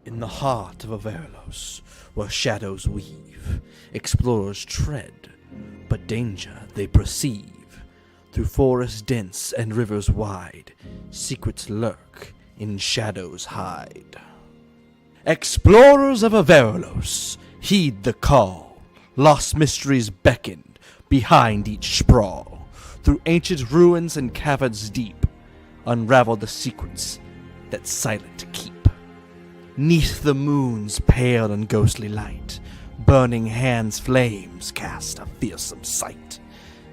In the heart of Avaralos, where shadows weave, explorers tread, but danger they perceive. Through forests dense and rivers wide, secrets lurk, in shadows hide. Explorers of Avaralos, heed the call. Lost mysteries beckon behind each sprawl. Through ancient ruins and caverns deep, unravel the secrets that silent keep. Neath the moon's pale and ghostly light, burning hands' flames cast a fearsome sight.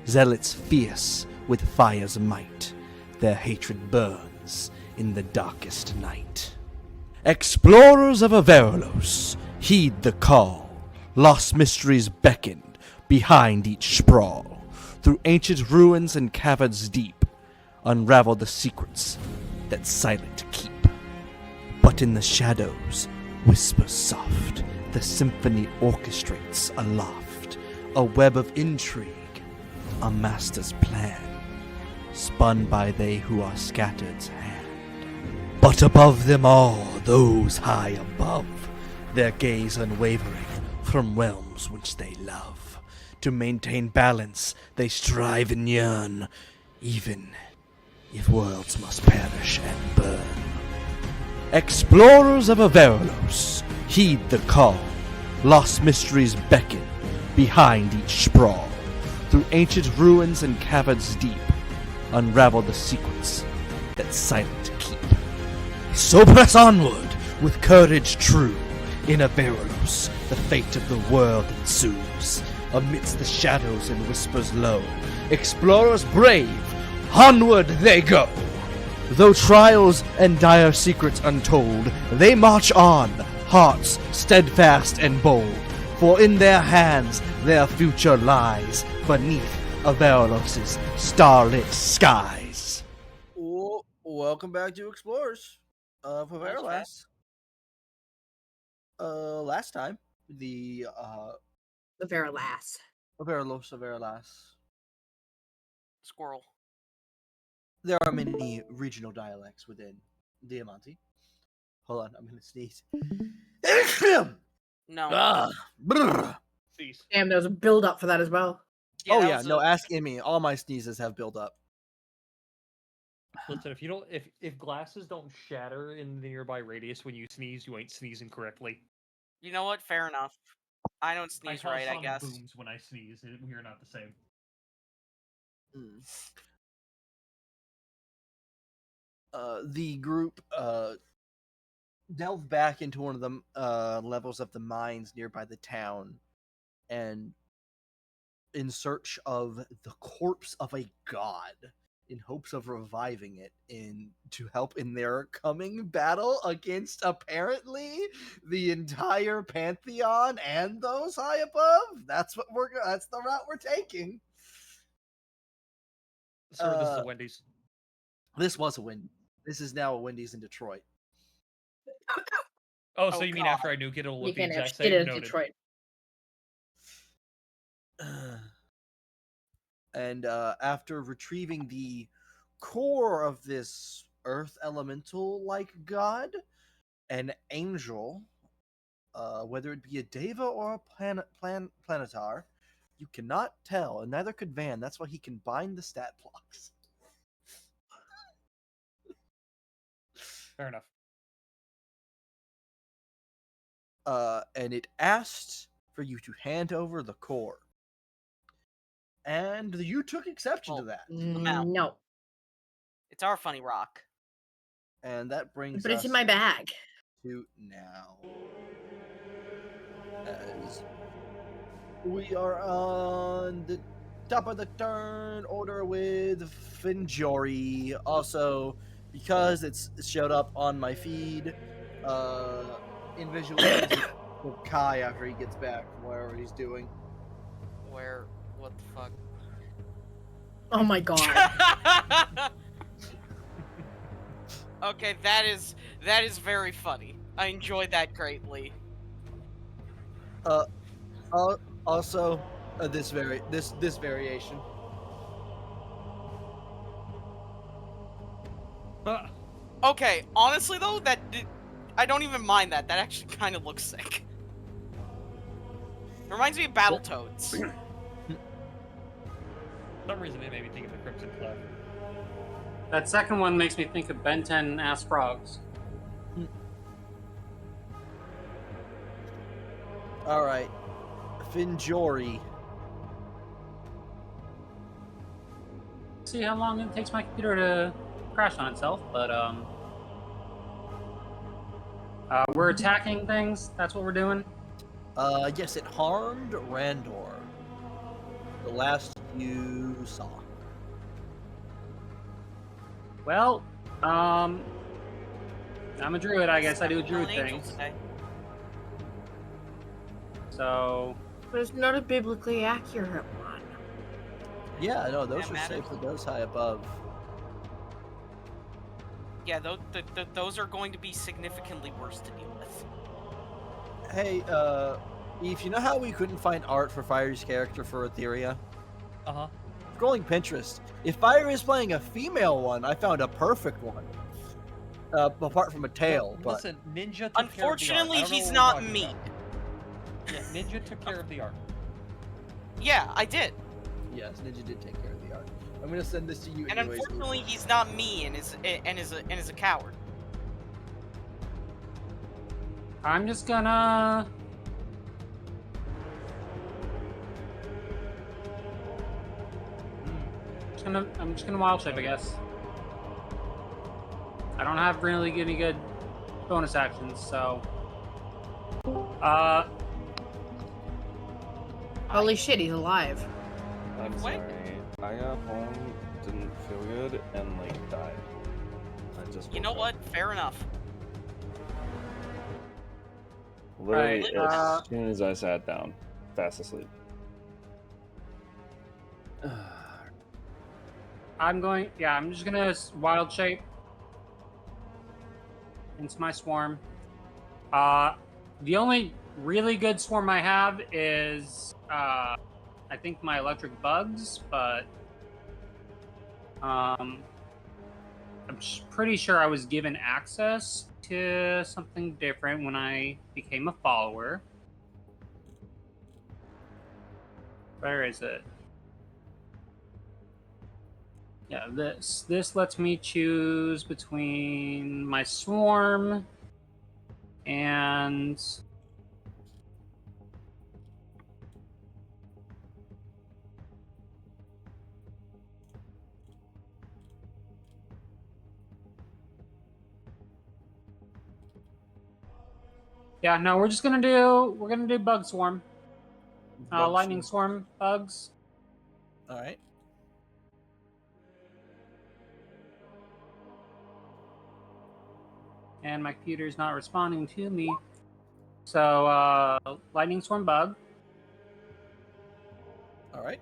Zealots fierce with fire's might, their hatred burns in the darkest night. Explorers of Avaralos, heed the call. Lost mysteries beckon behind each sprawl. Through ancient ruins and caverns deep, unravel the secrets that silent keep. But in the shadows, whispers soft, the symphony orchestrates aloft, a web of intrigue, a master's plan, spun by they who are scattered's hand. But above them all, those high above, their gaze unwavering from realms which they love. To maintain balance, they strive and yearn, even if worlds must perish and burn. Explorers of Avaralos, heed the call. Lost mysteries beckon behind each sprawl. Through ancient ruins and caverns deep, unravel the secrets that silent keep. So press onward with courage true. In Avaralos, the fate of the world ensues. Amidst the shadows and whispers low, explorers brave, onward they go. Though trials and dire secrets untold, they march on, hearts steadfast and bold. For in their hands their future lies, beneath Avaralos' starlit skies. Welcome back to Explorers of Avaralos. Last time, the Avaralos. Avaralos. Squirrel. There are many regional dialects within Diamánti. Hold on, I'm gonna sneeze. No. Cease. Damn, there's a build up for that as well. Oh that yeah, was no, a- ask me. All my sneezes have built up. Listen, if glasses don't shatter in the nearby radius when you sneeze, you ain't sneezing correctly. You know what? Fair enough. I don't sneeze cause right, I sonic guess. booms when I sneeze. We are not the same. The group delve back into one of the levels of the mines nearby the town, and in search of the corpse of a god, in hopes of reviving it to help in their coming battle against apparently the entire pantheon and those high above. That's the route we're taking. Sir, this is a Wendy's. This was a Wendy's. This is now a Wendy's in Detroit. Oh, so Oh, you mean God. after I nuke it, it'll You look the can't have exact shit same? in Noted. Detroit. And after retrieving the core of this earth elemental-like god, an angel, whether it be a deva or a planetar, you cannot tell, and neither could Van. That's why he can bind the stat blocks. Fair enough. And it asked for you to hand over the core. And you took exception to that. mouth. No, It's our funny rock. And that brings but us it's in my bag. to now. As we are on the top of the turn order with Finjori. Also, because it's showed up on my feed, in visualization with Kai after he gets back from whatever he's doing. What the fuck? Oh my god. Okay, that is very funny. I enjoyed that greatly. Also, this variation. Okay, honestly though, I don't even mind that. That actually kind of looks sick. Reminds me of Battletoads. For some reason, it made me think of the Crimson Flag. That second one makes me think of Ben 10 ass frogs. All right, Finjori. See how long it takes my computer to crash on itself, but we're attacking things. That's what we're doing. Yes, it harmed Randor. The last you saw. Well, I'm a druid. I guess I do druid Fallen Angel things. today. So But it's not a biblically accurate one. Yeah, no, those That are safe matters. with those high above. Yeah, those are going to be significantly worse to deal with. Hey, Eve, you know how we couldn't find art for Fire's character for Etheria? Uh-huh. Scrolling Pinterest. If Fire is playing a female one, I found a perfect one. Apart from a tail, but Listen, Ninja took Unfortunately, care of the art. I don't know he's what not we're talking me. about. Yeah, Ninja took care of the art. Yeah, I did. yes, Ninja did take care of the art. I'm gonna send this to you And anyways. Eve. unfortunately, he's not me and is a coward. I'm just gonna. I'm just gonna wild shape, I guess. I don't have really any good bonus actions, so. Holy shit, he's alive. I'm What? sorry. I got home, didn't feel good, and like died. I just. You know woke up. what? Fair enough. Literally, Right, as soon as I sat down, fast asleep. I'm just gonna wild shape into my swarm. The only really good swarm I have is, I think my electric bugs, but, I'm pretty sure I was given access to something different when I became a follower. Where is it? Yeah, this lets me choose between my swarm and yeah, no, we're gonna do bug swarm. Bug Lightning swarm bugs. All right. And my computer's not responding to me. So, lightning swarm bug. All right.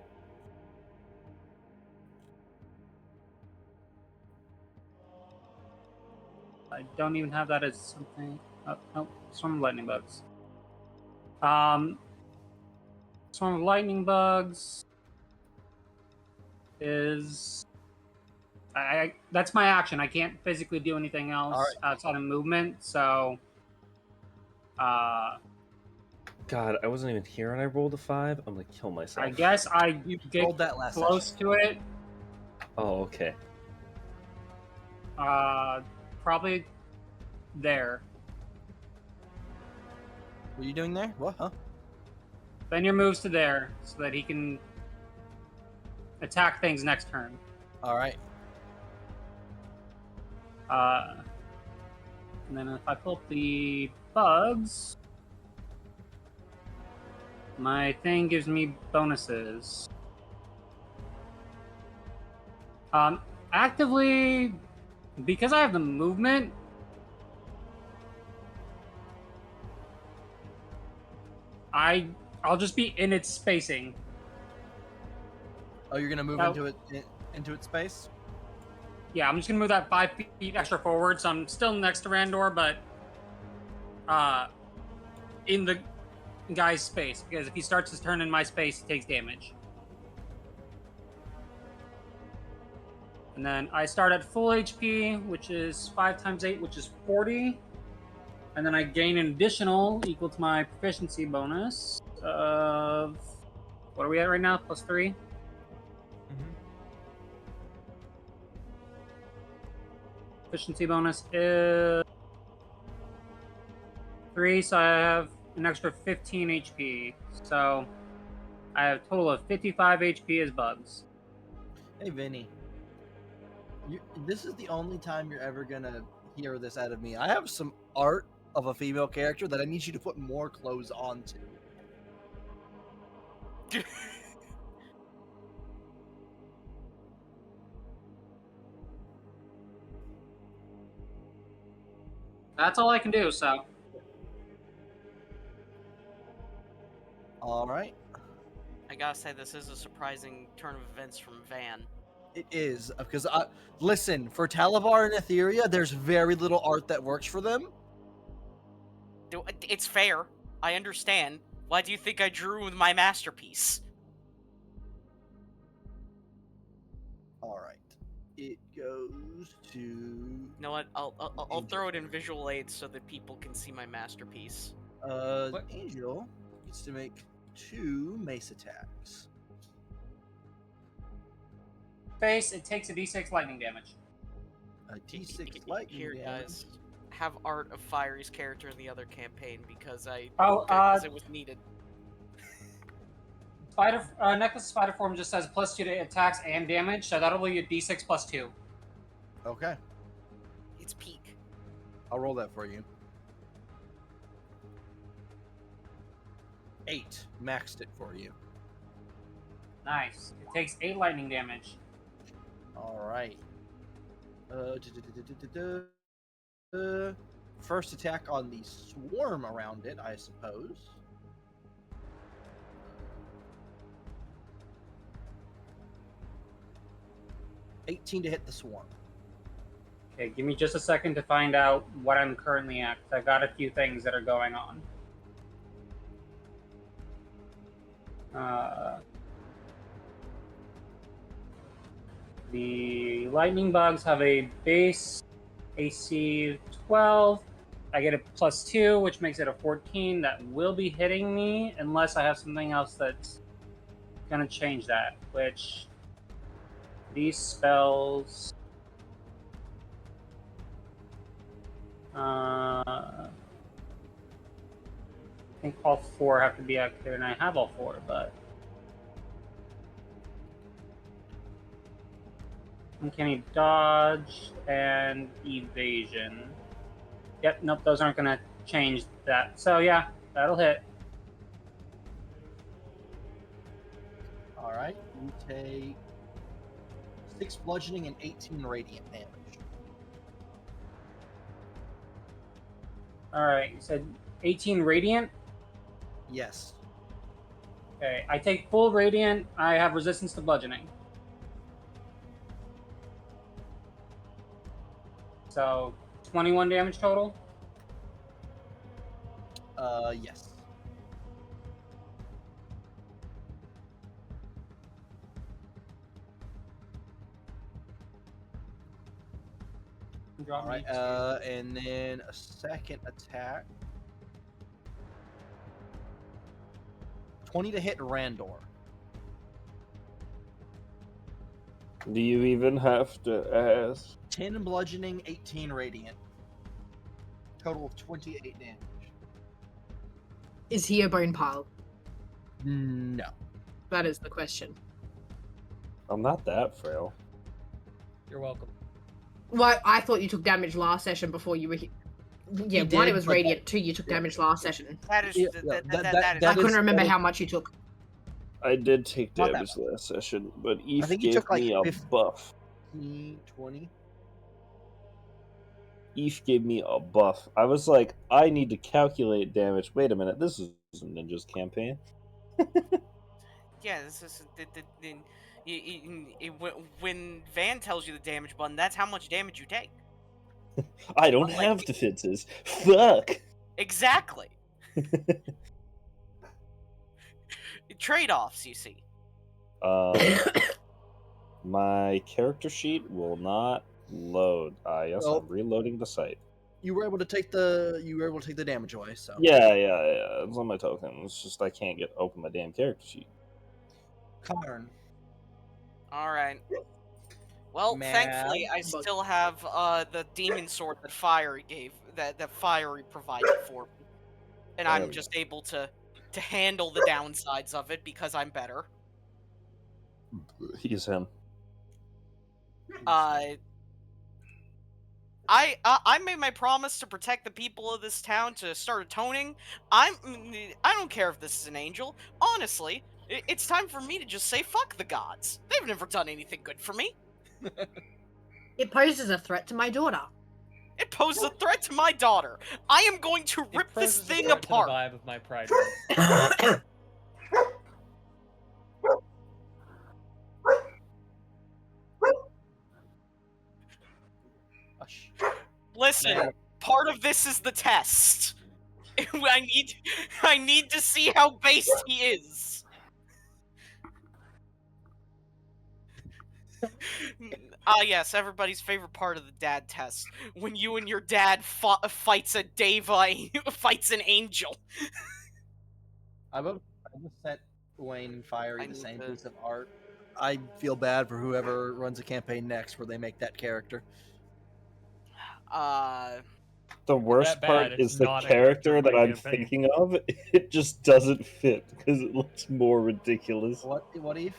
I don't even have that as something. Oh, no, swarm of lightning bugs. Swarm of lightning bugs is. That's my action. I can't physically do anything else All right. outside of movement. So, God, I wasn't even here and I rolled a 5. I'm gonna kill myself. I guess I You get rolled that last close session. to it. Oh, okay. Probably there. What are you doing there? What? Huh? Then your moves to there so that he can attack things next turn. All right. And then if I pull up the bugs, my thing gives me bonuses. Actively, because I have the movement, I'll just be in its spacing. Oh, you're gonna move No. into its space. Yeah, I'm just gonna move that 5 feet extra forward, so I'm still next to Randor, but in the guy's space, because if he starts his turn in my space, he takes damage. And then I start at full HP, which is 5 times 8, which is 40. And then I gain an additional equal to my proficiency bonus of... What are we at right now? +3? Efficiency bonus is 3, so I have an extra 15 HP. So I have a total of 55 HP as bugs. Hey, Vinny. This is the only time you're ever gonna hear this out of me. I have some art of a female character that I need you to put more clothes onto. That's all I can do, so. All right. I gotta say, this is a surprising turn of events from Van. It is because listen, for Talavar and Etheria, there's very little art that works for them. It's fair. I understand. Why do you think I drew with my masterpiece? All right. It goes to. You know what? I'll throw it in visual aids so that people can see my masterpiece. What? Angel gets to make 2 mace attacks. Face, it takes a d6 lightning damage. A D6 lightning Here, damage. guys. Have art of Fiery's character in the other campaign because Oh, it was needed. Necklace of Spider Form just says +2 to attacks and damage, so that'll be a d6 +2. Okay, It's peak. I'll roll that for you. 8 maxed it for you. Nice. It takes 8 lightning damage. All right. First attack on the swarm around it, I suppose. $18 to hit the swarm. Okay, give me just a second to find out what I'm currently at, 'cause I've got a few things that are going on. The lightning bugs have a base AC 12. I get a +2, which makes it a 14. That will be hitting me unless I have something else that's gonna change that. Which these spells. I think all 4 have to be active, and I have all 4, but. Uncanny dodge and evasion. Yep, nope, those aren't gonna change that. So yeah, that'll hit. All right, you take 6 bludgeoning and 18 radiant damage. Alright, you said 18 radiant? Yes. Okay, I take full radiant, I have resistance to bludgeoning. So 21 damage total? Yes. Drop All right, me to- and then a second attack. 20 to hit Randor. Do you even have to ask? 10 bludgeoning, 18 radiant. Total of 28 damage. Is he a bone pile? No. That is the question. I'm not that frail. You're welcome. Well, I thought you took damage last session before you were. Yeah, He one, did, it was but radiant. 2, you took damage last session. That is Yeah, that that is I is- couldn't remember that is- how much you took. I did take Not that damage last session, but I Eve think you gave took, like, me a 15. buff. 20. Eve gave me a buff. I was like, I need to calculate damage. Wait a minute, this isn't Ninja's campaign. Yeah, this is when Van tells you the damage button, that's how much damage you take. I don't Like- have defenses. Fuck. Exactly. Trade-offs, you see. My character sheet will not load. Yes, Nope. I'm reloading the site. You were able to take the damage away. So Yeah. It's on my token. It's just I can't open my damn character sheet. Karn. All right. Well, thankfully, I still have the demon sword that Fiery gave, that Fiery provided for me, and I'm just able to handle the downsides of it because I'm better. He's him. I made my promise to protect the people of this town to start atoning. I don't care if this is an angel. Honestly, it's time for me to just say fuck the gods. They've never done anything good for me. It poses a threat to my daughter. It poses a threat to my daughter. I am going to rip this thing apart. The vibe of my pride. Listen, part of this is the test. I need to see how based he is. Yes, everybody's favorite part of the dad test. When you and your dad fights a deva, fights an angel. I just sent Wayne and Fiery the same piece of art. I feel bad for whoever runs a campaign next where they make that character. The worst part is the character that I'm thinking of. It just doesn't fit because it looks more ridiculous. What Eve?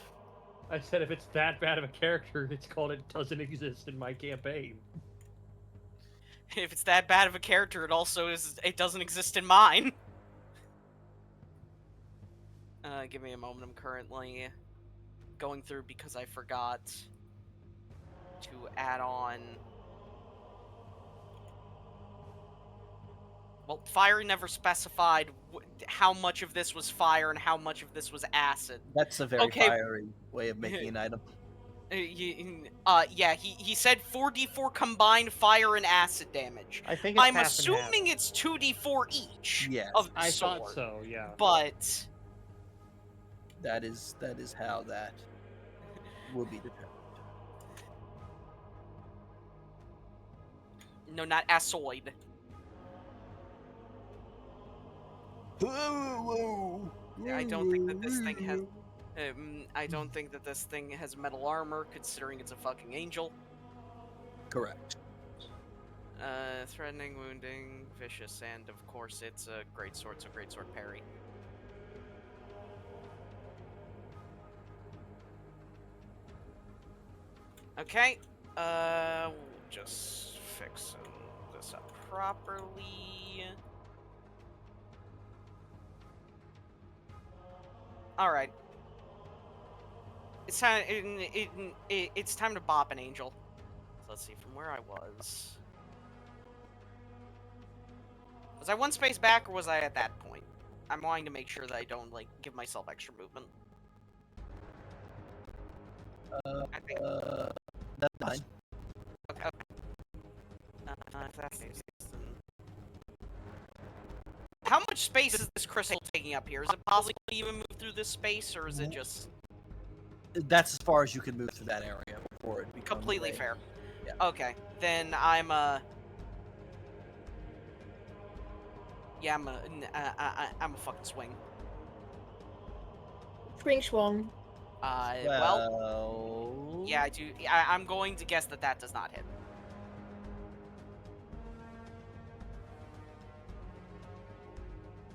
I said if it's that bad of a character, it's called it doesn't exist in my campaign. If it's that bad of a character, it doesn't exist in mine. Give me a moment. I'm currently going through because I forgot to add on. Well, Fiery never specified how much of this was fire and how much of this was acid. That's a very fiery way of making an item. Yeah, he said 4d4 combined fire and acid damage. I think it's I'm assuming it's 2d4 each. Yes, of the I sword, thought so. Yeah, but that is how that will be determined. No, not asoid. I don't think that this thing has. I don't think that this thing has metal armor, considering it's a fucking angel. Correct. Threatening, wounding, vicious, and of course it's a greatsword, so greatsword parry. Okay, just fixing this up properly. All right. It's time. It's time to bop an angel. So let's see from where I was. Was I one space back, or was I at that point? I'm wanting to make sure that I don't give myself extra movement. I think. That's fine. Okay. If that's the case, then... How much space is this crystal taking up here? Is it possible to even move through this space, or is it just... That's as far as you can move through that area before it becomes completely fair. Yeah. Okay, then I'm yeah, I'm a fucking swing. Swing swung. Well, yeah, I do. I'm going to guess that does not hit.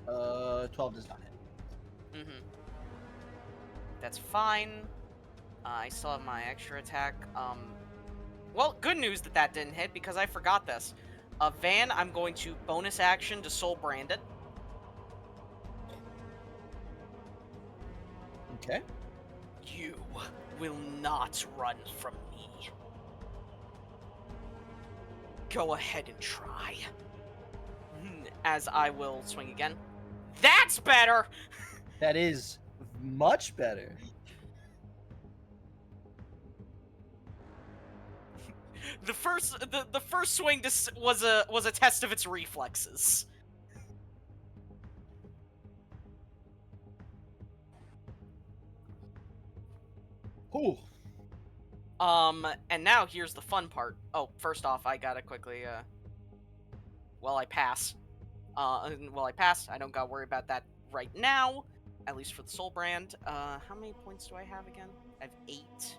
Uh, 12 does not hit. Mm-hmm. That's fine. I still have my extra attack. Well, good news that didn't hit because I forgot this. Van, I'm going to bonus action to soul brand it. Okay. You will not run from me. Go ahead and try. As I will swing again. That's better! That is much better. The first swing was a test of its reflexes. Ooh. And now here's the fun part. Oh, first off, I gotta quickly well, I pass. I don't gotta worry about that right now, at least for the soul brand. How many points do I have again? I have 8.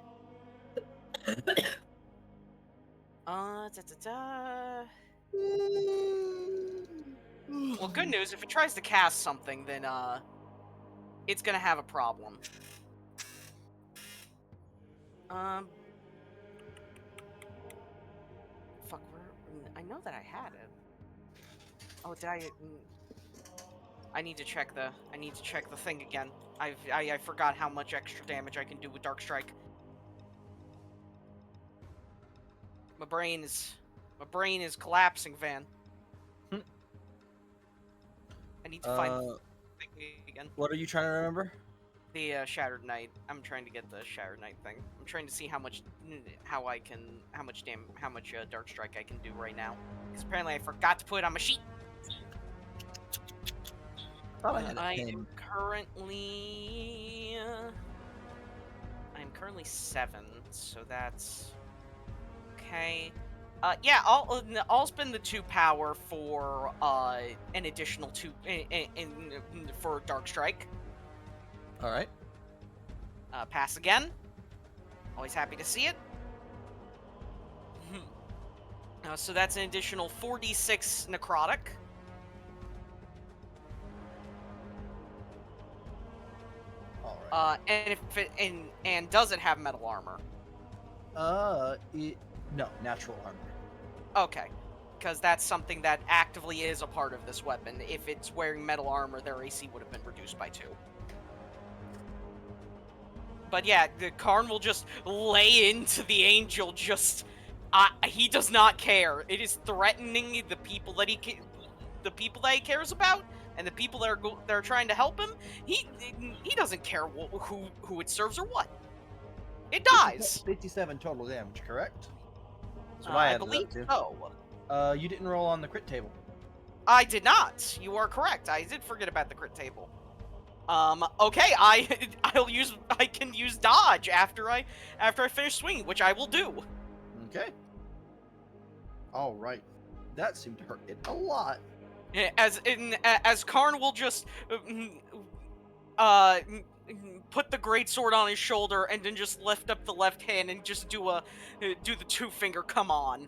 Well, good news, if it tries to cast something, then, it's gonna have a problem. Fuck, I know that I had it. Oh, did I need to check the thing again. I forgot how much extra damage I can do with Dark Strike. My brain is collapsing, Van. I need to find the thing again. What are you trying to remember? The Shattered Knight. I'm trying to get the Shattered Knight thing. I'm trying to see how much Dark Strike I can do right now. Because apparently I forgot to put it on my sheet. I am currently 7, so that's okay. Yeah, I'll spend the 2 power for an additional 2 for Dark Strike. All right. Pass again. Always happy to see it. So that's an additional 4d6 necrotic. All right. And if it and does it have metal armor? No, natural armor. Okay, because that's something that actively is a part of this weapon. If it's wearing metal armor, their AC would have been reduced by 2. But yeah, the Karn will just lay into the angel. He does not care. It is threatening the people that he cares about, and the people that are trying to help him. He doesn't care who it serves or what. It dies. 57 total damage, correct? That's what I believe so. You didn't roll on the crit table. I did not. You are correct. I did forget about the crit table. Okay, I can use dodge after I finish swinging, which I will do. Okay. All right. That seemed to hurt it a lot. As Karn will just put the greatsword on his shoulder and then just lift up the left hand and just do the 2-finger come on.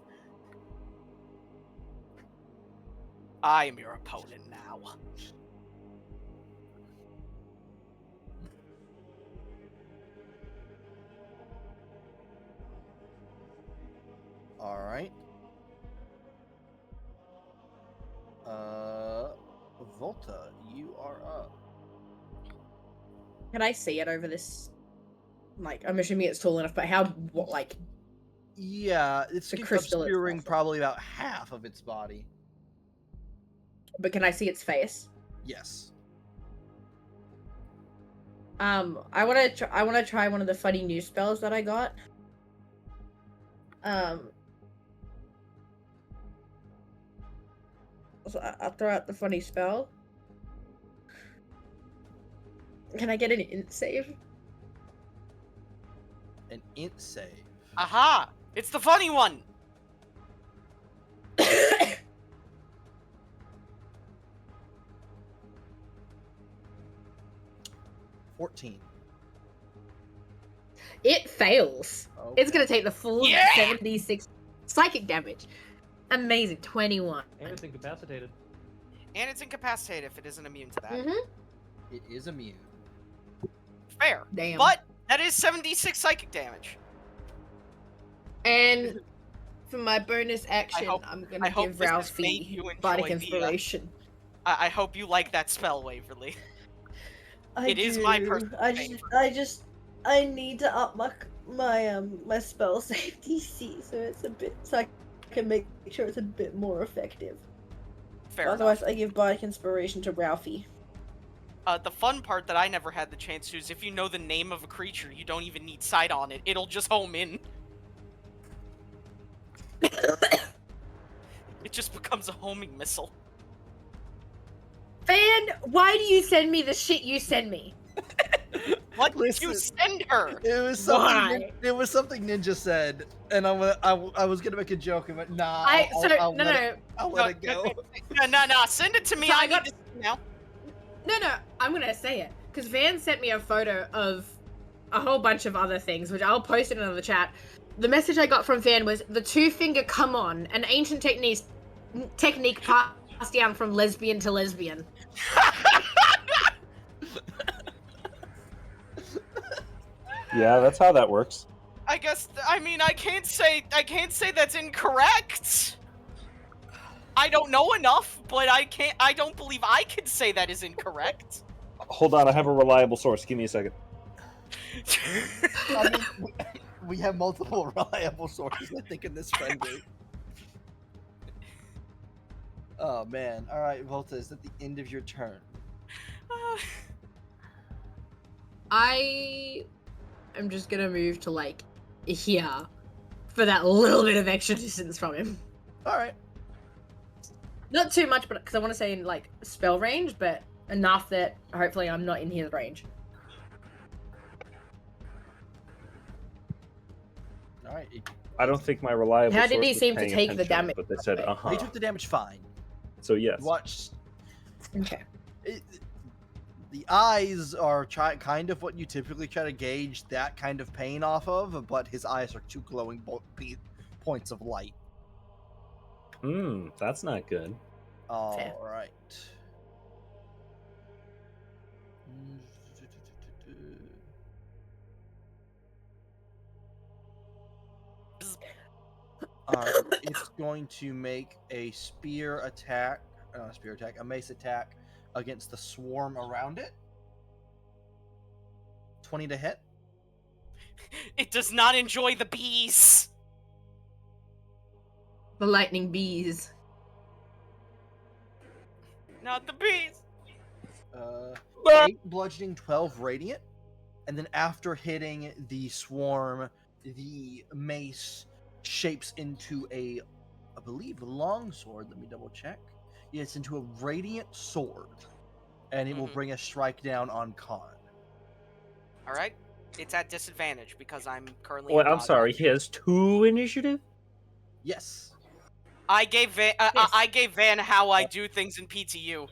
I am your opponent now. All right. Volta, you are up. Can I see it over this? Like, I'm assuming it's tall enough, but what? Yeah, it's the crystal obscuring itself. probably about half of its body. But can I see its face? Yes. I want to try one of the funny new spells that I got. So I'll throw out the funny spell. Can I get an int save? An int save. Aha! It's the funny one! 14. It fails. Okay. It's gonna take the full 76 psychic damage. Amazing. 21. And it's incapacitated. And it's incapacitated if it isn't immune to that. Mm-hmm. It is immune. Fair. Damn. But that is 76 psychic damage. And for my bonus action, I'm gonna give this has made Ralphie you enjoy Bardic Inspiration. I hope you like that spell, Waverly. It is do. my personal favorite. I need to up my spell save DC so I can make sure it's a bit more effective. Fair Otherwise, enough. I give Bardic Inspiration to Ralphie. The fun part that I never had the chance to is if you know the name of a creature, you don't even need sight on it. It'll just home in. It just becomes a homing missile. Fan, why do you send me the shit you send me? What did you send her? It was something. It was something Ninja said, and I was gonna make a joke, but nah. I'll let it go. No. Send it to me. So I got to see now. No. I'm gonna say it because Van sent me a photo of a whole bunch of other things, which I'll post it in the chat. The message I got from Van was the 2-finger come on, an ancient technique passed down from lesbian to lesbian. Yeah, that's how that works. I guess. I mean, I can't say that's incorrect. I don't know enough, but I don't believe I can say that is incorrect. Hold on, I have a reliable source. Give me a second. I mean, we have multiple reliable sources, I think, in this friend group. Oh man! All right, Volta, is at the end of your turn. I am just gonna move to like here for that little bit of extra distance from him. All right. Not too much, but because I want to say in like spell range, but enough that hopefully I'm not in his range. All right. I don't think my reliable. How did source he was seem to paying take the attention, damage? But they said, He took the damage fine. So yes. Watch. Okay. The eyes are kind of what you typically try to gauge that kind of pain off of, but his eyes are two glowing points of light. That's not good. All right. It's going to make a a mace attack against the swarm around it. 20 to hit. It does not enjoy the bees. The lightning bees. Not the bees. 8 bludgeoning, 12 radiant. And then after hitting the swarm, the mace shapes into I believe, longsword. Let me double check. Yeah, it's into a radiant sword. And it will bring a strike down on Khan. Alright. It's at disadvantage because I'm currently. Wait, I'm sorry. He has 2 initiative? Yes. I gave Van how I do things in PTU.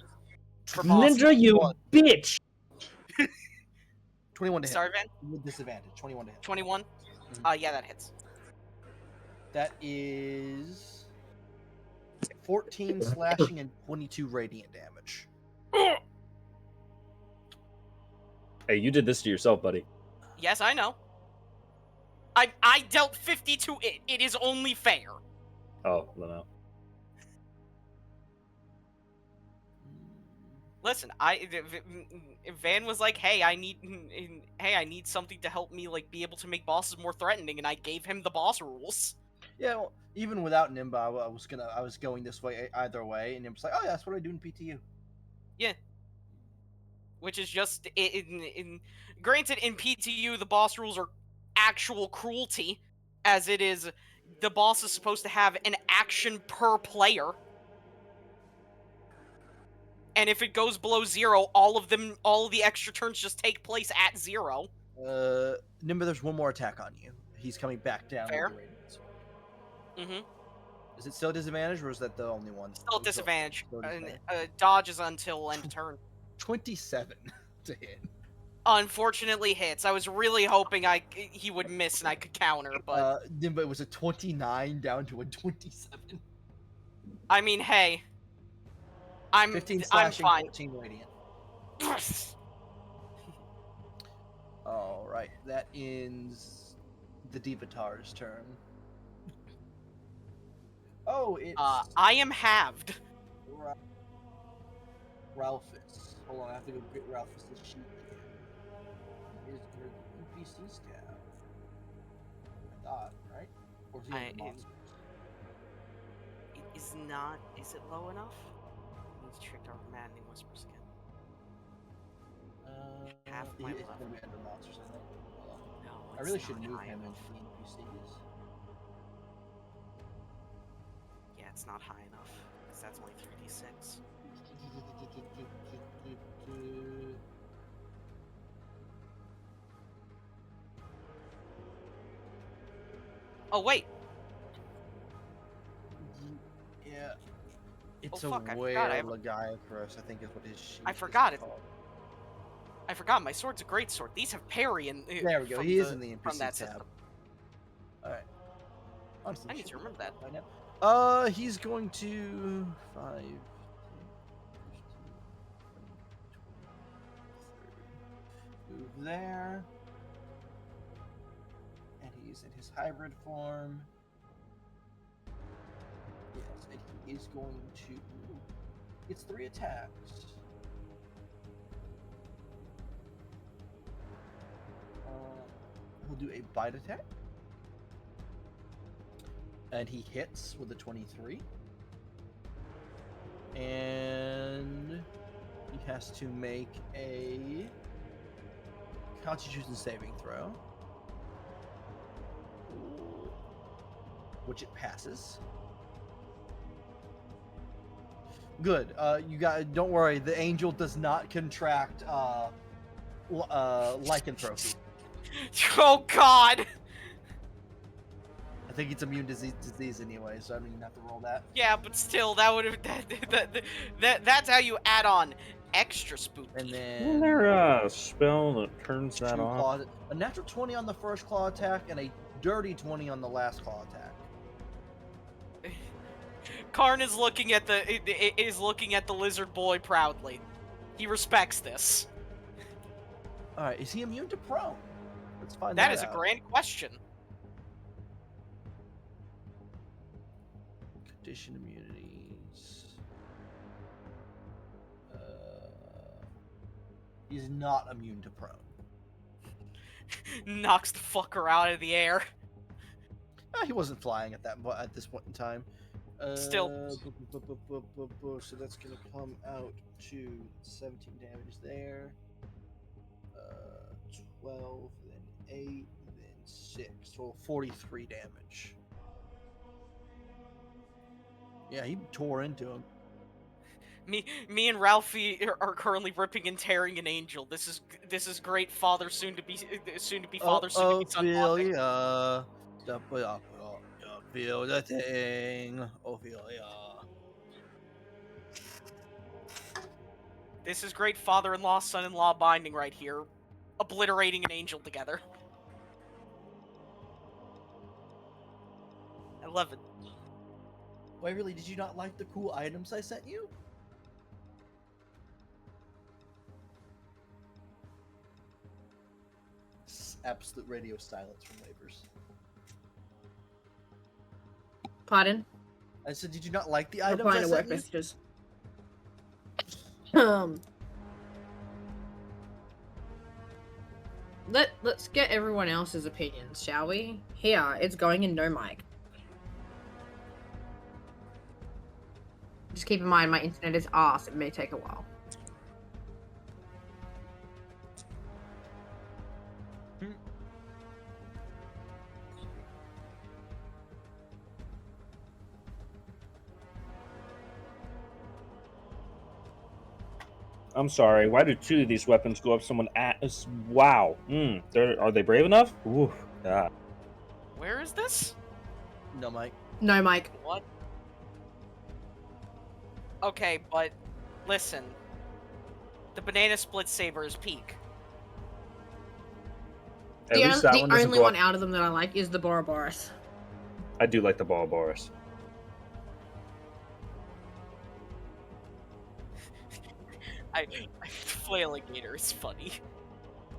Ninja, you bitch! 21 to hit. Sorry, Van? With disadvantage. 21 to hit. 21? Yeah, that hits. That is 14 slashing and 22 radiant damage. Hey, you did this to yourself, buddy. Yes, I know. I dealt 50 to it. It is only fair. Oh, no. Listen, Van was like, "Hey, I need something to help me like be able to make bosses more threatening," and I gave him the boss rules. Yeah, well, even without Nimba, I was going this way either way, and Nimba's like, "Oh yeah, that's what I do in PTU." Yeah. Which is just granted in PTU the boss rules are actual cruelty, as it is the boss is supposed to have an action per player. And if it goes below 0, all of the extra turns just take place at 0. Nimba, there's one more attack on you. He's coming back down. Fair. With the radiant sword. Is it still disadvantage, or is that the only one? Still disadvantage. Dodge is until end of turn. 27 to hit. Unfortunately hits. I was really hoping he would miss and I could counter, but Nimba, it was a 29 down to a 27. I mean, hey. I'm 15 I'm slashing, fine. 14 radiant. Alright, that ends the Divatar's turn. Oh, it's... I am halved. Ralphus. Hold on, I have to go get Ralphus' sheet here. Is there the NPCs tab? I thought, right? Or is he in the monsters? It is not... Is it low enough? Needs tricked our maddening whisper skin. Half my it's level. gonna be under monsters, I think. No, I really should move him into the NPCs. Yeah, it's not high enough. Because that's only 3d6. Oh wait. Yeah. It's Oh, fuck, I a forgot, I have- Lagiathros, I think is what his sheet I is forgot it. called. I forgot, my sword's a great sword. These have parry and There we go. He is in the from NPC that tab. system. Alright. Honestly, I need to remember that. by now. He's going to 5, 10, 15, move there. And he's in his hybrid form. Yes, and he is going to. It's 3 attacks. He'll do a bite attack. And he hits with a 23. And he has to make a Constitution saving throw. Which it passes. Good. You got. Don't worry. The angel does not contract lycanthropy. Oh God! I think it's immune disease anyway, so I don't even have to roll that. Yeah, but still, that would have that's how you add on extra spooky. And then Isn't there a spell that turns that off? claw, a natural 20 on the first claw attack and a dirty 20 on the last claw attack. Karn is looking at the lizard boy proudly. He respects this. All right, is he immune to prone? Let's find That that is a out. grand question. Condition immunities. He's not immune to prone. Knocks the fucker out of the air. He wasn't flying at this point in time. Still. So that's gonna come out to 17 damage there. 12, then 8, then 6. So 43 damage. Yeah, he tore into him. Me and Ralphie are currently ripping and tearing an angel. This is great. Father, soon to be father, soon to be son. Ophelia, step it up, feel the thing, Ophelia. This is great father-in-law, son-in-law binding right here. Obliterating an angel together. 11. Waverly, did you not like the cool items I sent you? Absolute radio silence from Wavers. Pardon? I said, did you not like the I'm items I replying to sent work you? messages. Let's get everyone else's opinions, shall we? Here, it's going in no mic. Just keep in mind, my internet is arse. It may take a while. I'm sorry. Why do 2 of these weapons go up someone at? Wow. Are they brave enough? Ooh. Yeah. Where is this? No, Mike. No mic. What? Okay, but listen. The banana split saber is peak. At The least that one doesn't only go one up. out of them that I like is the Boroboros. I do like the Boroboros. Flailing gator is funny.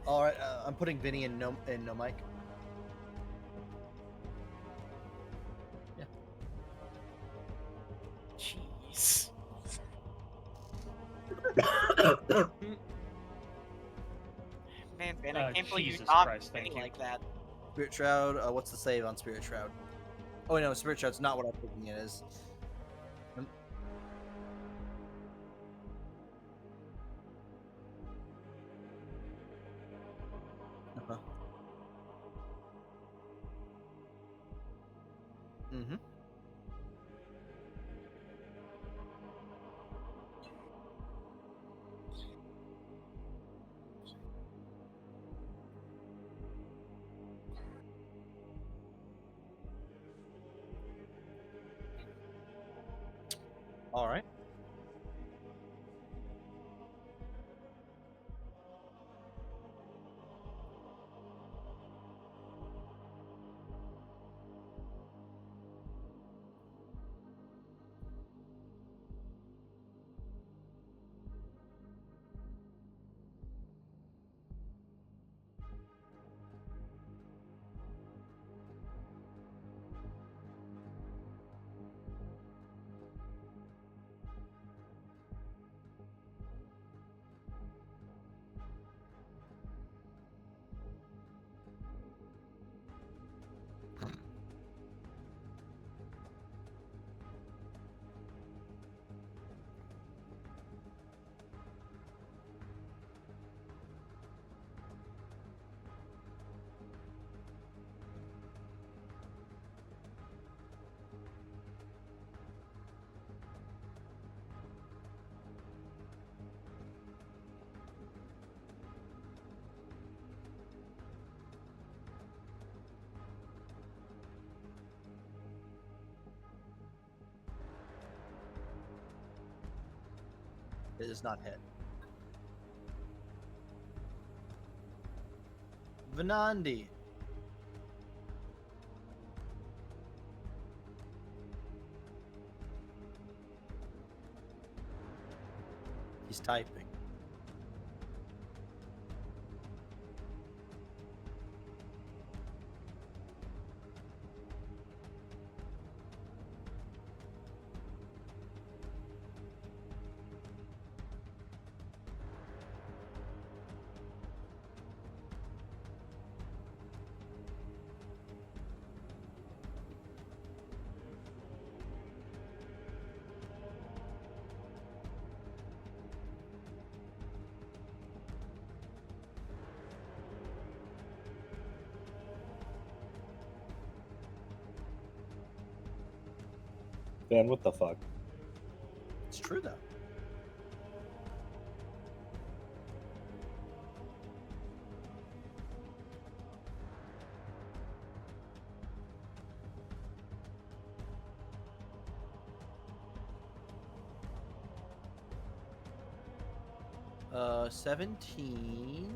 All right, I'm putting Vinny in no mic. Yeah. Jeez. Man, I can't believe you Jesus knocked Christ, thank me you. like that. Spirit Shroud. What's the save on Spirit Shroud? Oh no, Spirit Shroud's not what I'm thinking it is. Uh-huh. Mm-hmm. All right. It does not hit. Venandi. He's typing. Man, what the fuck? It's true though. Uh, 17.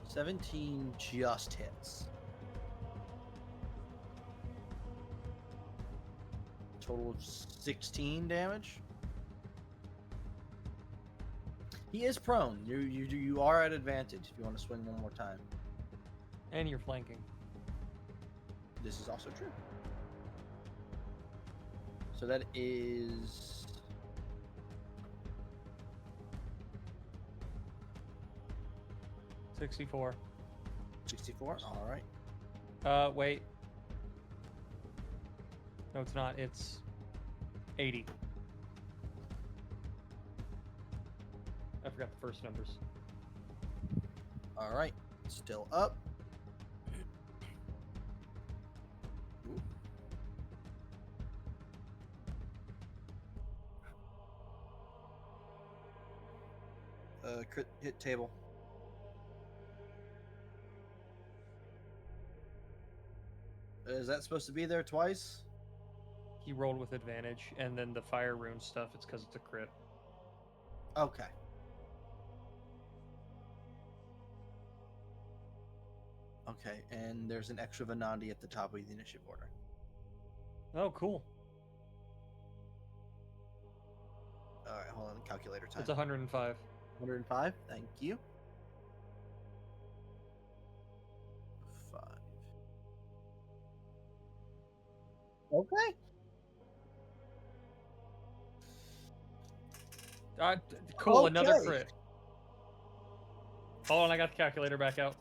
17 just hits. Total of 16 damage. He is prone. You are at advantage if you want to swing one more time. And you're flanking. This is also true. So that is 64. 64. All right. Wait. No, it's not. It's 80. I forgot the first numbers. All right. Still up. Crit hit table. Is that supposed to be there twice? He rolled with advantage, and then the fire rune stuff, it's because it's a crit. Okay. Okay, and there's an extra Venandi at the top of the initiative order. Oh, cool. All right, hold on, calculator time. It's 105. 105. Thank you. 5. Okay. Cool, another Okay. crit. Hold on, I got the calculator back out.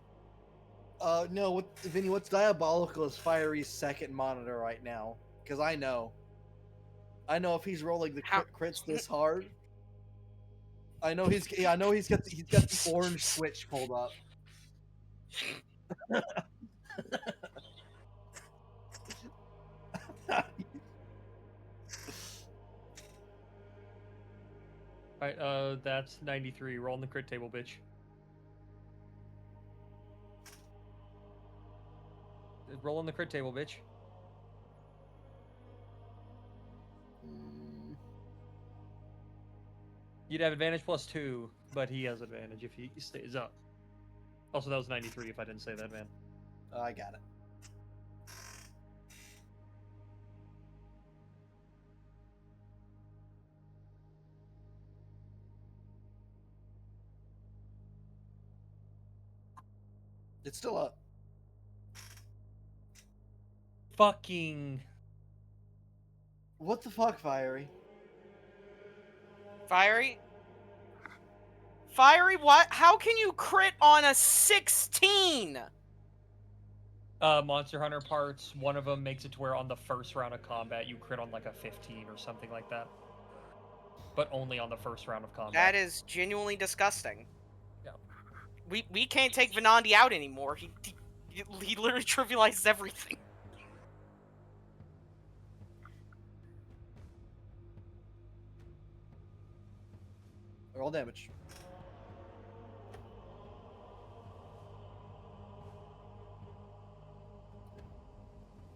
No, Vinny, what's diabolical is Fiery's second monitor right now. Because I know if he's rolling the crits this hard. I know he's got the orange switch pulled up. Alright, that's 93. Roll on the crit table, bitch. Roll on the crit table, bitch. You'd have advantage +2, but he has advantage if he stays up. Also, that was 93 if I didn't say that, man. Oh, I got it. It's still up. Fucking... What the fuck, Fiery? Fiery? Fiery, what? How can you crit on a 16? Monster Hunter parts, one of them makes it to where on the first round of combat you crit on like a 15 or something like that. But only on the first round of combat. That is genuinely disgusting. Yeah. We can't take Venandi out anymore. He literally trivializes everything. Roll damage.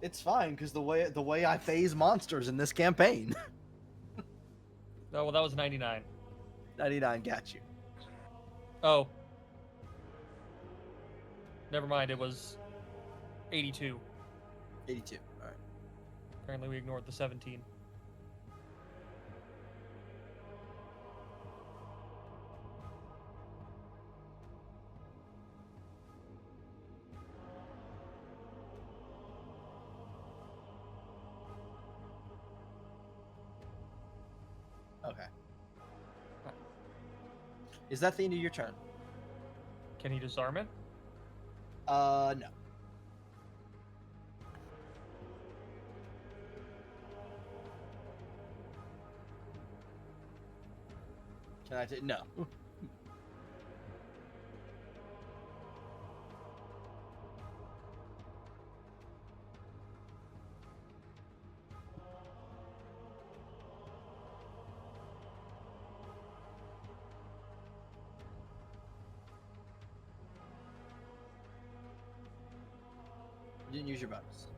It's fine because the way I phase monsters in this campaign. Oh, well, that was 99. 99 got you. Oh. Never mind, it was 82. 82. All right. Apparently we ignored the 17. Okay. Is that the end of your turn? Can he disarm it? No. Can I take? No. You didn't use your bonus.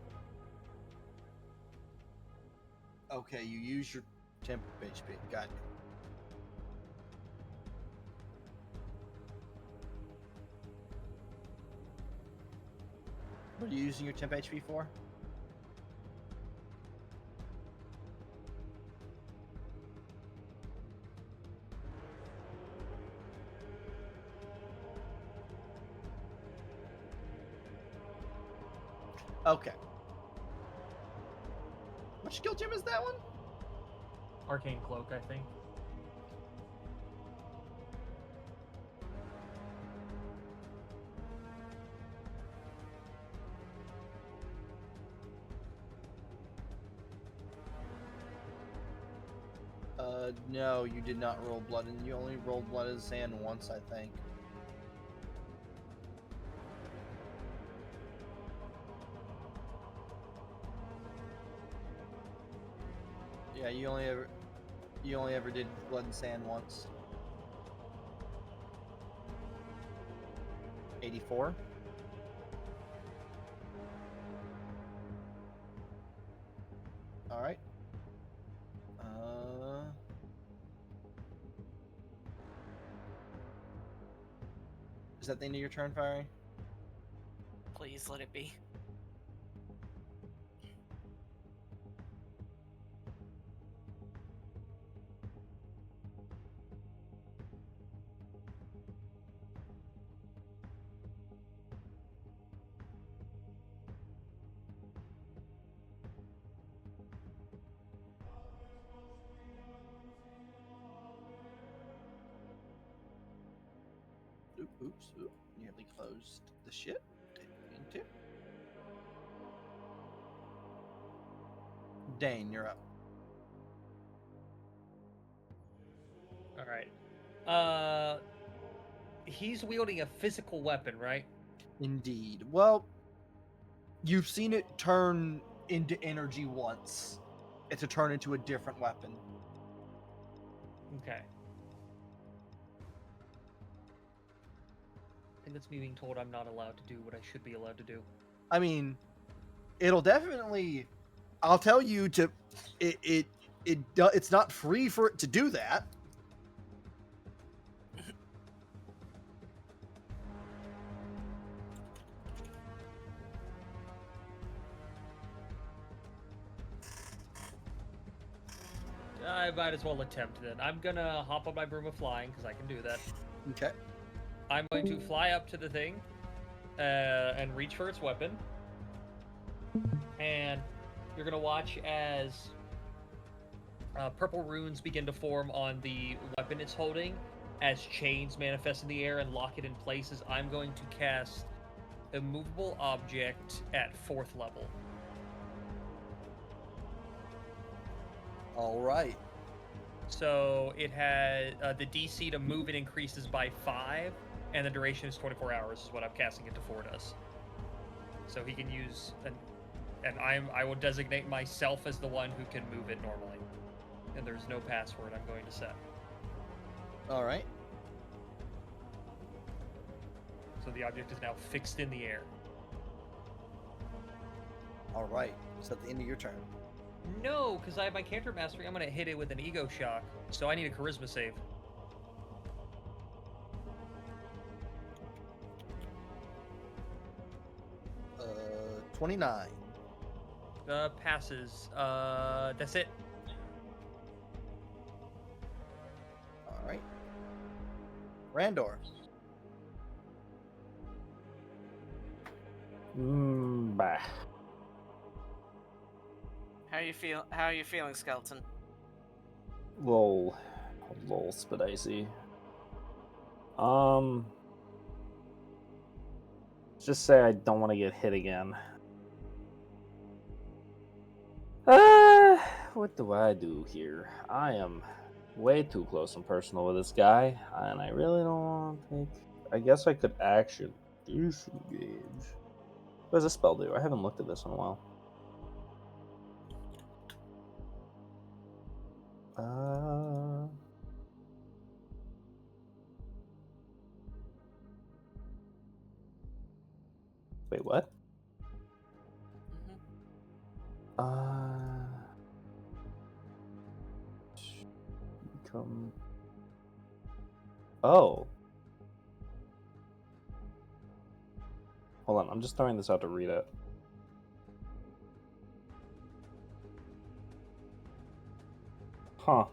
Okay, you use your temp HP. Got it. What are you using your temp HP for? Okay. What skill gem is that one? Arcane Cloak, I think. No, you did not roll blood, and you only rolled blood in sand once, I think. Yeah, you only ever did blood and sand once. 84. All right. Is that the end of your turn, Fiery? Please let it be. Oops, nearly closed the ship. Didn't mean to. Dane, you're up. All right. He's wielding a physical weapon, right? Indeed. Well, you've seen it turn into energy once. It's to turn into a different weapon. Okay. I think that's me being told I'm not allowed to do what I should be allowed to do. I mean, it'll definitely. I'll tell you to. It's not free for it to do that. I might as well attempt then. I'm gonna hop on my broom of flying, because I can do that. Okay. I'm going to fly up to the thing, and reach for its weapon. And you're gonna watch as purple runes begin to form on the weapon it's holding, as chains manifest in the air and lock it in place. As I'm going to cast Immovable Object at 4th level. All right. So it has the DC to move it increases by 5, and the duration is 24 hours. Is what I'm casting it to 4 does. So he can use and I will designate myself as the one who can move it normally. And there's no password I'm going to set. All right. So the object is now fixed in the air. All right. Is that the end of your turn? No, because I have my cantrip mastery. I'm going to hit it with an ego shock. So I need a charisma save. 29. Passes. That's it. All right. Randor. Bah. How are you feeling, Skeleton? Lol, spicy. Just say I don't want to get hit again. What do I do here? I am way too close and personal with this guy, and I really don't want to take... I guess I could action disengage. What does a spell do? I haven't looked at this in a while. Wait, what? Become... Oh. Hold on, I'm just throwing this out to read it. Huh.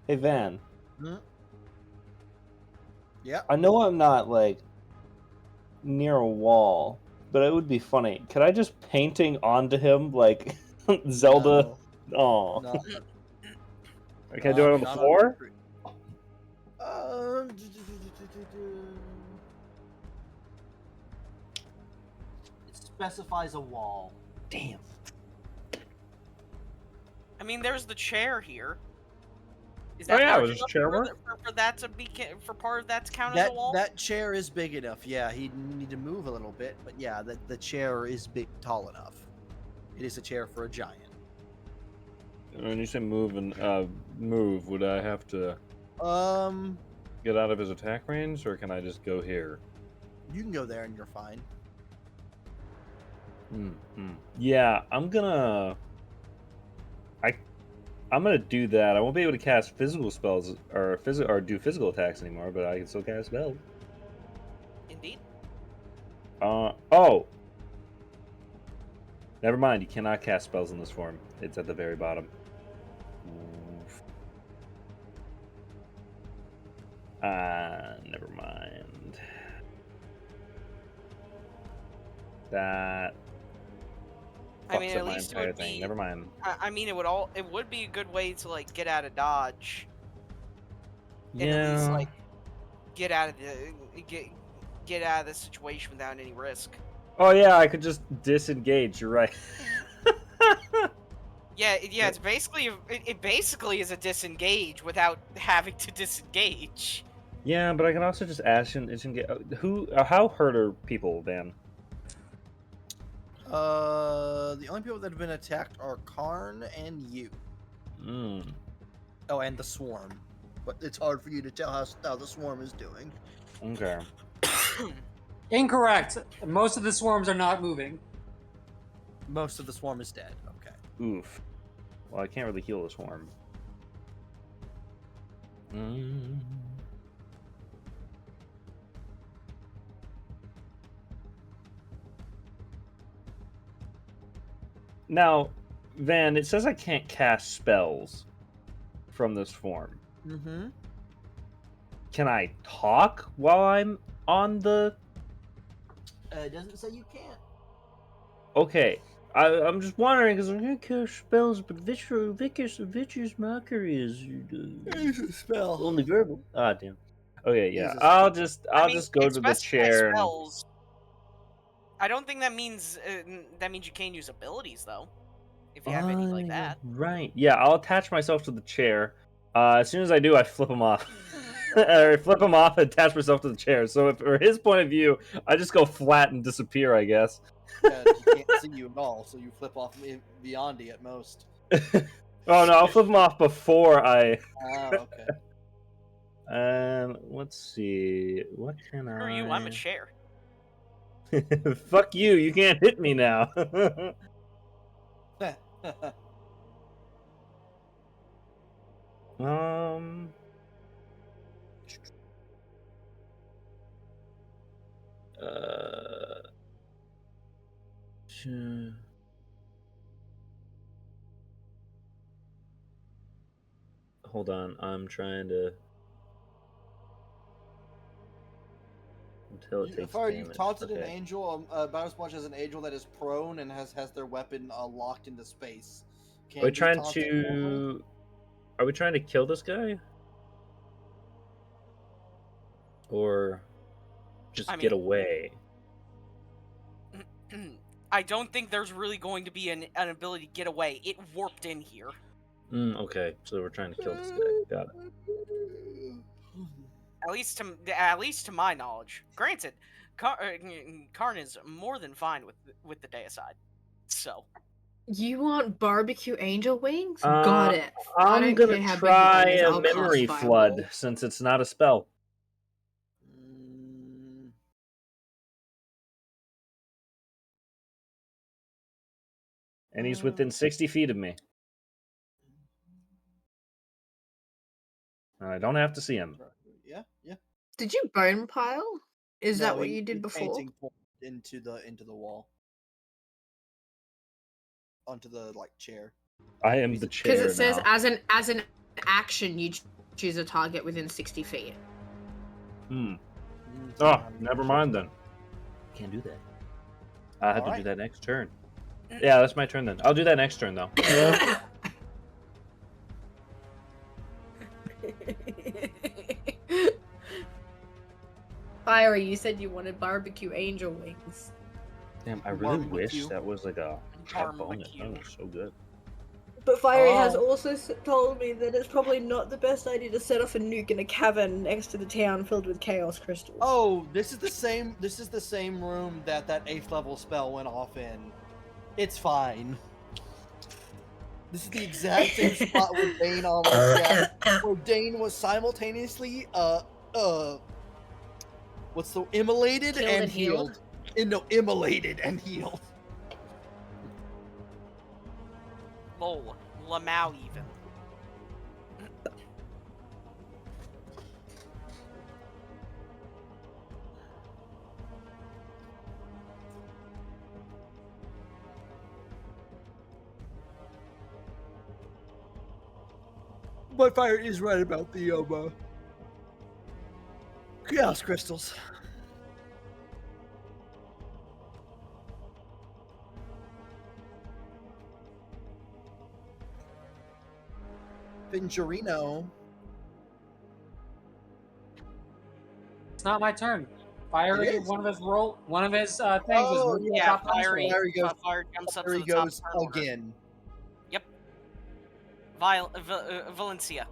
Hey, Van. Hmm? Yeah. I know I'm not, like, near a wall, but it would be funny. Could I just painting onto him, like, Zelda? No. Oh. No. Can I do it on the floor? It specifies a wall. Damn. I mean, there's the chair here. Is Oh, that yeah, large was this enough chair work? for that to be for part of that to count as a wall? That chair is big enough. Yeah, he'd need to move a little bit, but yeah, the chair is tall enough. It is a chair for a giant. When you say move and move, would I have to get out of his attack range, or can I just go here? You can go there and you're fine. Yeah, I'm gonna do that. I won't be able to cast physical spells or do physical attacks anymore, but I can still cast spells. Indeed. Oh. Never mind. You cannot cast spells in this form. It's at the very bottom. Never mind. That. I mean, at least it would be. Never mind. I mean, it would be a good way to like get out of dodge. Yeah. And at least like get out of the situation without any risk. Oh yeah, I could just disengage. You're right. Yeah. It's basically it basically is a disengage without having to disengage. Yeah, but I can also just disengage. How hurt are people, Van? The only people that have been attacked are Karn and you. Oh, and the swarm. But it's hard for you to tell how the swarm is doing. Okay. Incorrect. Most of the swarms are not moving. Most of the swarm is dead. Okay. Oof. Well, I can't really heal the swarm. Now, Van, it says I can't cast spells from this form. Mm-hmm. Can I talk while I'm on the... It doesn't say you can't. Okay. I'm just wondering, because I'm going to cast spells, but Vicious Mockery is... It's a spell. only verbal. Ah, damn. Okay, yeah. Use a I'll spell. just I mean, go it to the specifies chair and... spells. I don't think that means you can't use abilities though. If you have any like that. Right. Yeah, I'll attach myself to the chair. As soon as I do, I flip him off. Or flip him off and attach myself to the chair. So, if, from his point of view, I just go flat and disappear, I guess. Yeah, he can't see you at all, so you flip off beyond at most. Oh no, I'll flip him off before I. Oh, okay. Let's see. What can Screw you, I'm a chair. Fuck you! You can't hit me now. Hold on, I'm trying to. Until it takes Fire, damage. you've taunted Okay. an angel about as much as an angel that is prone and has their weapon locked into space. Are we trying to? Are we trying to kill this guy? Or just get away? I don't think there's really going to be an ability to get away. It warped in here. Okay, so we're trying to kill this guy. Got it. At least to my knowledge. Granted, Karn is more than fine with the deicide. So. You want barbecue angel wings? Got it. I'm gonna try a memory flood since it's not a spell. And he's within 60 feet of me. I don't have to see him. Yeah. Did you bone pile? Is that what you did before? Into the wall. Onto the chair. I am the chair. Because it says as an action you choose a target within 60 feet. Oh, never mind then. Can't do that. I have to do that next turn. Yeah, that's my turn then. I'll do that next turn though. Fiery, you said you wanted barbecue angel wings. Damn, I really wish that was like a bonus. That was so good. But Fiery has also told me that it's probably not the best idea to set off a nuke in a cavern next to the town filled with chaos crystals. Oh, this is the same room that 8th level spell went off in. It's fine. This is the exact same spot where Dane where Dane was simultaneously immolated and healed. Immolated and healed. Lol. Lamau even. But Fire is right about the chaos crystals. Vingerino. It's not my turn. Fiery, one of his things is really top Fiery corner. Fire jumps up to Fiery the top goes corner. again. Yep. Valencia.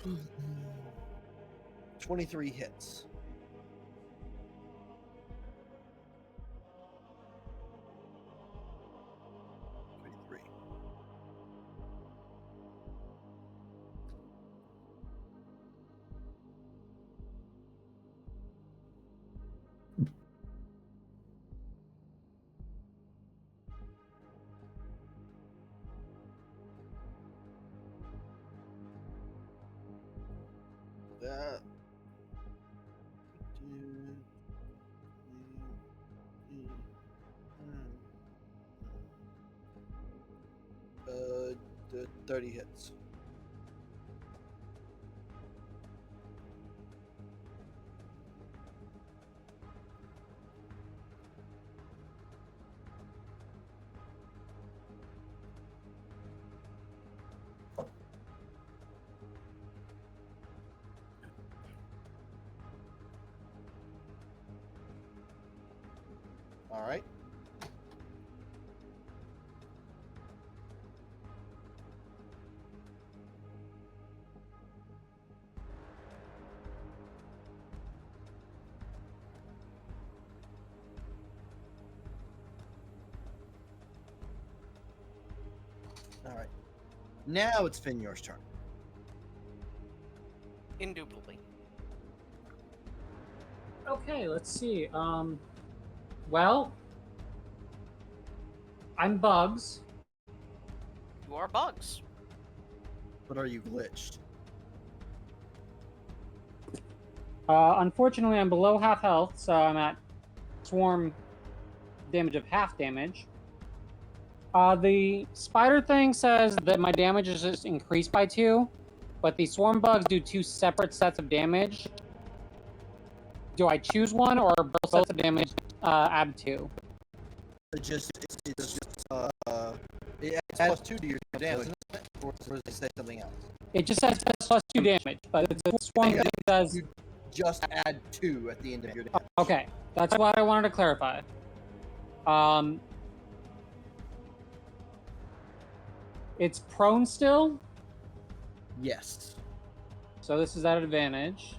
Hmm. 23 hits. 30 hits. All right. All right. Now it's Finyor's turn. Indubitably. Okay, let's see. Well, I'm Bugs. You are bugs. But are you glitched? Unfortunately, I'm below half health, so I'm at swarm damage of half damage. The spider thing says that my damage is just increased by 2, but the swarm bugs do 2 separate sets of damage. Do I choose one, or both sets of damage add 2? It adds +2 to your damage, isn't it? Or does it say something else? It just says +2 damage, but it's a swarm thing that says... You just add 2 at the end of your damage. Okay, that's what I wanted to clarify. It's prone still, Yes. so this is at advantage.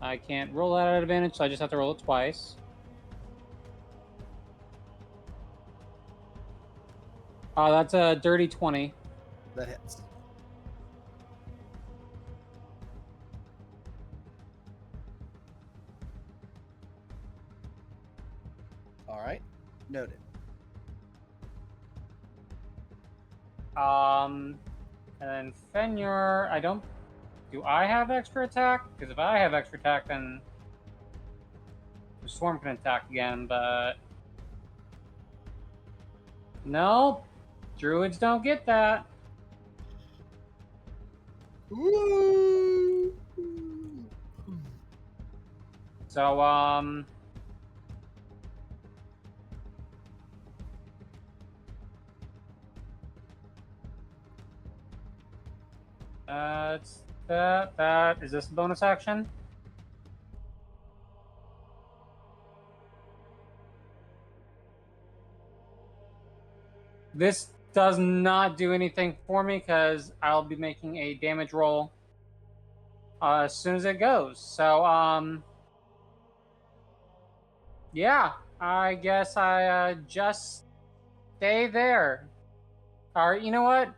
I can't roll that at advantage, so I just have to roll it twice. That's a dirty 20. That hits. All right. Noted. And then Fenrir, do I have extra attack? Because if I have extra attack, then the swarm can attack again, but... Nope. Druids don't get that. Ooh. So, is this a bonus action? This does not do anything for me because I'll be making a damage roll as soon as it goes. So, yeah, I guess I just stay there. Or, you know what?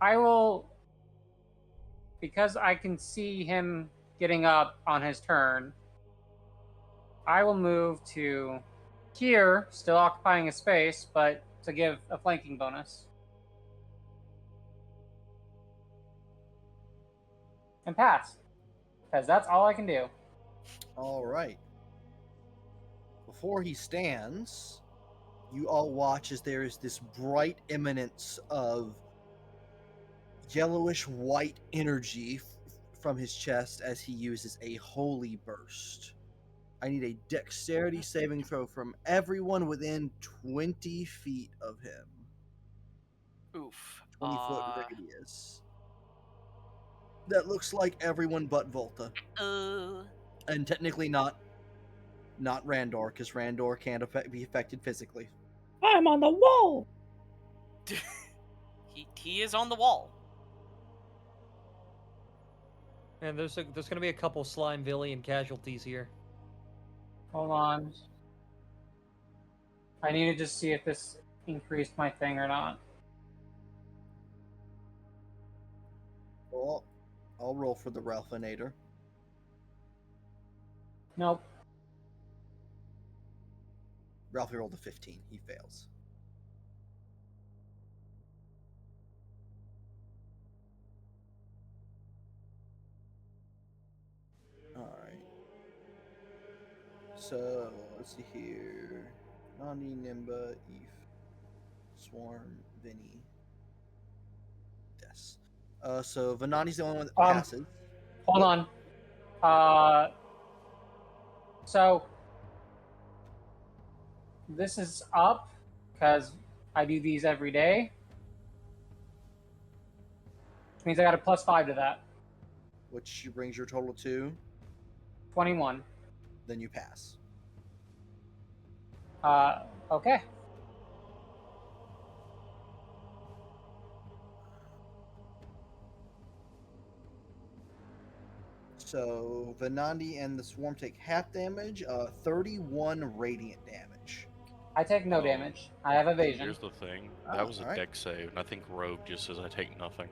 I will, because I can see him getting up on his turn, I will move to here, still occupying a space, but to give a flanking bonus. And pass. Because that's all I can do. All right. Before he stands, you all watch as there is this bright eminence of yellowish white energy from his chest as he uses a holy burst. I need a dexterity saving throw from everyone within 20 feet of him. Oof. 20-foot radius. That looks like everyone but Volta. And technically not Randor, because Randor can't be affected physically. I'm on the wall! he is on the wall. And there's going to be a couple slime villian casualties here. Hold on. I need to just see if this increased my thing or not. Well, I'll roll for the Ralphinator. Nope. Ralphie rolled a 15. He fails. Alright. So, let's see here. Nandi, Nimba, Eve, Swarm, Vinny. Yes. So Venanti's the only one that passes. Hold on. So this is up because I do these every day, which means I got a +5 to that. Which brings your total to 21. then you pass. Okay. So Venandi and the swarm take half damage, 31 radiant damage. I take no damage. I have evasion. Here's the thing. Ah, That was a alright. deck save, and I think Rogue just says I take nothing.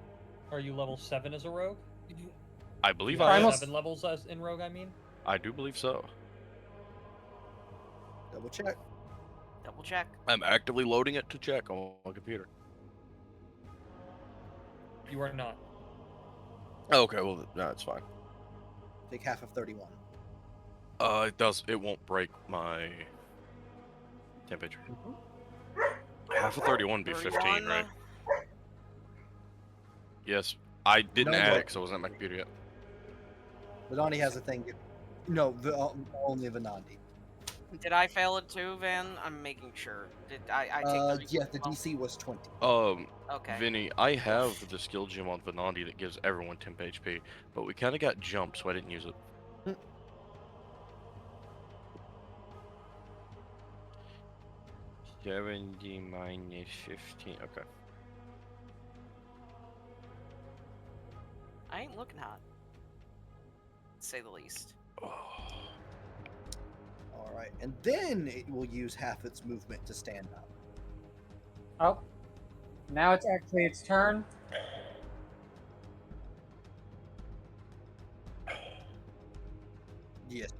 Are you level 7 as a rogue? I believe You I have am. Primal- 7 levels as in rogue, I mean? I do believe so. Double check. Double check. I'm actively loading it to check on my computer. You are not. Okay, well, no, it's fine. Take half of 31. It won't break my temperature. Half of 31 would be 15, 31. right? Yes. I didn't No, add no. it because I wasn't at my computer yet. Venandi has a thing. No, only Venandi. Did I fail it too, Van? I'm making sure. Did I take the Yeah, the DC was 20. Okay. Vinny, I have the skill gem on Venandi that gives everyone temp HP, but we kind of got jumped, so I didn't use it. 70 minus 15. Okay. I ain't looking hot. To say the least. Alright, and then it will use half its movement to stand up. Oh. Now it's actually its turn. Yes.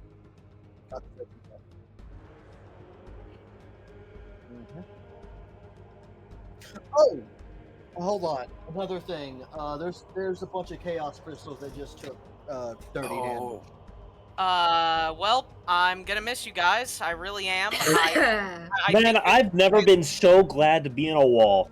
Mhm. Oh! Hold on. Another thing. There's a bunch of chaos crystals that just took 30 damage. Well, I'm gonna miss you guys. I really am. I Man, think I've never been so glad to be in a wall.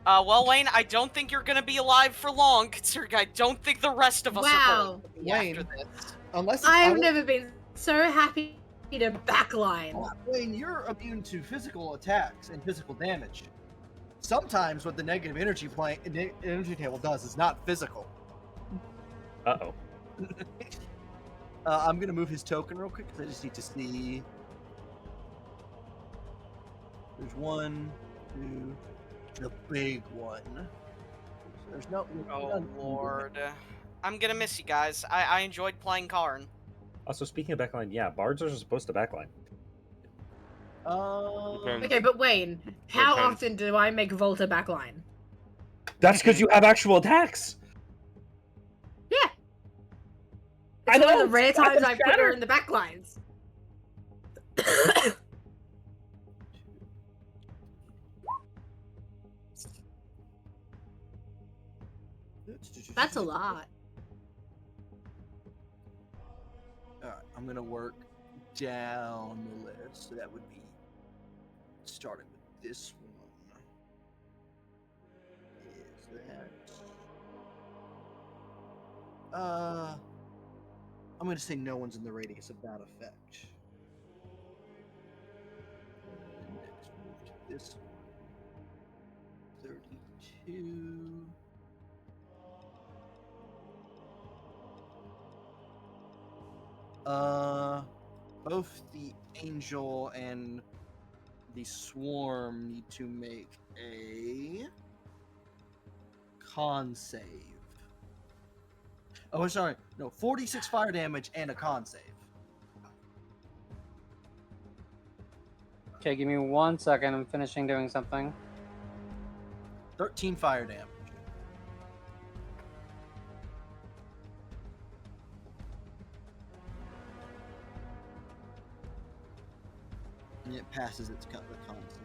well, Wayne, I don't think you're gonna be alive for long, considering I don't think the rest of us are Wow. going to be after Wayne. this. Unless I've never been so happy to backline. Wayne, you're immune to physical attacks and physical damage. Sometimes what the negative energy energy table does is not physical. Uh-oh. I'm gonna move his token real quick because I just need to see. There's 1, 2, the big one. There's no. Oh none- lord. I'm gonna miss you guys. I enjoyed playing Karn. Also, speaking of backline, yeah, bards are supposed to backline. Depends. Okay, but Wayne, how Depends. often do I make Volta backline? That's because you have actual attacks. Yeah. I It's one know, of the rare it's not times a I put her shatter. in the backlines. That's a lot. Alright, I'm gonna work down the list. So that would be starting with this one. Is that I'm gonna say no one's in the radius of that effect. And next move to this one. 32. Both the angel and the swarm need to make a con save. Oh, sorry. No, 46 fire damage and a con save. Okay, give me 1 second. I'm finishing doing something. 13 fire damage. And it passes its the con save.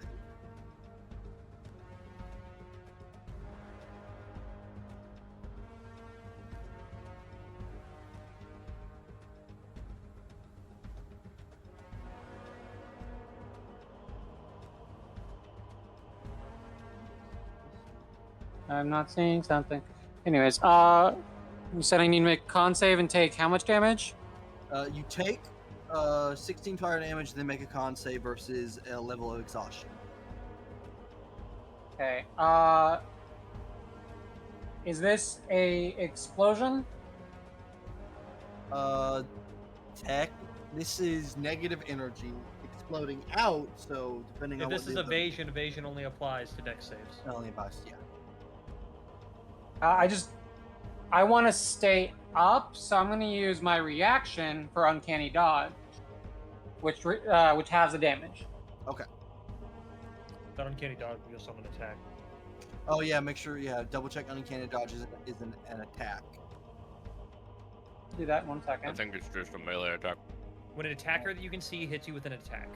I'm not seeing something. Anyways, you said I need to make a con save and take how much damage? You take 16 fire damage, then make a con save versus a level of exhaustion. Okay. Is this a explosion? Tech. This is negative energy exploding out. So depending If on this what is the evasion, evasion only applies to dex saves. only applies, yeah. I want to stay up, so I'm going to use my reaction for uncanny dodge, which has the damage. Okay. That uncanny dodge will just on an attack. Oh yeah, make sure double check uncanny dodge is an attack. Do that 1 second. I think it's just a melee attack. When an attacker that you can see hits you with an attack.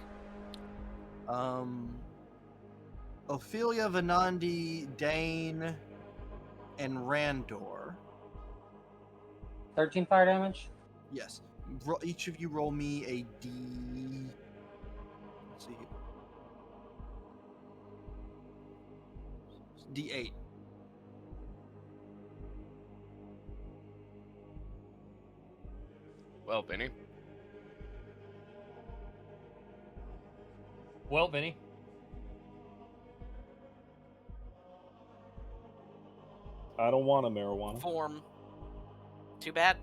Ophelia, Venandi, Dane, and Randor. 13 fire damage. Yes. Each of you roll me a D. Let's see here. D8. Well, Vinny. Well, Vinny. I don't want a marijuana. Form. Too bad.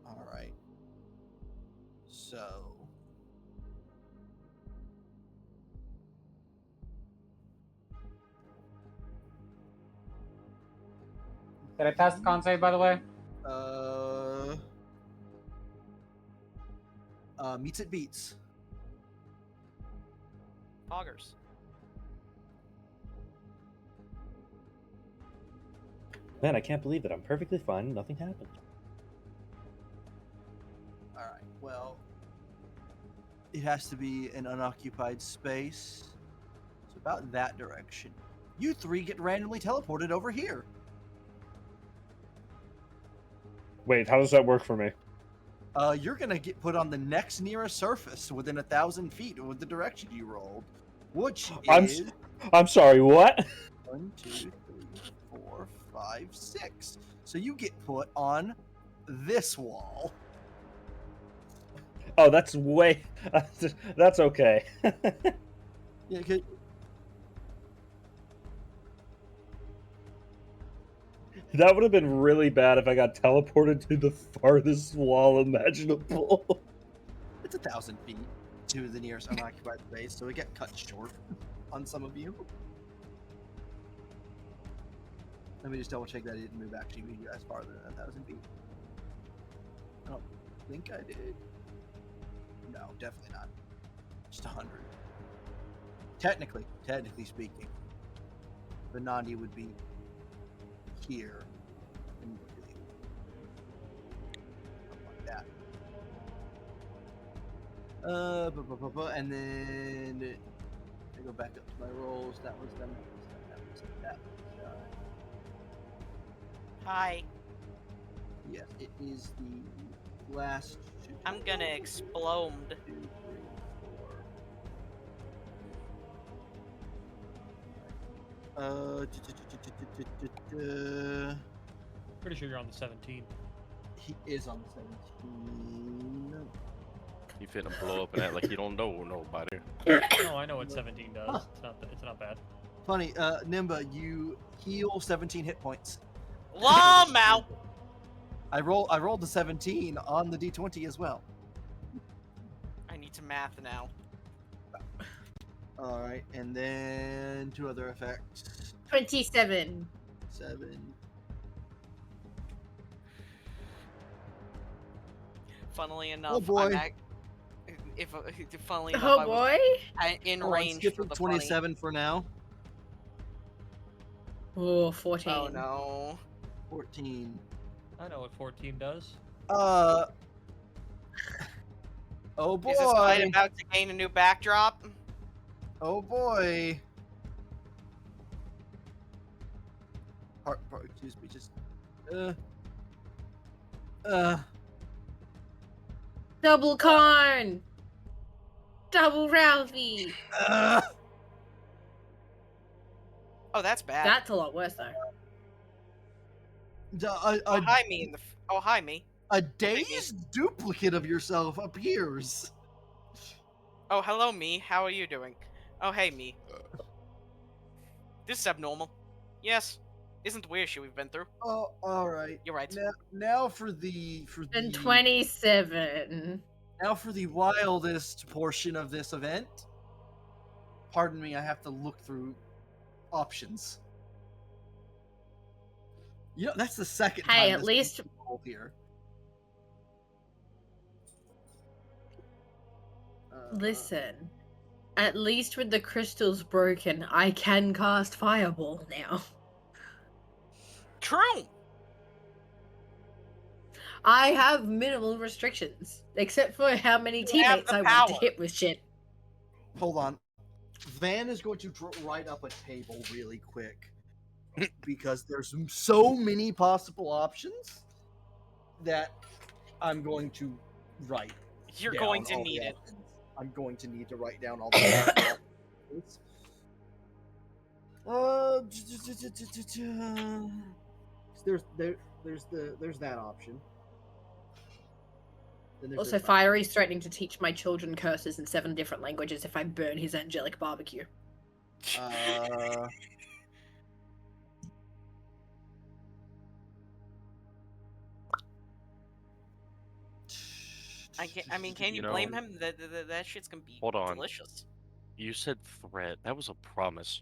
All right. So. Did I pass the con save, by the way? Meets it beats. Poggers. Man, I can't believe it. I'm perfectly fine. Nothing happened. All right. Well, it has to be an unoccupied space. So about that direction. You three get randomly teleported over here. Wait, how does that work for me? You're gonna get put on the next nearest surface within 1,000 feet with the direction you rolled, which is I'm sorry, what? 1, 2, 3, 4, 5, 6. So you get put on this wall. Oh, that's way... That's okay. Yeah, That would have been really bad if I got teleported to the farthest wall imaginable. it's 1,000 feet to the nearest unoccupied space, so it got cut short on some of you. Let me just double check that I didn't move actually move you guys farther than 1,000 feet. I don't think I did. No, definitely not. Just 100. Technically speaking, Venandi would be here. And like that. And then I go back up to my rolls. That was them. That was done. Hi. Yes, it is the last. I'm gonna explode. 2, 3, 4. Pretty sure you're on the 17. He is on the 17. You finna blow up and act like you don't know nobody. No, I know what 17 does. It's not bad. Funny, Nimba, you heal 17 hit points. Lom out. I rolled the 17 on the D20 as well. I need to math now. All right, and then 2 other effects. 27. 7. Funnily enough, Oh boy. Funnily enough, Oh boy. in Oh, I'm range for skipping the 27 for now. Oh, 14. Funny. Oh no. 14. I know what 14 does. Oh boy. Is this fight about to gain a new backdrop? Oh boy. Excuse me, just Double Karn. Double Ralphie. Oh, that's bad. That's a lot worse though. Oh, hi, me. Oh, hi, me. A dazed duplicate of yourself appears. Oh, hello, me. How are you doing? Oh, hey, me. This is abnormal. Yes. Isn't the weird shit we've been through. Oh, all right. You're right. Now for the And 27. Now for the wildest portion of this event. Pardon me, I have to look through options. You know, that's the second time. Hey, at least here. listen. At least with the crystals broken, I can cast Fireball now. True. I have minimal restrictions, except for how many teammates I want to hit with shit. Hold on. Van is going to write up a table really quick because there's so many possible options that I'm going to write. You're going to need it. I'm going to need to write down all the there's that option. Also, Fiery's threatening to teach my children curses in 7 different languages if I burn his angelic barbecue. I mean, can you blame him? That shit's gonna be delicious. You said threat. That was a promise.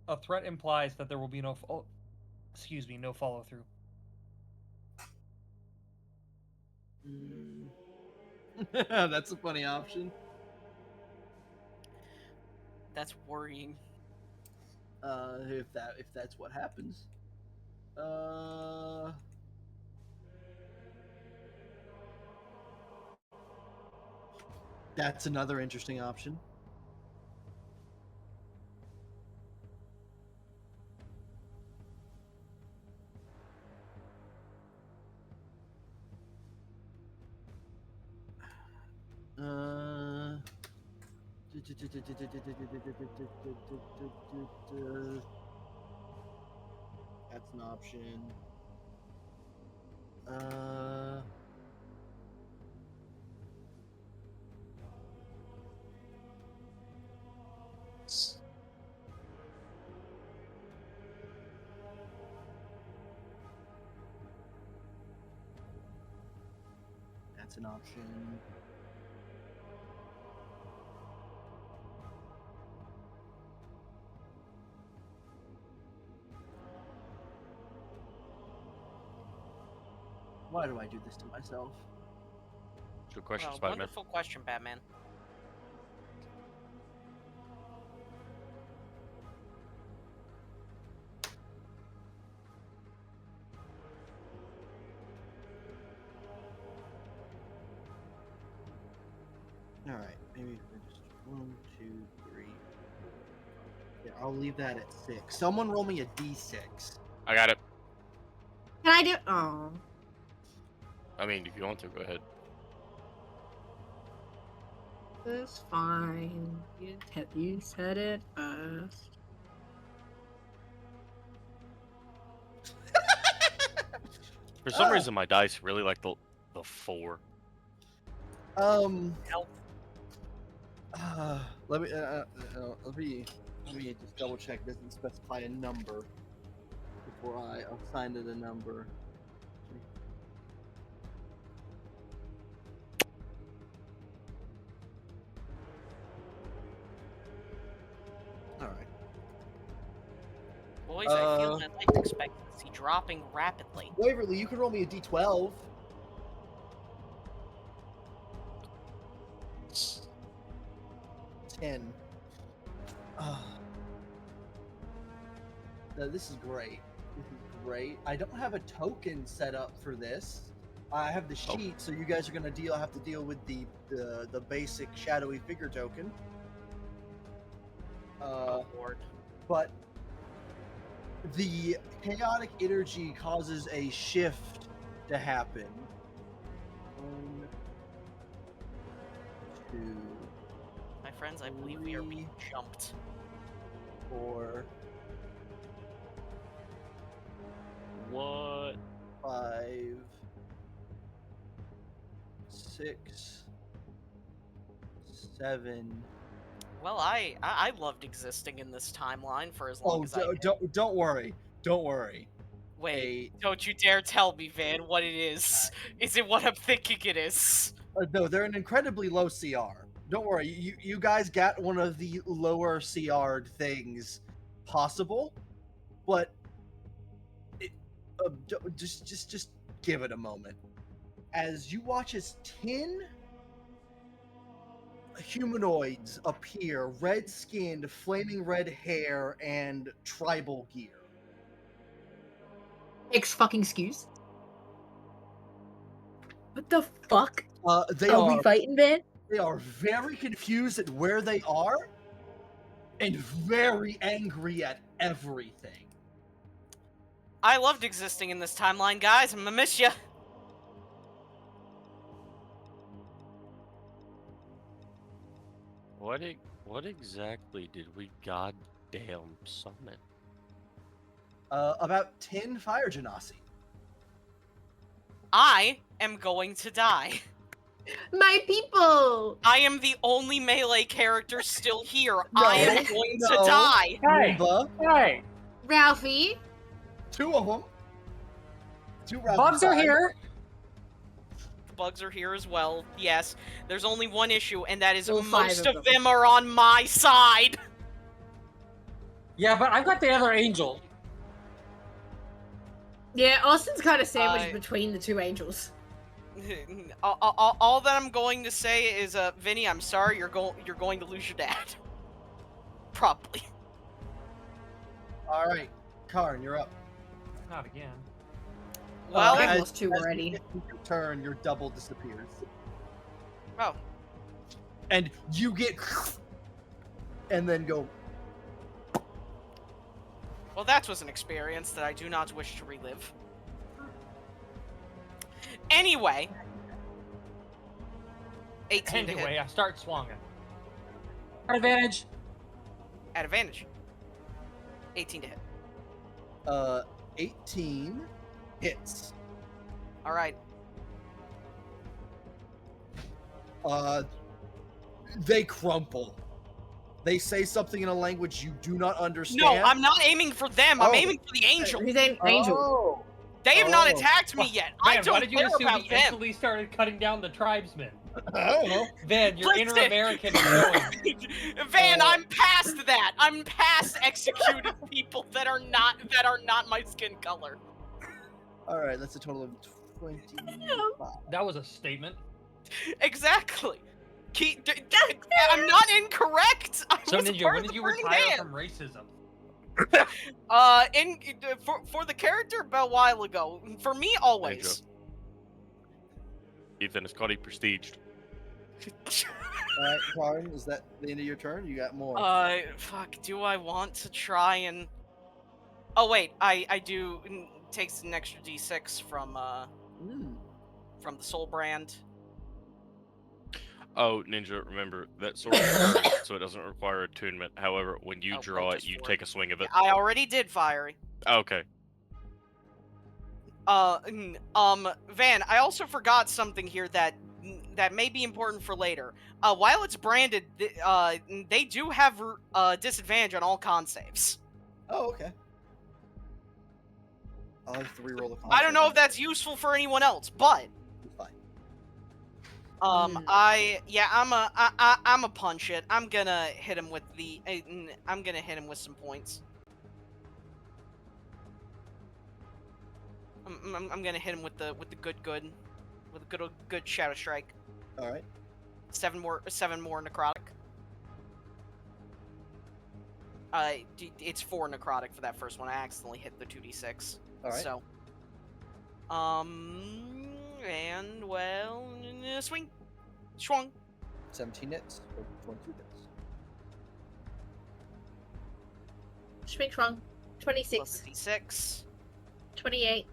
A threat implies that there will be no no follow through. That's a funny option. That's worrying. If that's what happens. That's another interesting option. That's an option. That's an option. Why do I do this to myself? Good question, Spider-Man. Wonderful question, Batman. All right, maybe just 1, 2, 3. Yeah, I'll leave that at 6. Someone roll me a d6. I got it. Can I do? Oh. I mean, if you want to, go ahead. It's fine. You said it first. For some reason, my dice really like the 4. Let me just double check. It doesn't specify a number before I assign it a number. All right. Boys, I feel that life expectancy dropping rapidly. Waverly, you can roll me a d12. Ten. No, this is great. This is great. I don't have a token set up for this. I have the sheet, so you guys are gonna have to deal with the basic shadowy figure token. Oh Lord. But the chaotic energy causes a shift to happen. 1, 2. My friends, I believe we are being jumped. 4, What? 5, 6, 7. Well, I loved existing in this timeline for as long Oh, as I did. don't worry. Don't worry. Wait, don't you dare tell me, Van, what it is. Is it what I'm thinking it is? No, they're an incredibly low CR. Don't worry. You guys got one of the lower CR'd things possible, but just give it a moment. As you watch as 10 humanoids appear, red-skinned, flaming red hair, and tribal gear. Excuse. What the fuck? They Are are we fighting, Van? They are very confused at where they are, and very angry at everything. I loved existing in this timeline, guys. I'm gonna miss ya. What exactly did we goddamn summon? About 10 fire genasi. I am going to die. My people! I am the only melee character still here. I am going to no. die. Hey! Roomba, Hey! Ralphie? 2 of them. 2 rounds Bugs are inside. here! Bugs are here as well. Yes, there's only one issue, and that is All 5 most of of them. them are on my side. Yeah, but I've got the other angel. Yeah, Austin's kind of sandwiched I- between the 2 angels. All that I'm going to say is, Vinny, I'm sorry, you're going to lose your dad. Probably. All right, Karn, you're up. Not again. Well, I've as- lost 2 as you already. get to your turn, your double disappears, oh, and you get, and then go. well, that was an experience that I do not wish to relive. Anyway. 18 to Anyway, hit. I start swinging. Advantage. At advantage. 18 to hit. 18 hits. Alright. They crumple. They say something in a language you do not understand. No, I'm not aiming for them. I'm Oh. aiming for the angel. Who's an angel? Oh. They have not Oh. attacked me yet. I Man, don't why did you care assume about he them. instantly started cutting down the tribesmen? I don't know. Van, your inner Listen. American is showing. Van, I'm past that. I'm past executed people that are not my skin color. All right, that's a total of 25. That was a statement. Exactly. I'm not incorrect. I So was Ninja, part when of did the you Burning retire Man. from racism? For the character a while ago. For me, always. Ethan is Scotty prestiged. All right, Karn, is that the end of your turn? You got more. Fuck. Do I want to try and? Oh wait, I do. Takes an extra D6 from the soul brand. Oh, Ninja, remember that sword is curved, so it doesn't require attunement. However, when you Oh, draw it, just you for take a swing of it. I already did fiery. Okay. Van, I also forgot something here that may be important for later. While it's branded, they do have disadvantage on all con saves. Oh, okay. I'll have to reroll the. I don't know if that's useful for anyone else, but Fine. I'm a punch it. I'm gonna hit him with some points. I'm gonna hit him with the good shadow strike. All right. 7 more necrotic. It's 4 necrotic for that first one. I accidentally hit the 2d6. All right. So, and well, swing, swung. 17 hits or 22 hits. Schmink Shrunk. Plus 26. the d6. 28.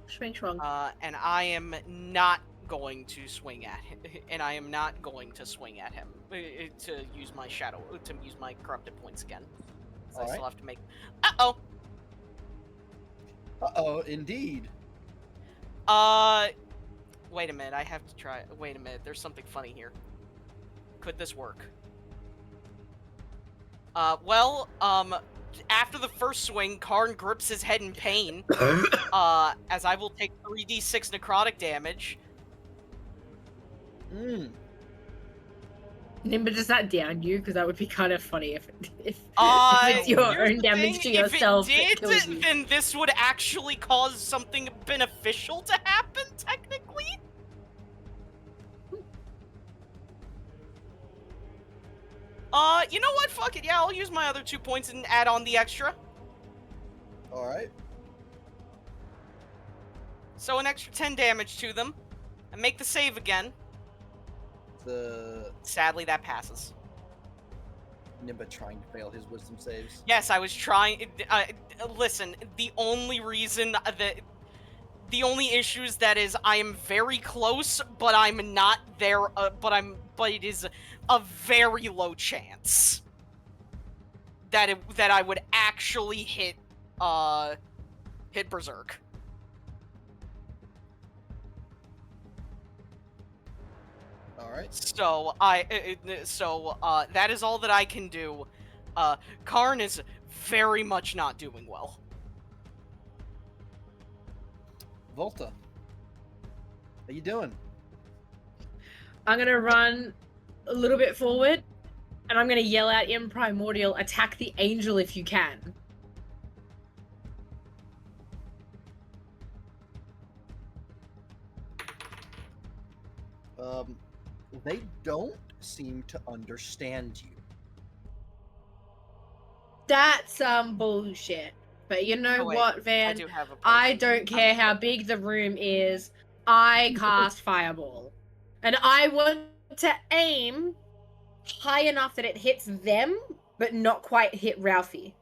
Schmink Shrunk. And I am not going to swing at him, and I am not going to swing at him to use my corrupted points again. So I still have to make. Uh-oh. Uh-oh, indeed. Wait a minute. I have to try. Wait a minute. There's something funny here. Could this work? After the first swing, Karn grips his head in pain. As I will take 3d6 necrotic damage. Nimba, does that down you? Because that would be kind of funny if it's your own damage to yourself. If it did, then this would actually cause something beneficial to happen, technically. You know what? Fuck it. Yeah, I'll use my other 2 points and add on the extra. Alright. So an extra 10 damage to them. And make the save again. Sadly, that passes. Nimba trying to fail his wisdom saves. Yes, I was trying. Listen, the only issues that is I am very close, but I'm not there. But it is a very low chance that I would actually hit Berserk. Alright. So that is all that I can do. Karn is very much not doing well. Volta, how you doing? I'm gonna run a little bit forward, and I'm gonna yell out in Primordial, attack the angel if you can. They don't seem to understand you. That's some bullshit. But you know what, Van? I don't care how big the room is. I cast Fireball. And I want to aim high enough that it hits them, but not quite hit Ralphie.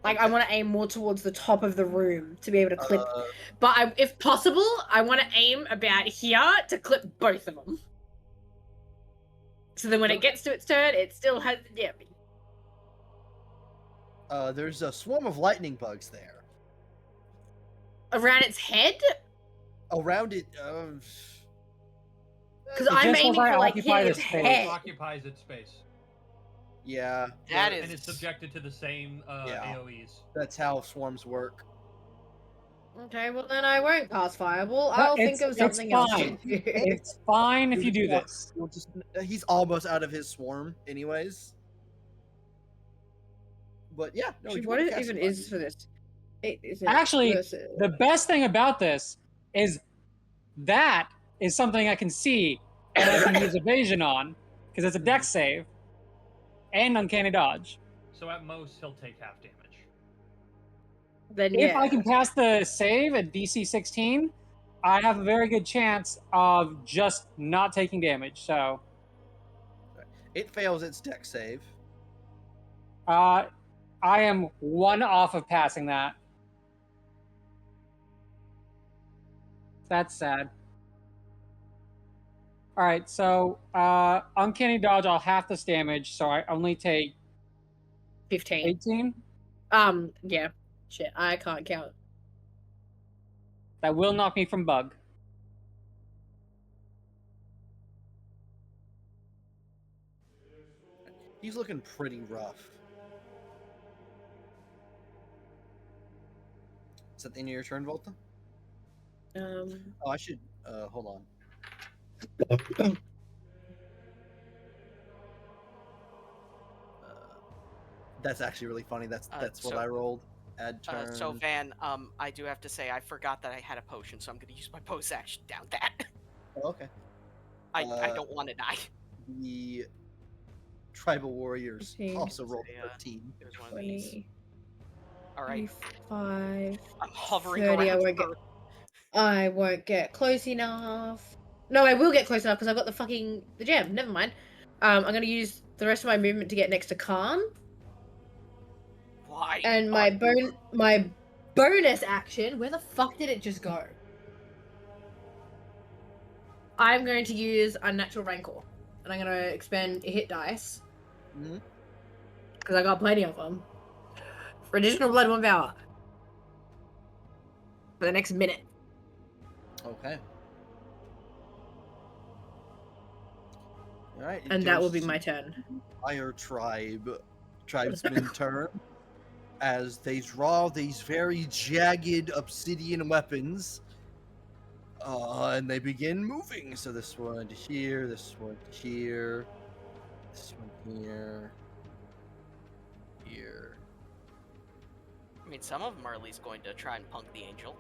Like, I want to aim more towards the top of the room to be able to clip. But if possible, I want to aim about here to clip both of them. So then when it gets to its turn, it still has the damage. There's a swarm of lightning bugs there. Around its head? Around it, because I'm aiming for like hitting its head. It occupies its space. Yeah. That is. And it's subjected to the same AoEs. That's how swarms work. Okay, well then I won't cast Fireball. I'll think of something else. It's fine if you do this. He's almost out of his swarm, anyways. But yeah, no, what it even is for this? Actually, the best thing about this is that is something I can see and I can use evasion on because it's a dex save and uncanny dodge. So at most he'll take half damage. Then if I can pass the save at DC 16, I have a very good chance of just not taking damage. So it fails its dex save. I am 1 off of passing that. That's sad. All right, so uncanny dodge, I'll half this damage, so I only take 15. 18. Yeah. Shit, I can't count. That will knock me from bug. He's looking pretty rough. Is that the end of your turn, Volta? Oh, I should. Hold on. That's actually really funny. That's what I rolled. Add turn. So Van, I do have to say I forgot that I had a potion, so I'm going to use my post action down that. Oh, okay. I don't want to die. The tribal warriors 15, also rolled 13. 20. All right. 25. I'm hovering 30, around. I won't get close enough. No, I will get close enough because I've got the gem. Never mind. I'm gonna use the rest of my movement to get next to Karn. Why? And my bonus action. Where the fuck did it just go? I'm going to use Unnatural Rancor. And I'm going to expend a hit dice. Mhm. Because I got plenty of them. For additional blood 1 power. For the next minute. Okay. All right. it And that will goes be my to turn. Fire tribesmen turn as they draw these very jagged obsidian weapons. And they begin moving. So this one to here, this one to here, this one here, here. I mean, some of them are at least going to try and punk the angel.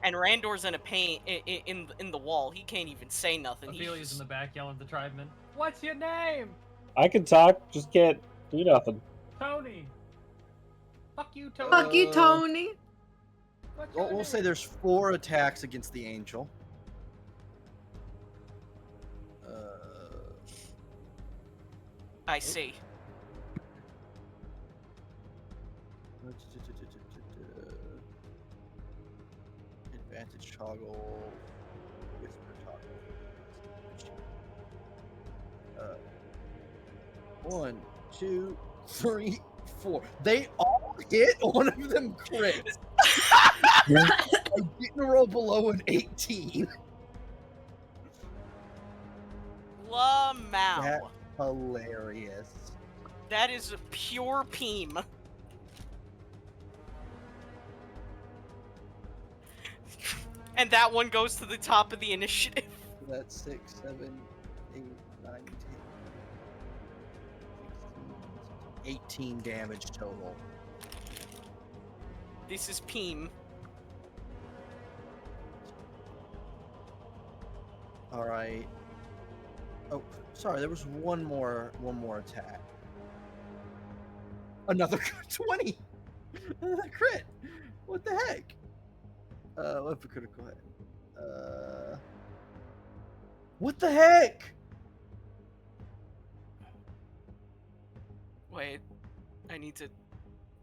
And Randor's in a pain in the wall. He can't even say nothing. Ophelia's in the back yelling at the tribesmen. What's your name? I can talk, just can't do nothing. Tony. Fuck you, Tony. Fuck you, Tony. What's your Well, we'll say name? there's 4 attacks against the angel. I see. Advantage toggle. Whisper toggle. 1, 2, 3, 4. They all hit. One of them crit. I didn't roll below an 18. Lamau. That's hilarious. That is a pure peem. And that one goes to the top of the initiative. That's 6, 7, 8, 9, 10, 16, 18 damage total. This is peem. All right. Oh, sorry. There was one more attack. Another 20. Another crit. What the heck? What for critical hit? What the heck? Wait, I need to.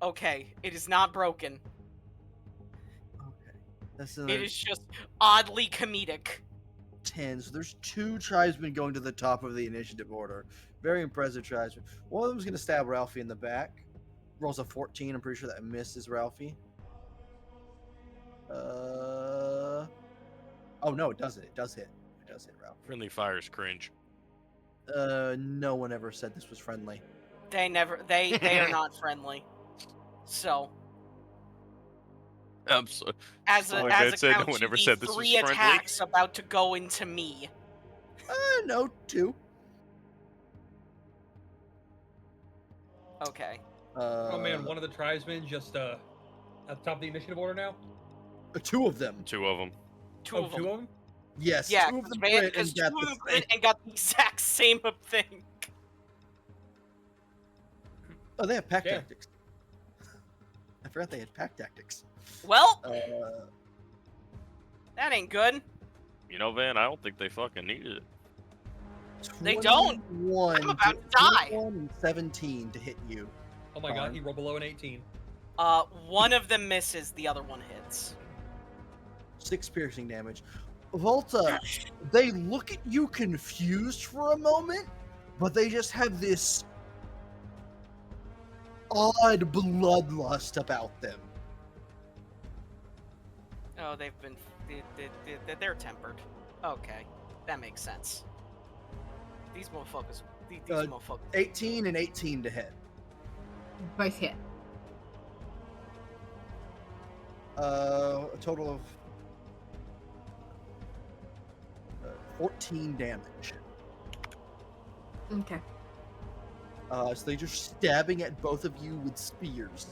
Okay, it is not broken. Okay, that's It another is just oddly comedic. 10. So there's 2 tribesmen going to the top of the initiative order. Very impressive tribesmen. One of them's gonna stab Ralphie in the back. Rolls a 14. I'm pretty sure that misses Ralphie. Oh no, it doesn't. It does hit. It does hit Ralphie. Friendly fire's cringe. No one ever said this was friendly. They are not friendly. So I'm so. as a Like as I a said, no count, one you ever need said this was 3 friendly. attacks about to go into me. No, 2. Okay. Oh man, one of the tribesmen just at the top of the initiative order now. 2 of them. 2 of them. Two Oh, of them. 2 of them? Yes, Yeah, 2 of them because crit and 2 got of the them same. crit and got the exact same thing. Oh, they have pack Yeah. tactics. I forgot they had pack tactics. Well, Uh, that ain't good. You know, Van, I don't think they fucking needed it. They don't. 21 I'm about to die. 21 and 17 to hit you. Oh my god, he rolled below an 18. One of them misses, the other one hits. 6 piercing damage. Volta, they look at you confused for a moment, but they just have this odd bloodlust about them. Oh, they've been. They're tempered. Okay, that makes sense. These motherfuckers. These motherfuckers. 18 and 18 to hit. Both hit. A total of 14 damage. Okay. So they're just stabbing at both of you with spears.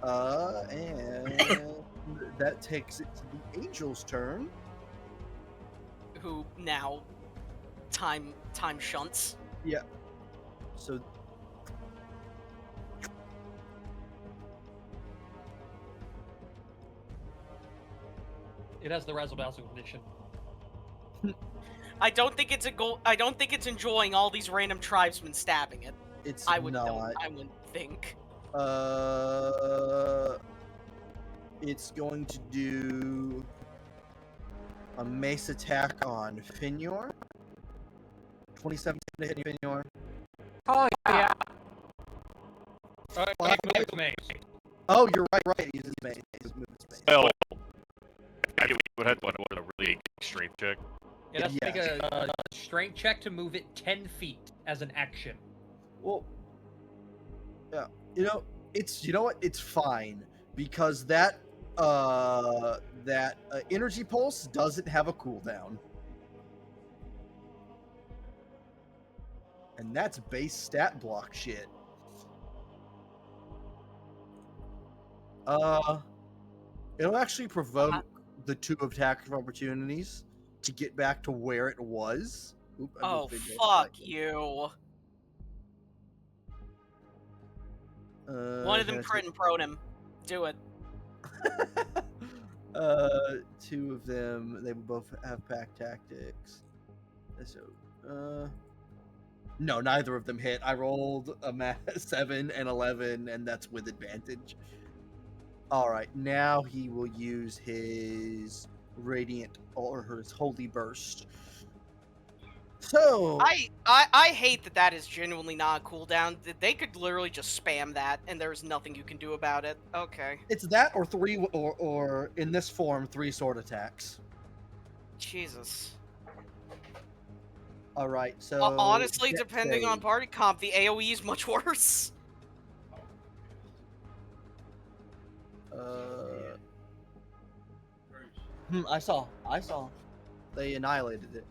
And that takes it to the angel's turn. Who now time shunts. Yeah. So It has the razzle dazzle condition. I don't think it's enjoying all these random tribesmen stabbing it. It's I not. wouldn't think. It's going to do a mace attack on Finyor. 27 to hit Finyor. Oh yeah. Oh, you're right. He uses mace. He moves mace. Well, I would have to a really extreme check. It has to make a strength check to move it 10 feet as an action. Well, yeah, you know what? It's fine because that energy pulse doesn't have a cooldown, and that's base stat block shit. It'll actually provoke the 2 attack of opportunities to get back to where it was. Oop, Oh, fuck you. One of them crit and prone him. Do it. 2 of them, they both have pack tactics. So, no, neither of them hit. I rolled a 7 and 11, and that's with advantage. Alright, now he will use his Radiant, or his Holy Burst. So... I hate that is genuinely not a cooldown. They could literally just spam that, and there's nothing you can do about it. Okay. It's that or 3, or in this form, 3 sword attacks. Jesus. Alright, so... honestly, depending on party comp, the AoE is much worse. I saw. They annihilated it.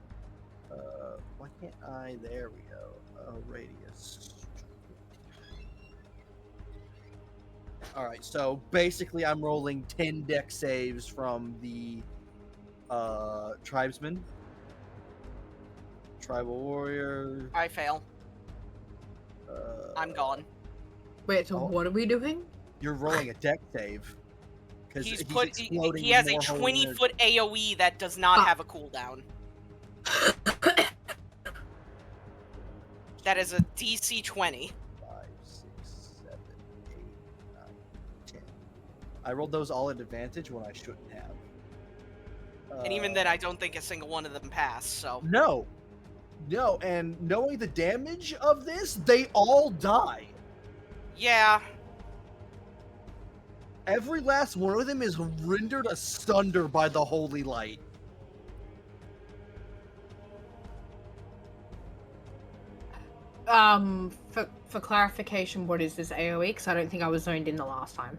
Why can't I? There we go. Radius. Alright, so basically I'm rolling 10 deck saves from the tribesman. Tribal warrior. I fail. I'm gone. Wait, so what are we doing? You're rolling a deck save. He has a 20-foot AoE that does not have a cooldown. That is a DC 20. 5, 6, 7, 8, 9, 10. I rolled those all at advantage when I shouldn't have. And even then, I don't think a single one of them passed, so... No, and knowing the damage of this, they all die. Yeah. Every last one of them is rendered asunder by the holy light. For clarification, what is this AoE? Because I don't think I was zoned in the last time.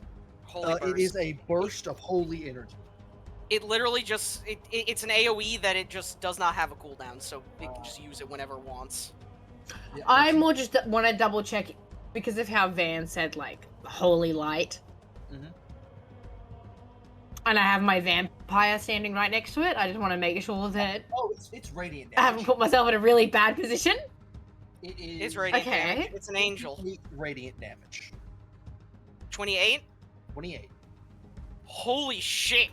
It is a burst of holy energy. It literally just... It's an AoE that it just does not have a cooldown, so it can just use it whenever it wants. Yeah, I more just want to double check, because of how Van said, like, holy light. Mm-hmm. And I have my vampire standing right next to it. I just want to make sure that... Oh, it's radiant damage. I haven't put myself in a really bad position. It's radiant damage. It's an angel. Radiant damage. 28? 28. Holy shit!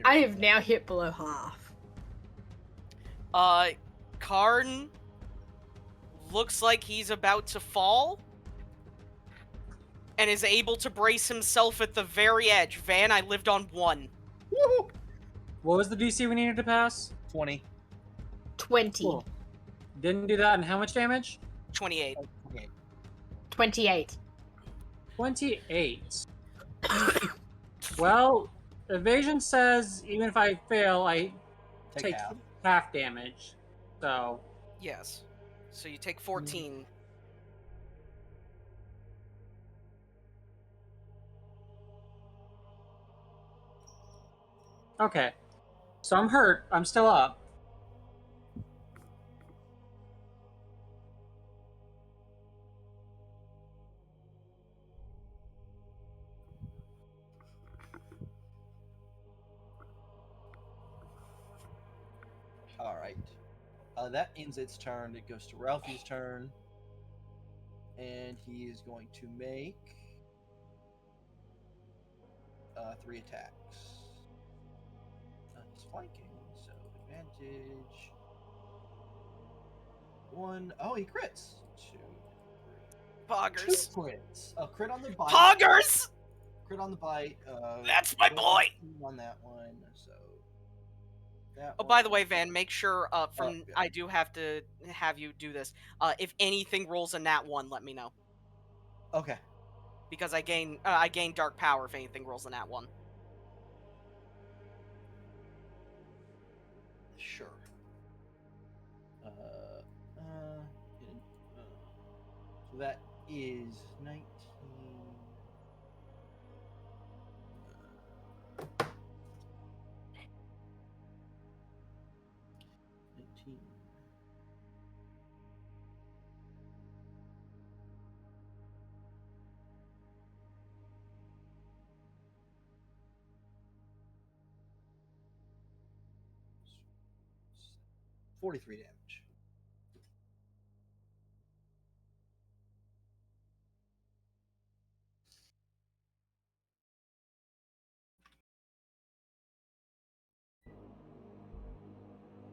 I have now hit below half. Karn looks like he's about to fall and is able to brace himself at the very edge. Van, I lived on 1. Woo! What was the DC we needed to pass? 20. 20. Cool. Didn't do that, and how much damage? 28. 28. 28. Well, evasion says even if I fail, I take half damage. So. Yes. So you take 14. Okay. So I'm hurt. I'm still up. Alright. That ends its turn. It goes to Ralphie's turn. And he is going to make 3 attacks. He's flanking, so advantage. 1. Oh, he crits. 2, 2 Poggers. crits. A crit on the bite. Poggers! Crit on the bite. That's my boy! On that one, so. That Oh, by the one. way, Van, make sure yeah. I do have to have you do this. If anything rolls a nat 1, let me know. Okay. Because I gain dark power if anything rolls a nat 1. Sure. So that is 19. 19. $43 damage.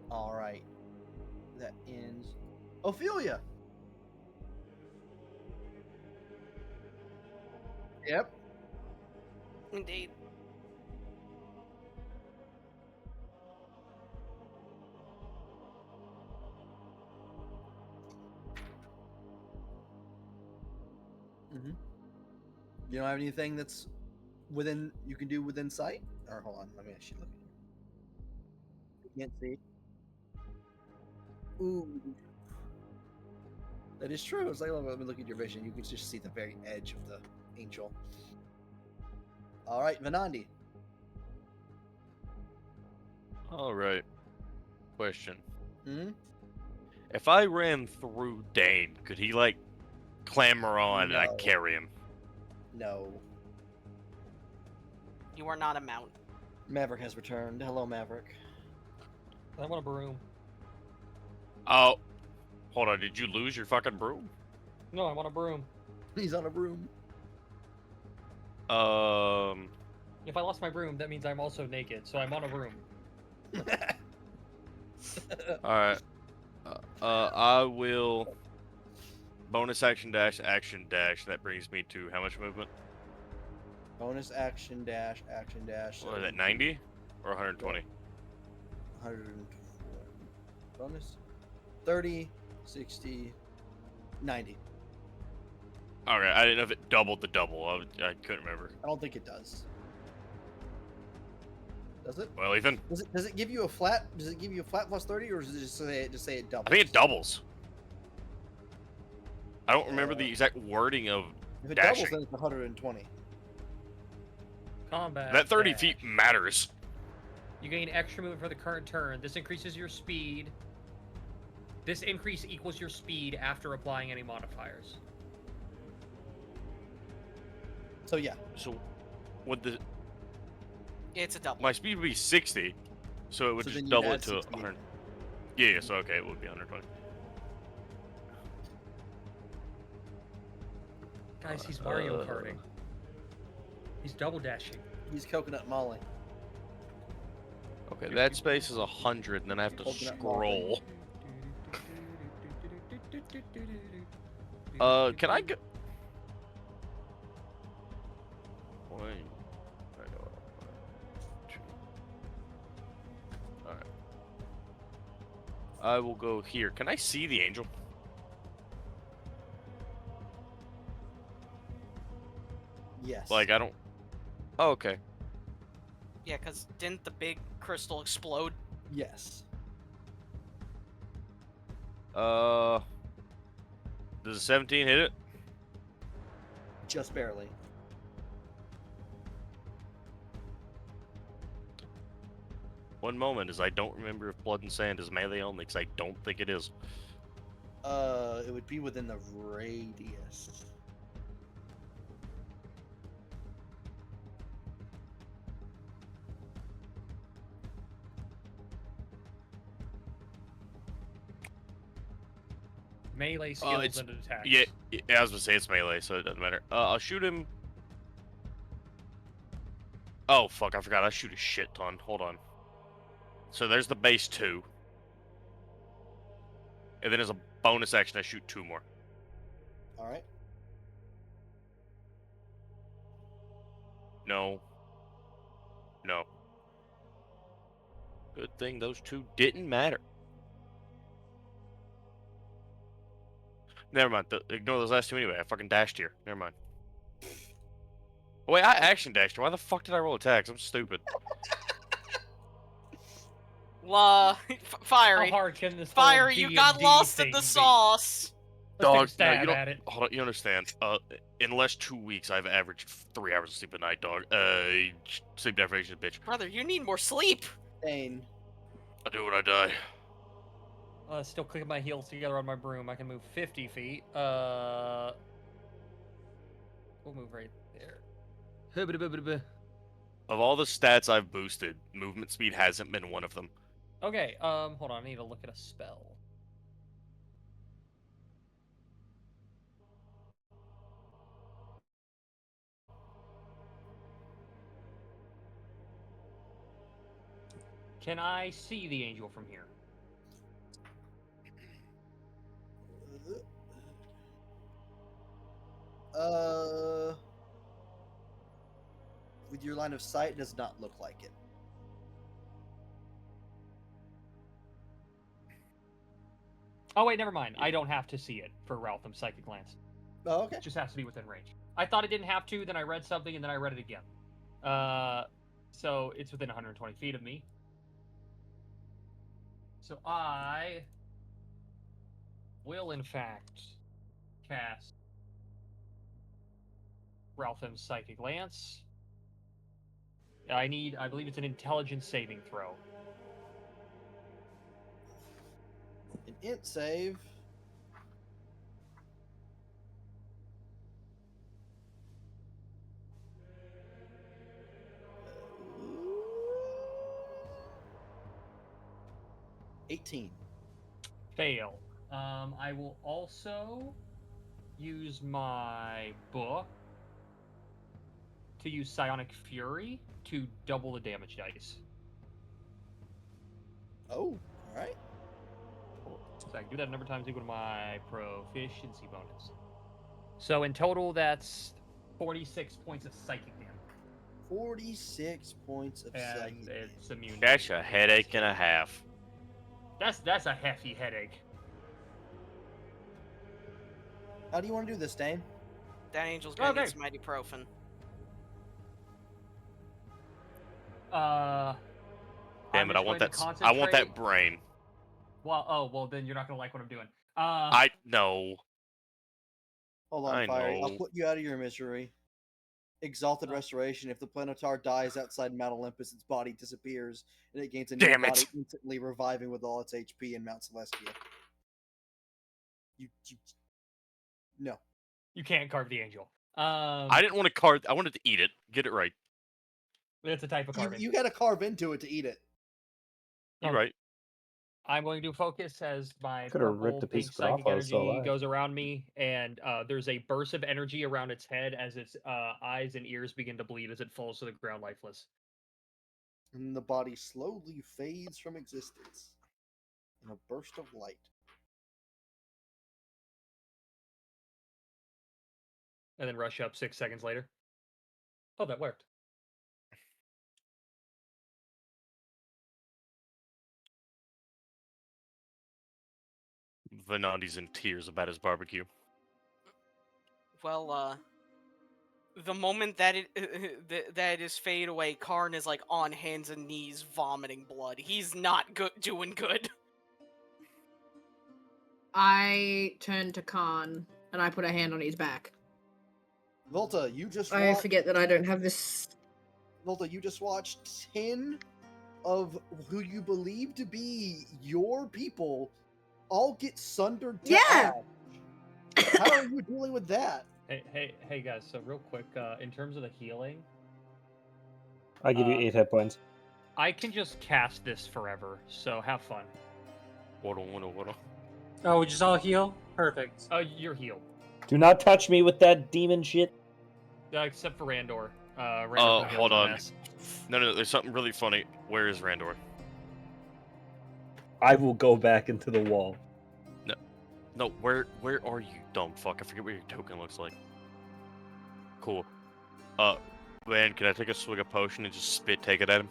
All right. That ends. Ophelia. Yep. Indeed. Mm-hmm. You don't have anything that's within you can do within sight? Or hold on, let me actually look at you. You can't see. Ooh. That is true. It's like let me look at your vision. You can just see the very edge of the angel. All right, Vanandi. All right. Question. Hmm? If I ran through Dane, could he like clamber on and I No. carry him? No. You are not a mount. Maverick has returned. Hello, Maverick. I want a broom. Oh, hold on. Did you lose your fucking broom? No, I want a broom. He's on a broom. If I lost my broom, that means I'm also naked, so I'm on a broom. All right. I will bonus action dash. That brings me to how much movement? Bonus action dash. What is that, 90 or 120? 120. Bonus 30, 60, 90. Okay, I didn't know if it doubled the double. I couldn't remember. I don't think it does. Does it? Well, Ethan, Does it give you a flat? Does it give you a flat plus 30, or does it just say it doubles? I think it doubles. I don't remember the exact wording of If it dashing. doubles, then it's 120. Combat. That 30 dash. feet matters. You gain extra movement for the current turn. This increases your speed. This increase equals your speed after applying any modifiers. So yeah. So, would the It's a double. my speed would be 60, so it would So just then you'd double add it to 60. 100. Yeah, so okay, it would be 120. Guys, he's Mario Karting. He's double dashing. He's coconut molly. Okay, that space is 100, and then I have to Coconut scroll. Can I go? Wait. Alright. I will go here. Can I see the angel? Yes. Like, I don't... Oh, okay. Yeah, because didn't the big crystal explode? Yes. Does a 17 hit it? Just barely. One moment, as I don't remember if Blood and Sand is melee only, because I don't think it is. It would be within the radius. Melee skills it's- and attacks. Yeah, I was gonna say it's melee, so it doesn't matter. I'll shoot him. Oh, fuck, I forgot. I shoot a shit ton. Hold on. So there's the base 2. And then as a bonus action, I shoot 2 more. All right. No. No. Good thing those 2 didn't matter. Never mind. Ignore those last 2 anyway. I fucking dashed here. Never mind. Oh, wait, I action dashed. Why the fuck did I roll attacks? I'm stupid. Fiery. How hard can this Fiery, whole you got D&D lost in thing the be? sauce. Let's take a Dog, no, stab you don't. at it. Hold on, you understand? In the last 2 weeks, I've averaged 3 hours of sleep a night, dog. Sleep deprivation, bitch. Brother, you need more sleep. Dane. I do when I die. Still clicking my heels together on my broom. I can move 50 feet. We'll move right there. Of all the stats I've boosted, movement speed hasn't been one of them. Okay, hold on. I need to look at a spell. Can I see the angel from here? With your line of sight, does not look like it. Oh wait, never mind. I don't have to see it for Raltham's psychic glance. Oh, okay. It just has to be within range. I thought it didn't have to, then I read something, and then I read it again. So it's within 120 feet of me. So I will, in fact, cast Raltham's psychic glance. I believe it's an intelligence saving throw. An int save. Uh, 18. Fail. I will also use my book to use Psionic Fury to double the damage dice. Oh, alright. So I can do that a number of times equal to my proficiency bonus. So in total, that's 46 points of psychic damage. 46 points of And psychic. it's immune. That's a headache and a half. That's a hefty headache. How do you want to do this, Dane? That angel's gonna Okay. need some ibuprofen. Damn it! I want that. I want that brain. Well, then you're not gonna like what I'm doing. I know. Hold on, I Fire. I'll know. put you out of your misery. Exalted Restoration. If the Planotar dies outside Mount Olympus, its body disappears, and it gains a new Damn body, it. instantly reviving with all its HP in Mount Celestia. No. You can't carve the angel. I didn't want to carve. I wanted to eat it. Get it right. It's a type of carving. You got to carve into it to eat it. You're right. I'm going to focus as my Coulda purple ripped a pink piece of it off psychic while I was still energy alive. goes around me, and there's a burst of energy around its head as its eyes and ears begin to bleed as it falls to the ground lifeless. And the body slowly fades from existence in a burst of light. And then rush up 6 seconds later. Oh, that worked. Venandi's in tears about his barbecue. Well, the moment that it is fade away, Karn is like on hands and knees vomiting blood. He's not doing good. I turn to Khan and I put a hand on his back. Volta, you just I watched, forget that I don't have this. Volta, you just watched 10 of who you believe to be your people all get sundered to Yeah! ash. How are you dealing with that? Hey guys, so real quick, in terms of the healing, I give you 8 hit points. I can just cast this forever, so have fun. Waddle. Oh, we just all heal? Perfect. You're healed. Do not touch me with that demon shit. Except for Randor. Randor Hold on. No, there's something really funny. Where is Randor? I will go back into the wall. No, No, where are you, dumb fuck? I forget what your token looks like. Cool. Man, can I take a swig of potion and just take it at him?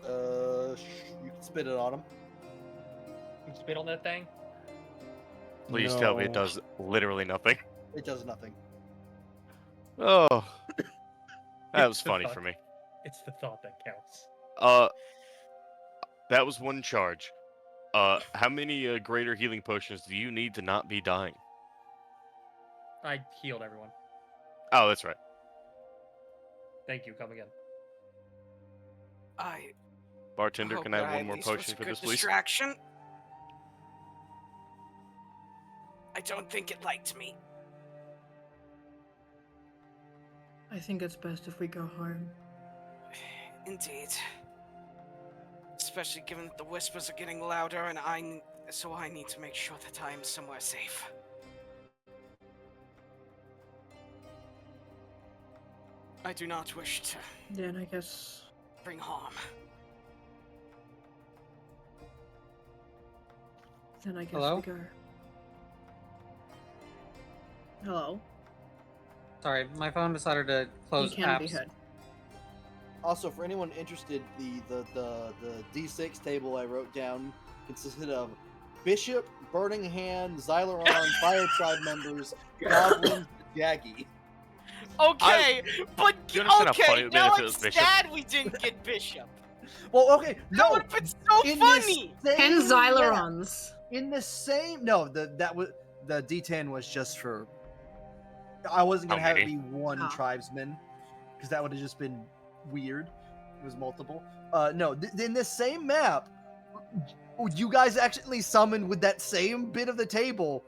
You can spit it on him. You spit on that thing? Please tell me it does literally nothing. It does nothing. Oh, that was It's the funny thought- for me. It's the thought that counts. That was one charge. How many greater healing potions do you need to not be dying? I healed everyone. Oh, that's right. Thank you. Come again. Bartender, hope can I that have one at more least was potion a for good this, please? distraction. I don't think it liked me. I think it's best if we go home. Indeed. Especially given that the whispers are getting louder, and I need to make sure that I am somewhere safe. I do not wish to Then I guess. bring harm. Then I guess Hello? we go. Hello. Sorry, my phone decided to close You can be apps. heard. Also, for anyone interested, the D6 table I wrote down consisted of Bishop, Burning Hand, Xyleron, Fire Tribe members, Goblins, Jaggy. Okay, but You understand how funny it okay, would've been now if it I'm was Bishop? sad we didn't get Bishop. Well, okay, That no, would have been so in funny. this Ten same Xylerons. in the same that was the D10 was just for. I wasn't gonna How have it many? be one Oh. tribesman because that would have just been weird. It was multiple. No, in this same map, you guys actually summoned with that same bit of the table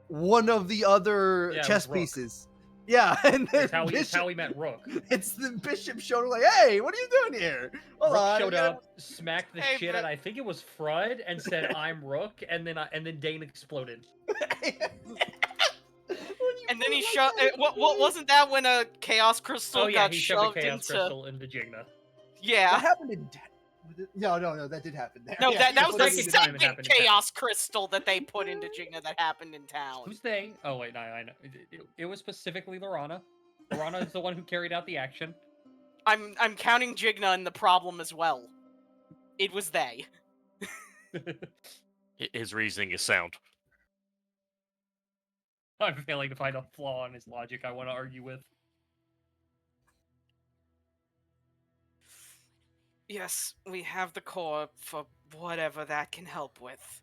one of the other Yeah, it chess was Rook. pieces. Yeah, and then It's how we met Rook. it's the bishop showed up like, hey, what are you doing here? Hold Rook on, showed we gotta- up, smacked the Hey, shit but- out. I think it was Frud, and said, "I'm Rook," and then Dane exploded. And then he shoved. What wasn't that when a chaos crystal Oh yeah, got he shoved a shoved chaos into? crystal into Jigna. That Yeah. happened in. No, that did happen there. No, Yeah, that was the second time it second happened in town. chaos crystal that they put into Jigna that happened in town. Who's they? Oh wait, no, I know. It was specifically Lorana. Lorana is the one who carried out the action. I'm counting Jigna in the problem as well. It was they. His reasoning is sound. I'm failing to find a flaw in his logic I want to argue with. Yes, we have the core for whatever that can help with.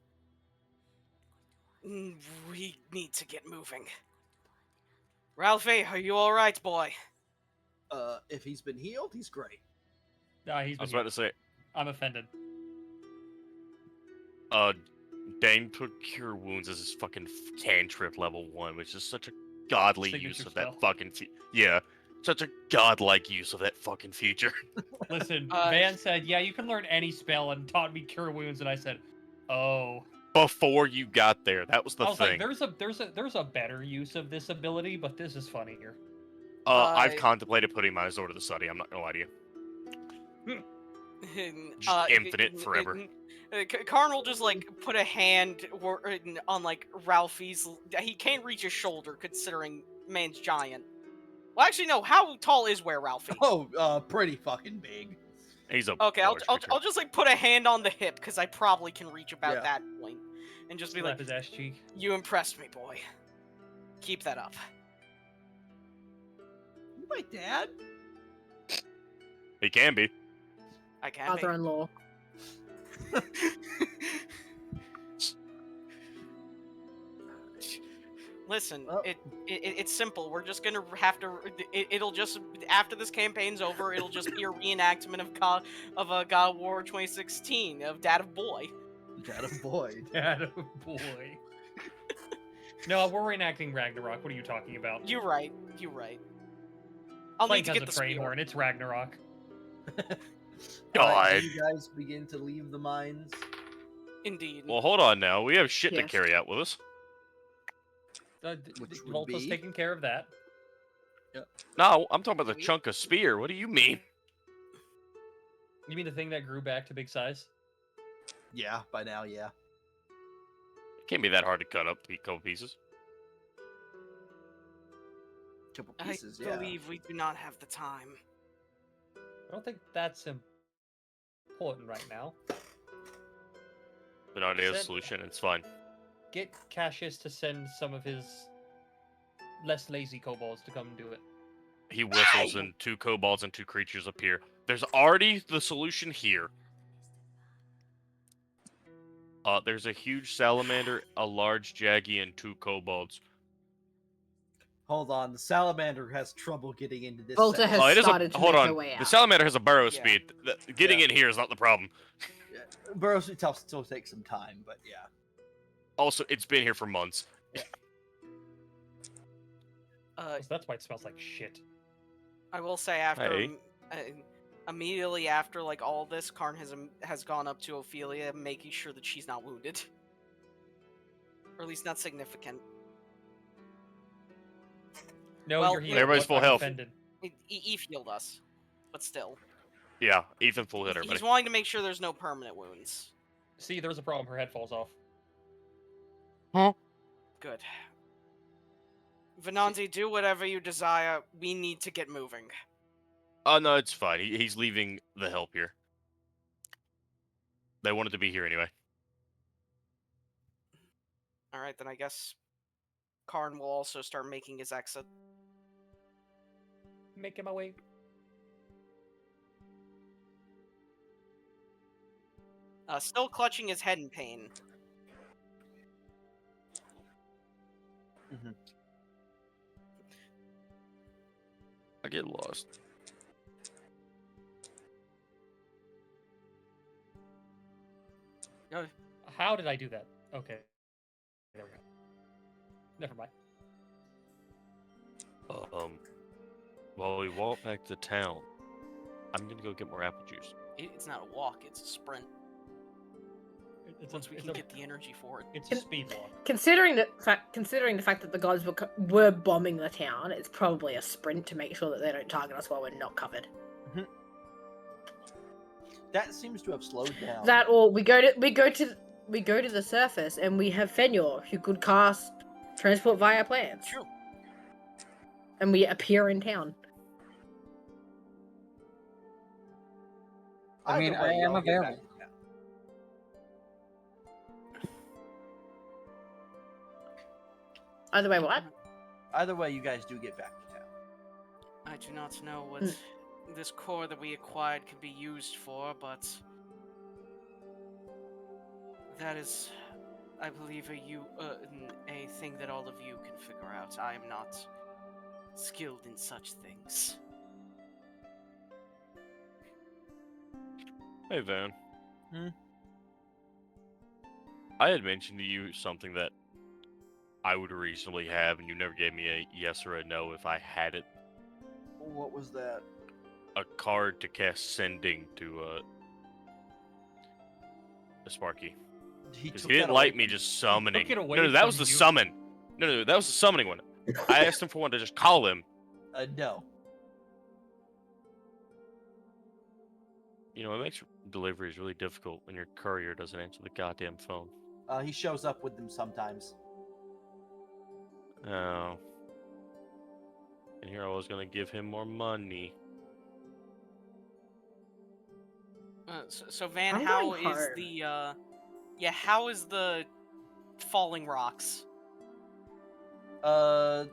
We need to get moving. Ralphie, are you alright, boy? If he's been healed, he's great. He's I been was about to say, I'm offended. Dane took Cure Wounds as his fucking cantrip level 1, which is such a godly Signature use of spell. that fucking yeah, such a godlike use of that fucking feature. Listen, Uh, Van said, "Yeah, you can learn any spell," and taught me Cure Wounds, and I said, "Oh." Before you got there, that was the I was thing. like, "There's a better use of this ability, but this is funnier." I've contemplated putting mine as Sword of the Study. I'm not gonna lie to you. Just infinite forever. Karn will just like put a hand on like Ralphie's. He can't reach his shoulder considering man's giant. Well, actually, no. How tall is Ralphie? Oh, pretty fucking big. He's a Okay, large I'll creature. just like put a hand on the hip because I probably can reach about Yeah. that point, and just be Slap like, his ass cheek. "You impressed me, boy. Keep that up." You my dad? He can be. I can. be. Father-in-law. Listen, Oh. it's simple. We're just gonna have to. It'll just after this campaign's over, it'll just be a reenactment of God of War 2016 of Dad of Boy. Dad of boy. Dad, oh boy. No, we're reenacting Ragnarok. What are you talking about? You're right. You're right. I'll Plank need to has get a the train spear. horn. It's Ragnarok. God. You guys begin to leave the mines. Indeed. Well, hold on now. We have shit to Yes. carry out with us. Which would Volta's be? taking care of that. No, I'm talking about the chunk of spear. What do you mean? You mean the thing that grew back to big size? Yeah, by now, yeah. Can't be that hard to cut up to a couple pieces. Couple I pieces, yeah. believe we do not have the time. I don't think that's important right now. But not a Said- solution. It's fine. Get Cassius to send some of his less lazy kobolds to come do it. He whistles, and 2 kobolds and 2 creatures appear. There's already the solution here. There's a huge salamander, a large jaggy, and 2 kobolds. Hold on, the salamander has trouble getting into this. Volta set. has It is started to hold make on. her way The out. salamander has a burrow Yeah. speed. Getting in here is not the problem. Burrows itself still takes some time, but yeah. Also, it's been here for months. So that's why it smells like shit. I will say after Hey. immediately after like all this, Karn has gone up to Ophelia, making sure that she's not wounded, or at least not significant. No, Well, you're healed. Everybody's What? full I'm health. offended. He healed us, but still, Yeah, Ethan full hitter. he's wanting to make sure there's no permanent wounds. See, there's a problem. Her head falls off. Good. Venanzi, do whatever you desire. We need to get moving. Oh, no, it's fine. He's leaving the help here. They wanted to be here anyway. All right, then I guess Karn will also start making his exit. Making my way. Still clutching his head in pain. I get lost. How did I do that? Okay. There we go. Never mind. While we walk back to town, I'm gonna go get more apple juice. It's not a walk; it's a sprint. Once we can get the energy for it. It's a speed walk. Considering the fact that the gods were bombing the town, it's probably a sprint to make sure that they don't target us while we're not covered. That seems to have slowed down. That or we go to the surface and we have Fenyor who could cast transport via plants. True. And we appear in town. I mean, Either way, I am y'all get back available. to town. Either way, what? Either way, you guys do get back to town. I do not know what this core that we acquired can be used for, but that is, I believe, a thing that all of you can figure out. I am not skilled in such things. Hey, Van. Hmm? I had mentioned to you something that I would reasonably have, and you never gave me a yes or a no if I had it. What was that? A card to cast Sending to a Sparky. He Because took he that didn't away like me from just summoning. Took it away No, that from was the you. summon. No, that was the summoning one. I asked him for one to just call him. No. You know, it makes deliveries really difficult when your courier doesn't answer the goddamn phone. He shows up with them sometimes. Oh. And here I was gonna give him more money. So Van, I'm how going is hard. the how is the falling rocks? That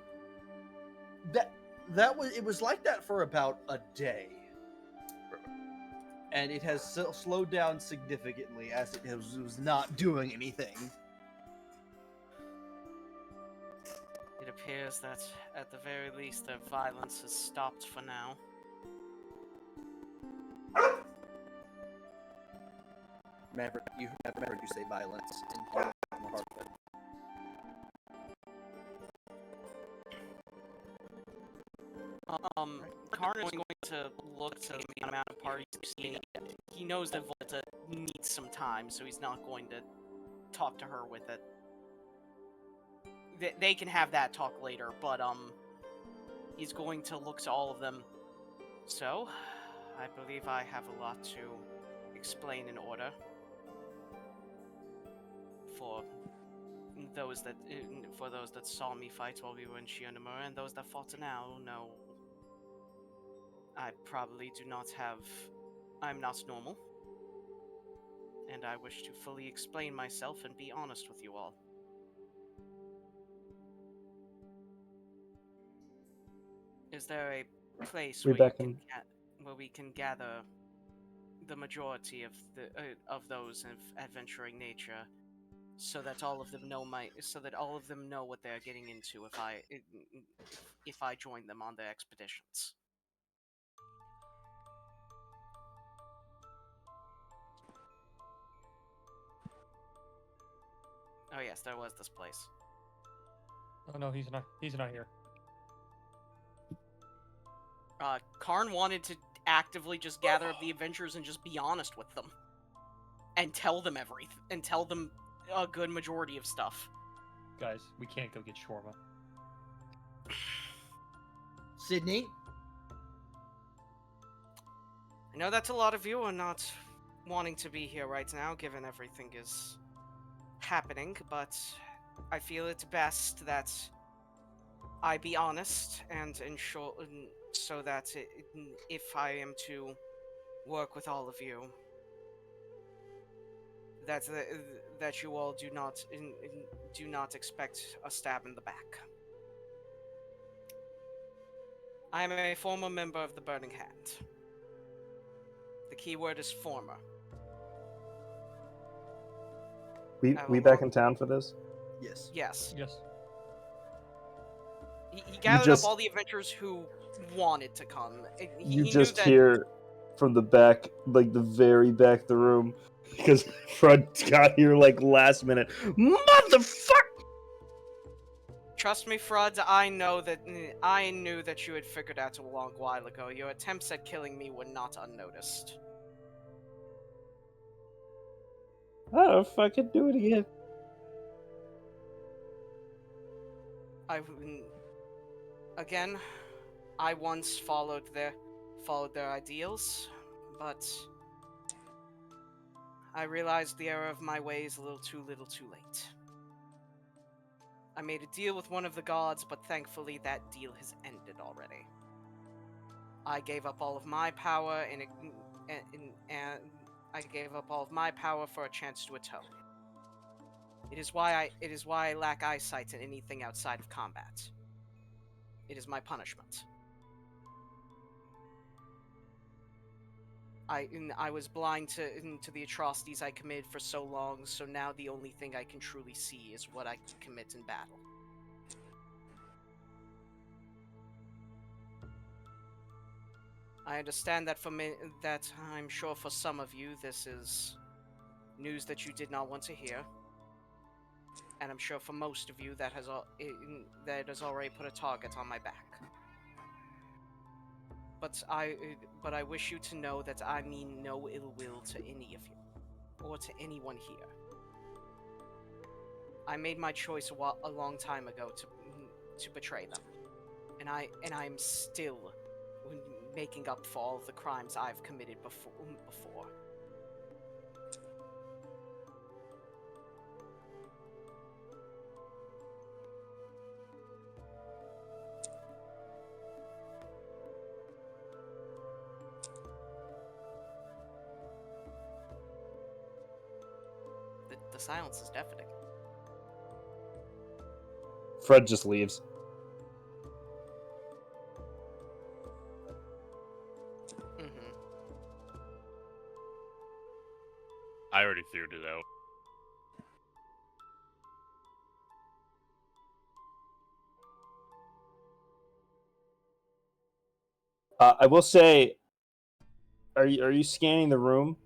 it was like that for about a day, and it has slowed down significantly as it was not doing anything. It appears that, at the very least, the violence has stopped for now. Maverick, you have heard you say violence in here. Karn is going to look to the amount of parties he's seeing. He knows that Volta needs some time, so he's not going to talk to her with it. They can have that talk later, but he's going to look to all of them. So, I believe I have a lot to explain in order for for those that saw me fight while we were in Shionamura, and those that fought now know I probably do not have. I'm not normal, and I wish to fully explain myself and be honest with you all. Is there a place where we can gather the majority of those of adventuring nature, so that all of them know what they're getting into if I join them on their expeditions? Oh yes, there was this place. Oh no, he's not. He's not here. Karn wanted to actively just gather up the adventurers and just be honest with them, and tell them everything, and tell them a good majority of stuff. Guys, we can't go get shawarma. Sydney? I know that a lot of you are not wanting to be here right now, given everything is happening, but I feel it best that I be honest and ensure so that if I am to work with all of you, that you all do not expect a stab in the back. I am a former member of the Burning Hand. The key word is former. We back in town for this? Yes. Yes. Yes. He gathered up all the adventurers who wanted to come. You just hear from the back, like the very back of the room, because Fred got here like last minute. Motherfucker! Trust me, Frud, I knew that you had figured out a long while ago. Your attempts at killing me were not unnoticed. I don't know if I could do it again. Again, I once followed their ideals, but I realized the error of my ways a little too late. I made a deal with one of the gods, but thankfully that deal has ended already. I gave up all of my power and I gave up all of my power for a chance to atone. It is why I lack eyesight in anything outside of combat. It is my punishment. I was blind to the atrocities I committed for so long, so now the only thing I can truly see is what I can commit in battle. I understand that I'm sure for some of you this is news that you did not want to hear, and I'm sure for most of you that has already put a target on my back. But I wish you to know that I mean no ill will to any of you, or to anyone here. I made my choice a long time ago to betray them, and I'm still making up for all of the crimes I've committed before. The silence is deafening. Fred just leaves. I already figured it out. I will say, are you scanning the room?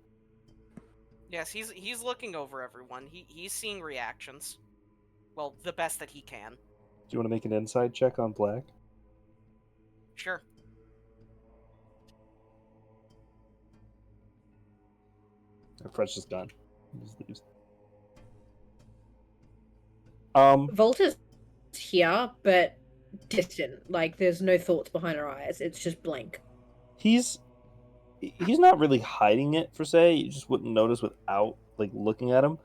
Yes, he's looking over everyone. He's seeing reactions. Well, the best that he can. Do you want to make an insight check on Black? Sure. Fred's just gone. He just leaves. Volta's here, but distant. Like, there's no thoughts behind her eyes. It's just blank. He's not really hiding it, per se. You just wouldn't notice without, like, looking at him.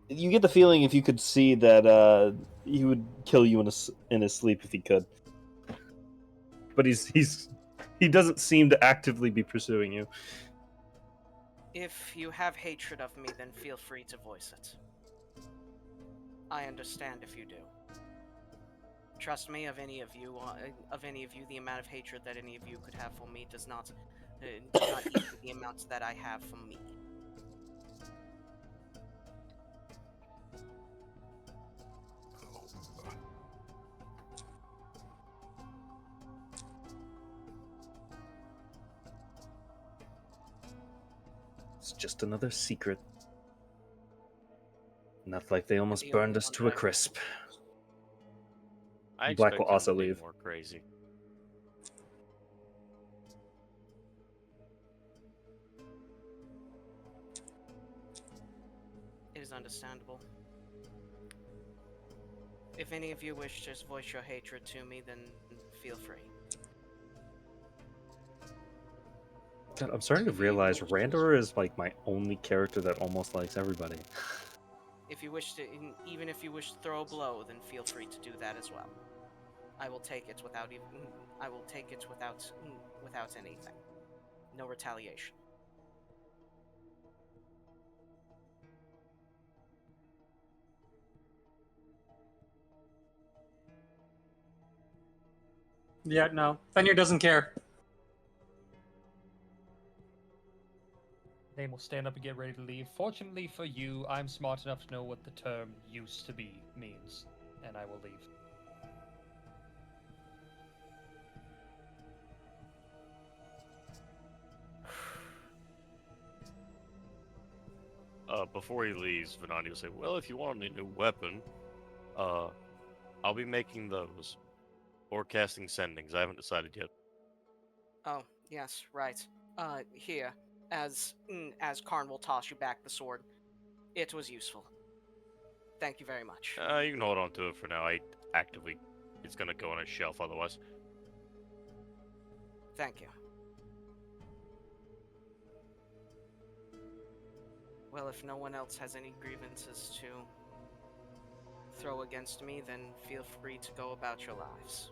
You get the feeling if you could see that he would kill you in his sleep if he could. But he doesn't seem to actively be pursuing you. If you have hatred of me, then feel free to voice it. I understand if you do. Trust me, of any of you, the amount of hatred that any of you could have for me does not equal the amount that I have for me. It's just another secret. Not like they almost The burned only us one to that a I crisp. I Black will expect him also to be leave. more crazy. It is understandable. If any of you wish to voice your hatred to me, then feel free. God, I'm starting to realize Randor is like my only character that almost likes everybody. If you wish to, even if you wish to throw a blow, then feel free to do that as well. I will take it without without anything. No retaliation. Yeah, no. Fenrir doesn't care. They will stand up and get ready to leave. Fortunately for you, I'm smart enough to know what the term used to be means, and I will leave. Before he leaves, Venandi will say, well, if you want a new weapon, I'll be making those. Or casting sendings. I haven't decided yet. Oh, yes, right. Here, as Karn will toss you back the sword. It was useful. Thank you very much. You can hold on to it for now. It's gonna go on a shelf otherwise. Thank you. Well, if no one else has any grievances to throw against me, then feel free to go about your lives.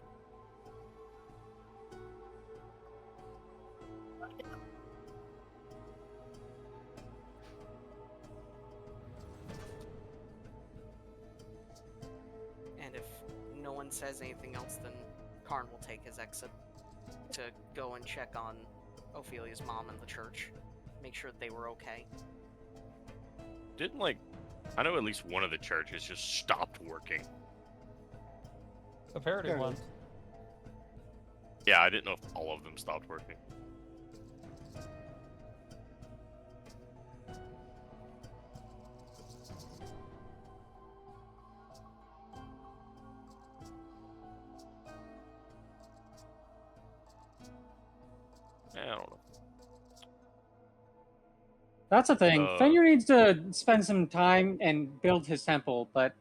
And if no one says anything else, then Karn will take his exit to go and check on Ophelia's mom and the church. Make sure that they were okay. I know at least one of the churches just stopped working. A parody one. Yeah, I didn't know if all of them stopped working. I don't know. That's the thing. Fenrir needs to spend some time and build his temple, but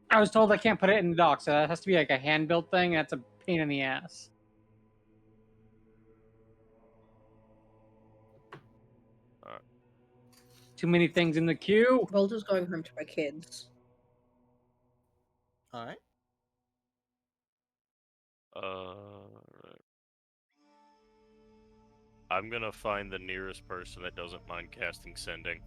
I was told I can't put it in the dock, so that has to be like a hand-built thing, and that's a pain in the ass. Too many things in the queue. Boulder's going home to my kids. Alright. Right. I'm gonna find the nearest person that doesn't mind casting sending.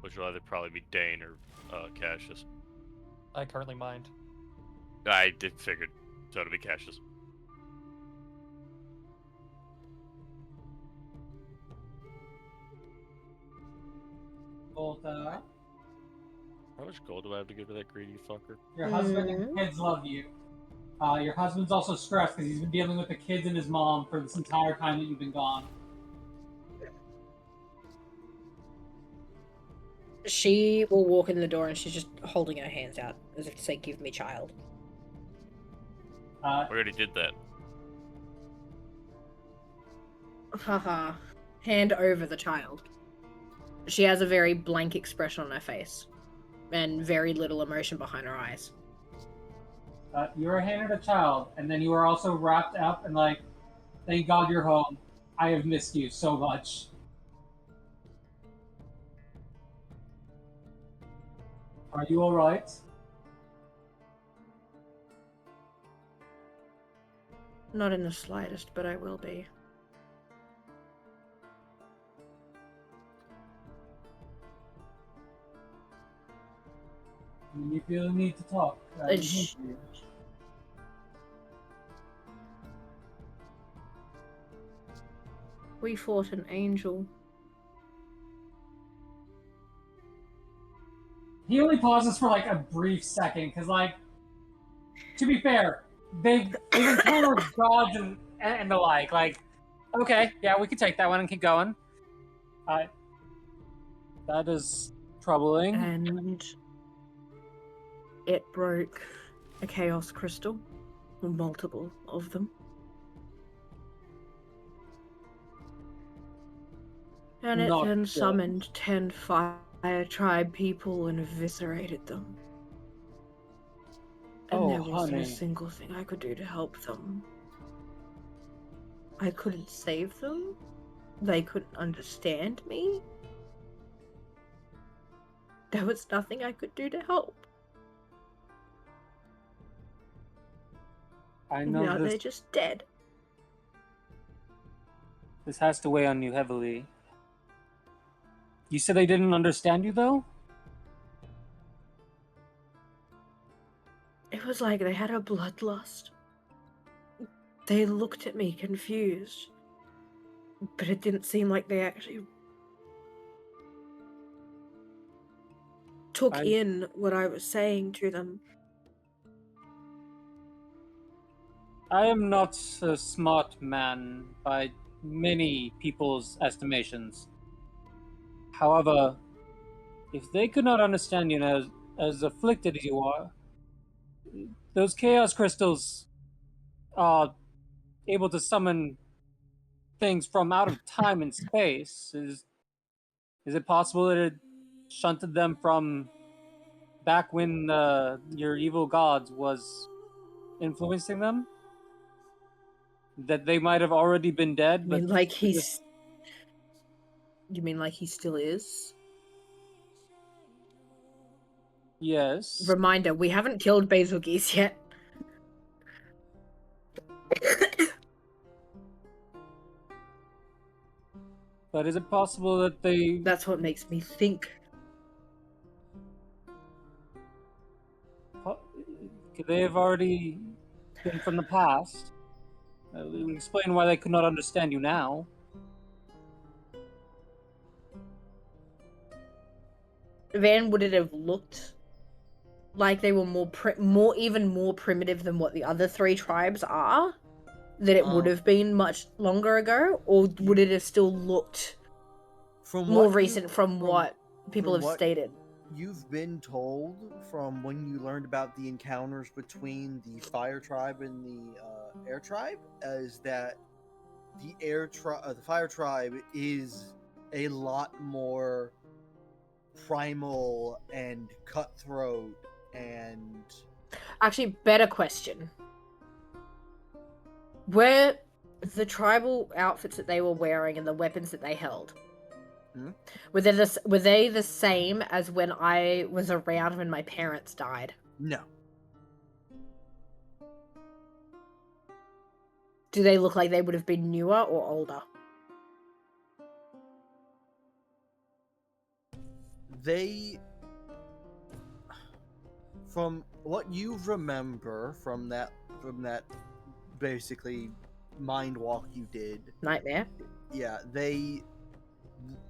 Which will either probably be Dane or Cassius. I currently mind. I figured. So it'll be Cassius. Both, How much gold do I have to give to that greedy fucker? your husband and kids love you. Your husband's also stressed because he's been dealing with the kids and his mom for this entire time that you've been gone. She will walk in the door and she's just holding her hands out as if to say, "Give me child." We already did that. Haha. Hand over the child. She has a very blank expression on her face and very little emotion behind her eyes. You were handed a child, and then you were also wrapped up and like, thank God you're home. I have missed you so much. Are you alright? Not in the slightest, but I will be. When you feel the need to talk, I'm here for you. We fought an angel. He only pauses for like a brief second, because like, to be fair, they've encountered gods and the like, okay, yeah, we can take that one and keep going. That is troubling. And it broke a chaos crystal, multiple of them. And it Not then good. summoned 10 fire tribe people and eviscerated them. And Oh, there wasn't honey. a single thing I could do to help them. I couldn't save them. They couldn't understand me. There was nothing I could do to help. I know Now this. they're just dead. This has to weigh on you heavily. You said they didn't understand you, though? It was like they had a bloodlust. They looked at me confused. But it didn't seem like they actually took in what I was saying to them. I am not a smart man by many people's estimations. However, if they could not understand you as afflicted as you are, those chaos crystals are able to summon things from out of time and space. Is it possible that it shunted them from back when your evil gods was influencing them? That they might have already been dead, You mean but like he's... You mean like he still is? yes. Reminder, we haven't killed Basil Geese yet. But is it possible that they... That's what makes me think. Could they have already been from the past? It would explain why they could not understand you now. Van, would it have looked like they were even more primitive than what the other three tribes are? That it would have been much longer ago? Or would it have still looked more recent from what people have stated? You've been told from when you learned about the encounters between the fire tribe and the air tribe, is that the fire tribe is a lot more primal and cutthroat and... Actually, better question. Were the tribal outfits that they were wearing and the weapons that they held, were they the same as when I was around when my parents died? No. Do they look like they would have been newer or older? They... From what you remember from that basically mind walk you did... Nightmare? Yeah,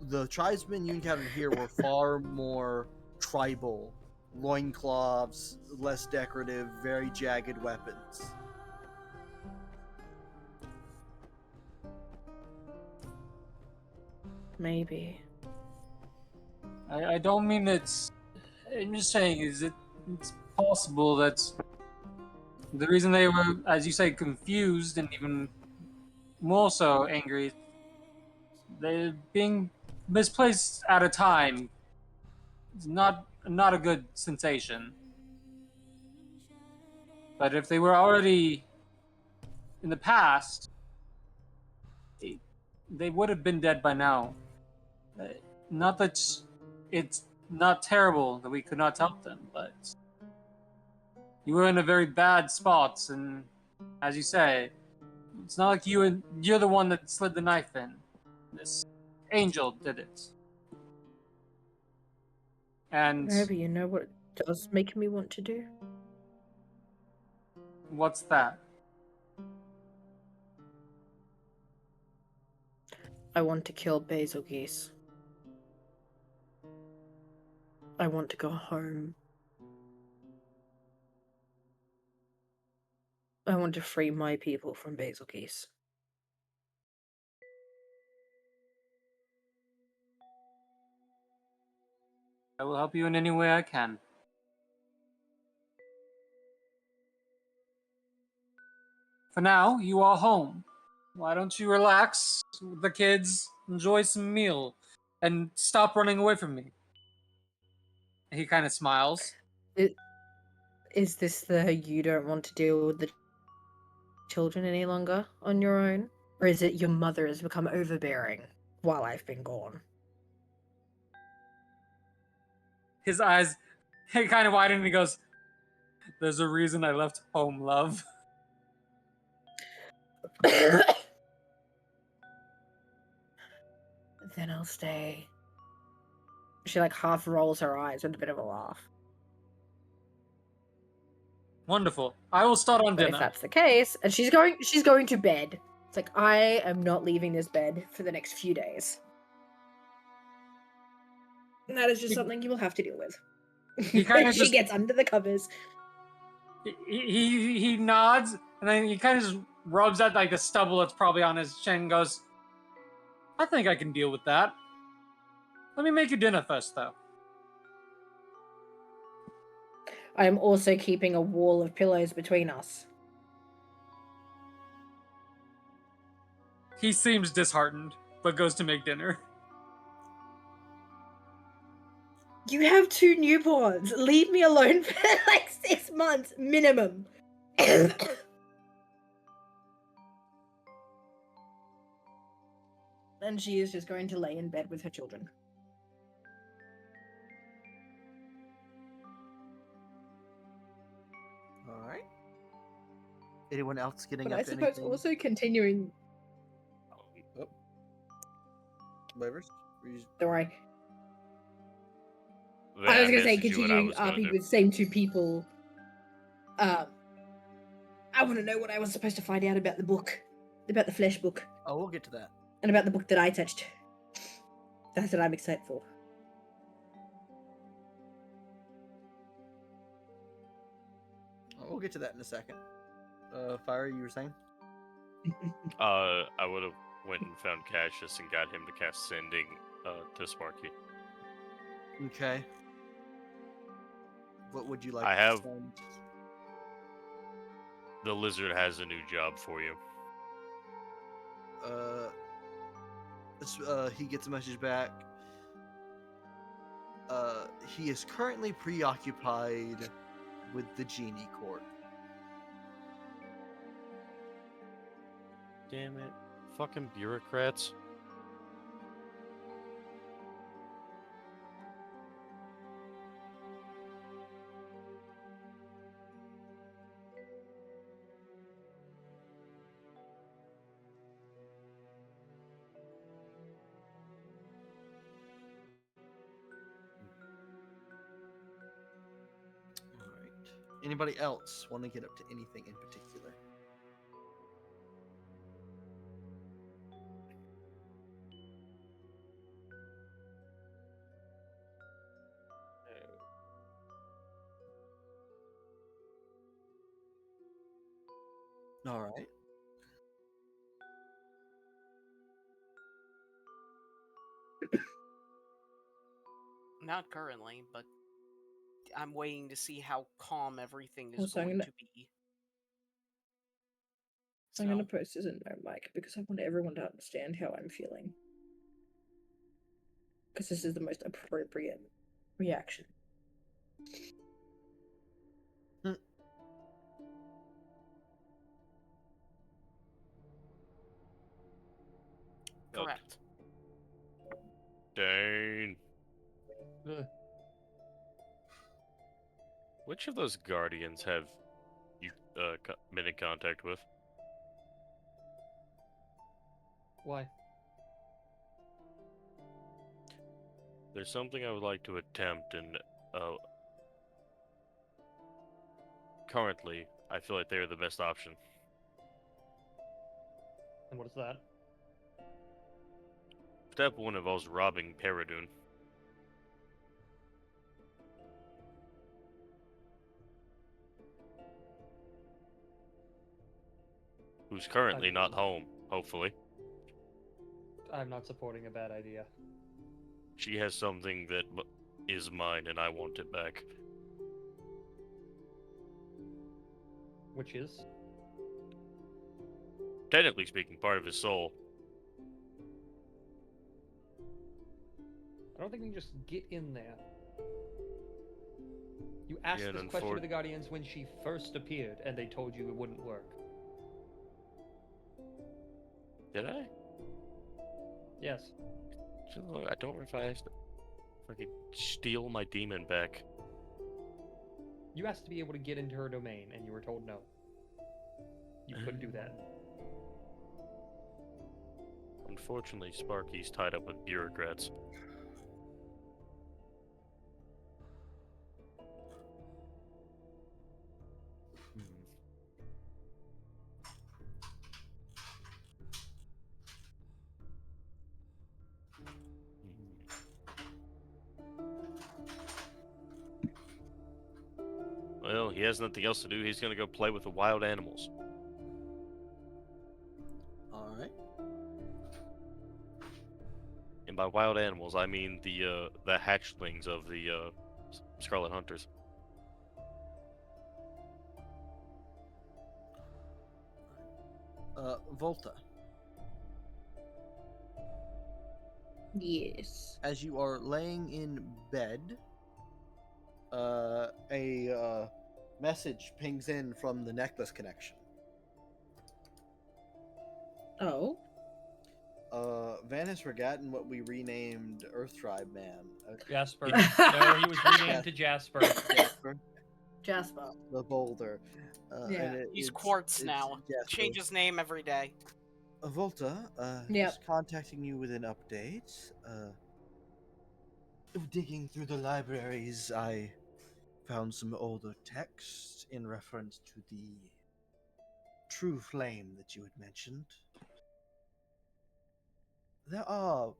the tribesmen you encountered here were far more tribal. Loincloths, less decorative, very jagged weapons. Maybe. I don't mean it's... I'm just saying, it's possible that the reason they were, as you say, confused and even more so angry, they're being misplaced at a time. It's not a good sensation. But if they were already in the past, they would have been dead by now. Not that it's not terrible that we could not help them, but you were in a very bad spot, and as you say, it's not like you're the one that slid the knife in. This angel did it. And Maybe you know what it does make me want to do? what's that? I want to kill basil geese. I want to go home. I want to free my people from basil geese. I will help you in any way I can. For now, you are home. Why don't you relax with the kids, enjoy some meal, and stop running away from me? He kind of smiles. Is this the you don't want to deal with the children any longer on your own? Or is it your mother has become overbearing while I've been gone? His eyes kind of widen and he goes, "There's a reason I left home, love." Then I'll stay. She like half rolls her eyes with a bit of a laugh. Wonderful. I will start on But dinner. if that's the case, and she's going to bed. It's like, I am not leaving this bed for the next few days. And that is just something you will have to deal with. He kind of She just gets under the covers. he nods and then he kind of just rubs at like the stubble that's probably on his chin and goes, "I think I can deal with that. Let me make you dinner first, though." I am also keeping a wall of pillows between us. He seems disheartened, but goes to make dinner. You have 2 newborns. Leave me alone for like 6 months minimum. And she is just going to lay in bed with her children. All right. Anyone else getting But up I to suppose anything? also continuing. Whatever. Don't worry. Then I was going to say, messaged you what I continuing was gonna RP do. with same 2 people. I want to know what I was supposed to find out about the book. About the flesh book. Oh, we'll get to that. And about the book that I touched. That's what I'm excited for. Oh, we'll get to that in a second. Fire, you were saying? I would have went and found Cassius and got him to cast Sending to Sparky. Okay. What would you like I to have- send? The lizard has a new job for you. He gets a message back. He is currently preoccupied with the genie court. Damn it. Fucking bureaucrats. All right. Anybody else want to get up to anything in particular? All right. Not currently, but I'm waiting to see how calm everything is Also, I'm going gonna- to be. I'm going to So, post this in no mic because I want everyone to understand how I'm feeling. Because this is the most appropriate reaction. correct. Dane. Which of those guardians have you been in contact with? Why? There's something I would like to attempt, and currently, I feel like they are the best option. And what is that? Step 1 involves robbing Peridun. Who's currently not home, hopefully. I'm not supporting a bad idea. She has something that is mine, and I want it back. Which is? Technically speaking, part of his soul. I don't think we can just get in there. You asked Yeah, this question to the Guardians when she first appeared, and they told you it wouldn't work. Did I? Yes. I don't know if I asked if I could steal my demon back. You asked to be able to get into her domain, and you were told no. You couldn't do that. Unfortunately, Sparky's tied up with bureaucrats. Well, he has nothing else to do. He's gonna go play with the wild animals. Alright. And by wild animals, I mean the hatchlings of the Scarlet Hunters. Volta. Yes. As you are laying in bed, a message pings in from the necklace connection. Oh. Van has forgotten what we renamed Earth Tribe Man. Jasper. No, he was renamed to Jasper. Jasper. The Boulder. Yeah. And He's Quartz now. Jasper. Change his name every day. Volta, just contacting you with an update. Digging through the libraries, I found some older text in reference to the true flame that you had mentioned. There are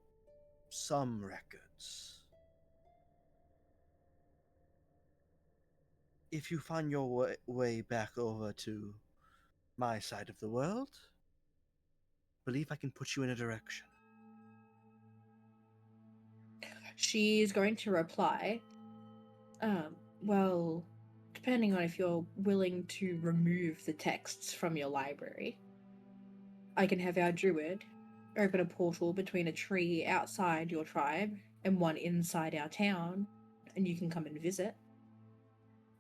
some records. If you find your way back over to my side of the world, believe I can put you in a direction. She's going to reply, well, depending on if you're willing to remove the texts from your library, I can have our druid open a portal between a tree outside your tribe and one inside our town, and you can come and visit.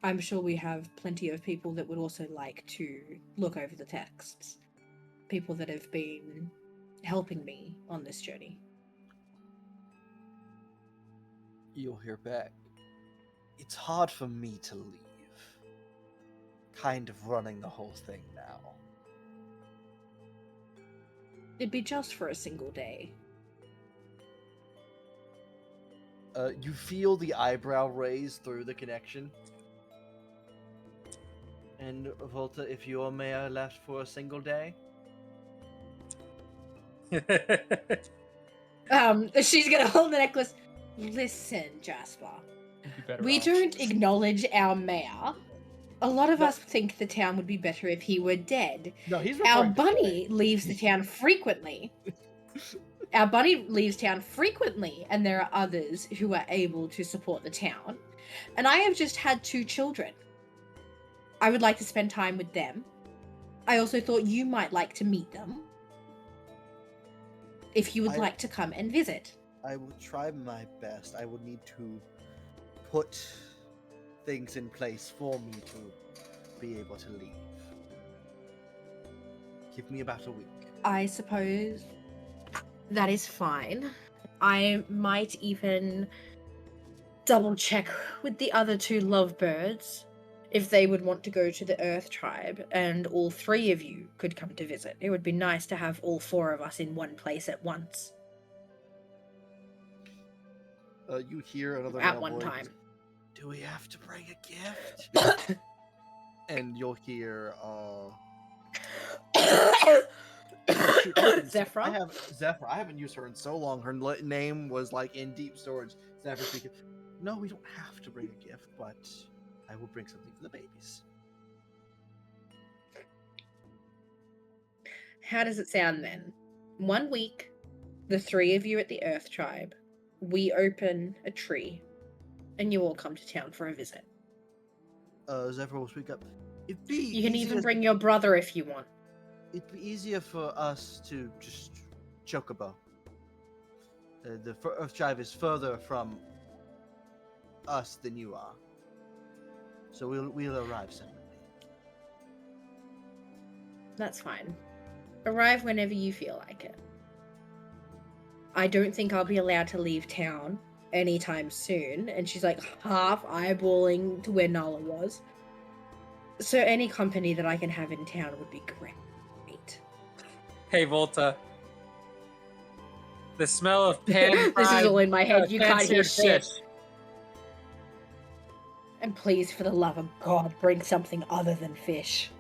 I'm sure we have plenty of people that would also like to look over the texts. People that have been helping me on this journey. You'll hear back. It's hard for me to leave. Kind of running the whole thing now. It'd be just for a single day. You feel the eyebrow raise through the connection. And Volta, if your mayor left for a single day? She's gonna hold the necklace. Listen, Jasper. We don't acknowledge our mayor. A lot of us think the town would be better if he were dead. No, he's Our bunny leaves the town frequently. Our bunny leaves town frequently, and there are others who are able to support the town. And I have just had 2 children. I would like to spend time with them. I also thought you might like to meet them. If you would like to come and visit. I will try my best. I would need to put things in place for me to be able to leave. Give me about a week. I suppose that is fine. I might even double check with the other 2 lovebirds if they would want to go to the Earth Tribe and all 3 of you could come to visit. It would be nice to have all 4 of us in one place at once. You hear another At male one voice, time. "Do we have to bring a gift?" And you'll hear, Zephyr? Zephyr. I haven't used her in so long. Her name was like in deep storage. Zephyr speaking. No, we don't have to bring a gift, but I will bring something for the babies. How does it sound then? 1 week, the 3 of you at the Earth Tribe, we open a tree, and you all come to town for a visit. Zephyr will speak up. You can even bring your brother if you want. It'd be easier for us to just chocobo. The Earth Tribe is further from us than you are, so we'll arrive separately. That's fine. Arrive whenever you feel like it. I don't think I'll be allowed to leave town anytime soon. And she's like half eyeballing to where Nala was. So any company that I can have in town would be great. Hey, Volta. The smell of pan This is all in my head. You can't hear pan-seared shit. And please, for the love of God, bring something other than fish.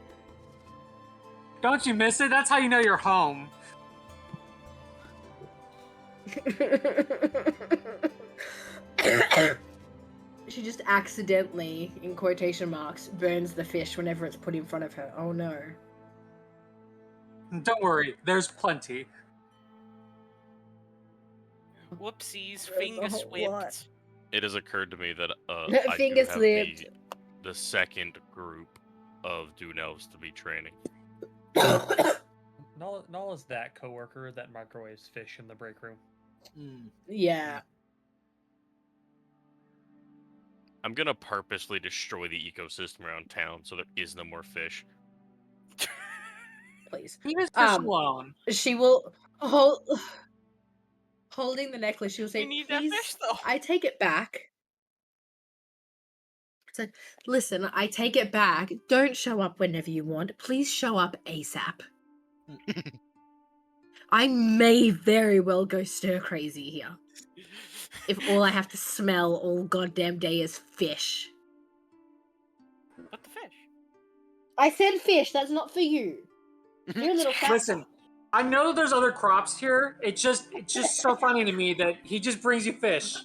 Don't you miss it? That's how you know you're home. She just accidentally, in quotation marks, burns the fish whenever it's put in front of her. Oh no. Don't worry, there's plenty. Whoopsies, finger swipped. It has occurred to me that I Finger do have slipped. the second group of Dune Elves to be training. Nala's that coworker that microwaves fish in the break room. Yeah. I'm gonna purposely destroy the ecosystem around town so there is no more fish. Please. Leave his fish alone. She will holding the necklace, she will say, You need that please, fish, though. I take it back. So, listen, I take it back. Don't show up whenever you want. Please show up ASAP. I may very well go stir crazy here. If all I have to smell all goddamn day is fish. But the fish. I said fish, that's not for you. You're a little fat. Listen, I know there's other crops here. It's just so funny to me that he just brings you fish.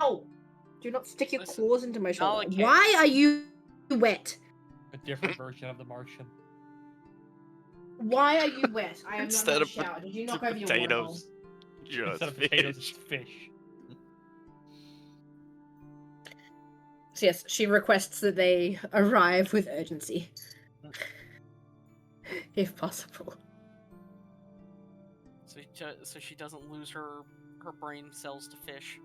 Ow! Do not stick your claws into my shoulder. Nala Why are you wet? A different version of the Martian. Why are you wet? I am Instead not of in the shower. Did you knock over your water bowl? potatoes, just Instead of fish. potatoes, it's fish. So yes, she requests that they arrive with urgency. If possible. So she doesn't lose her brain cells to fish.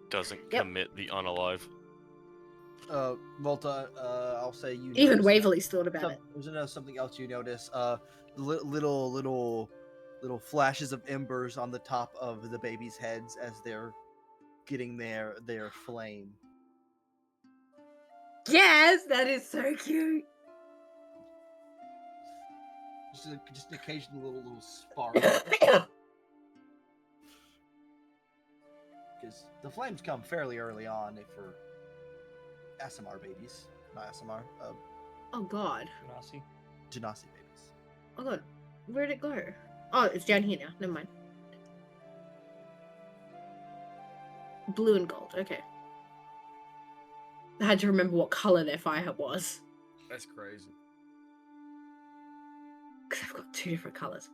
Doesn't Yep. commit the unalive. Volta, I'll say you. Even notice Waverly's thought about it. There's something else you notice. Little flashes of embers on the top of the babies' heads as they're getting their flame. Yes, that is so cute. Just an occasional little spark. Because the flames come fairly early on for Asimar babies, not Asimar. Oh god. Genasi babies. Oh god. Where'd it go? Oh, it's down here now. Never mind. Blue and gold. Okay. I had to remember what color their fire was. That's crazy. Because I've got 2 different colors.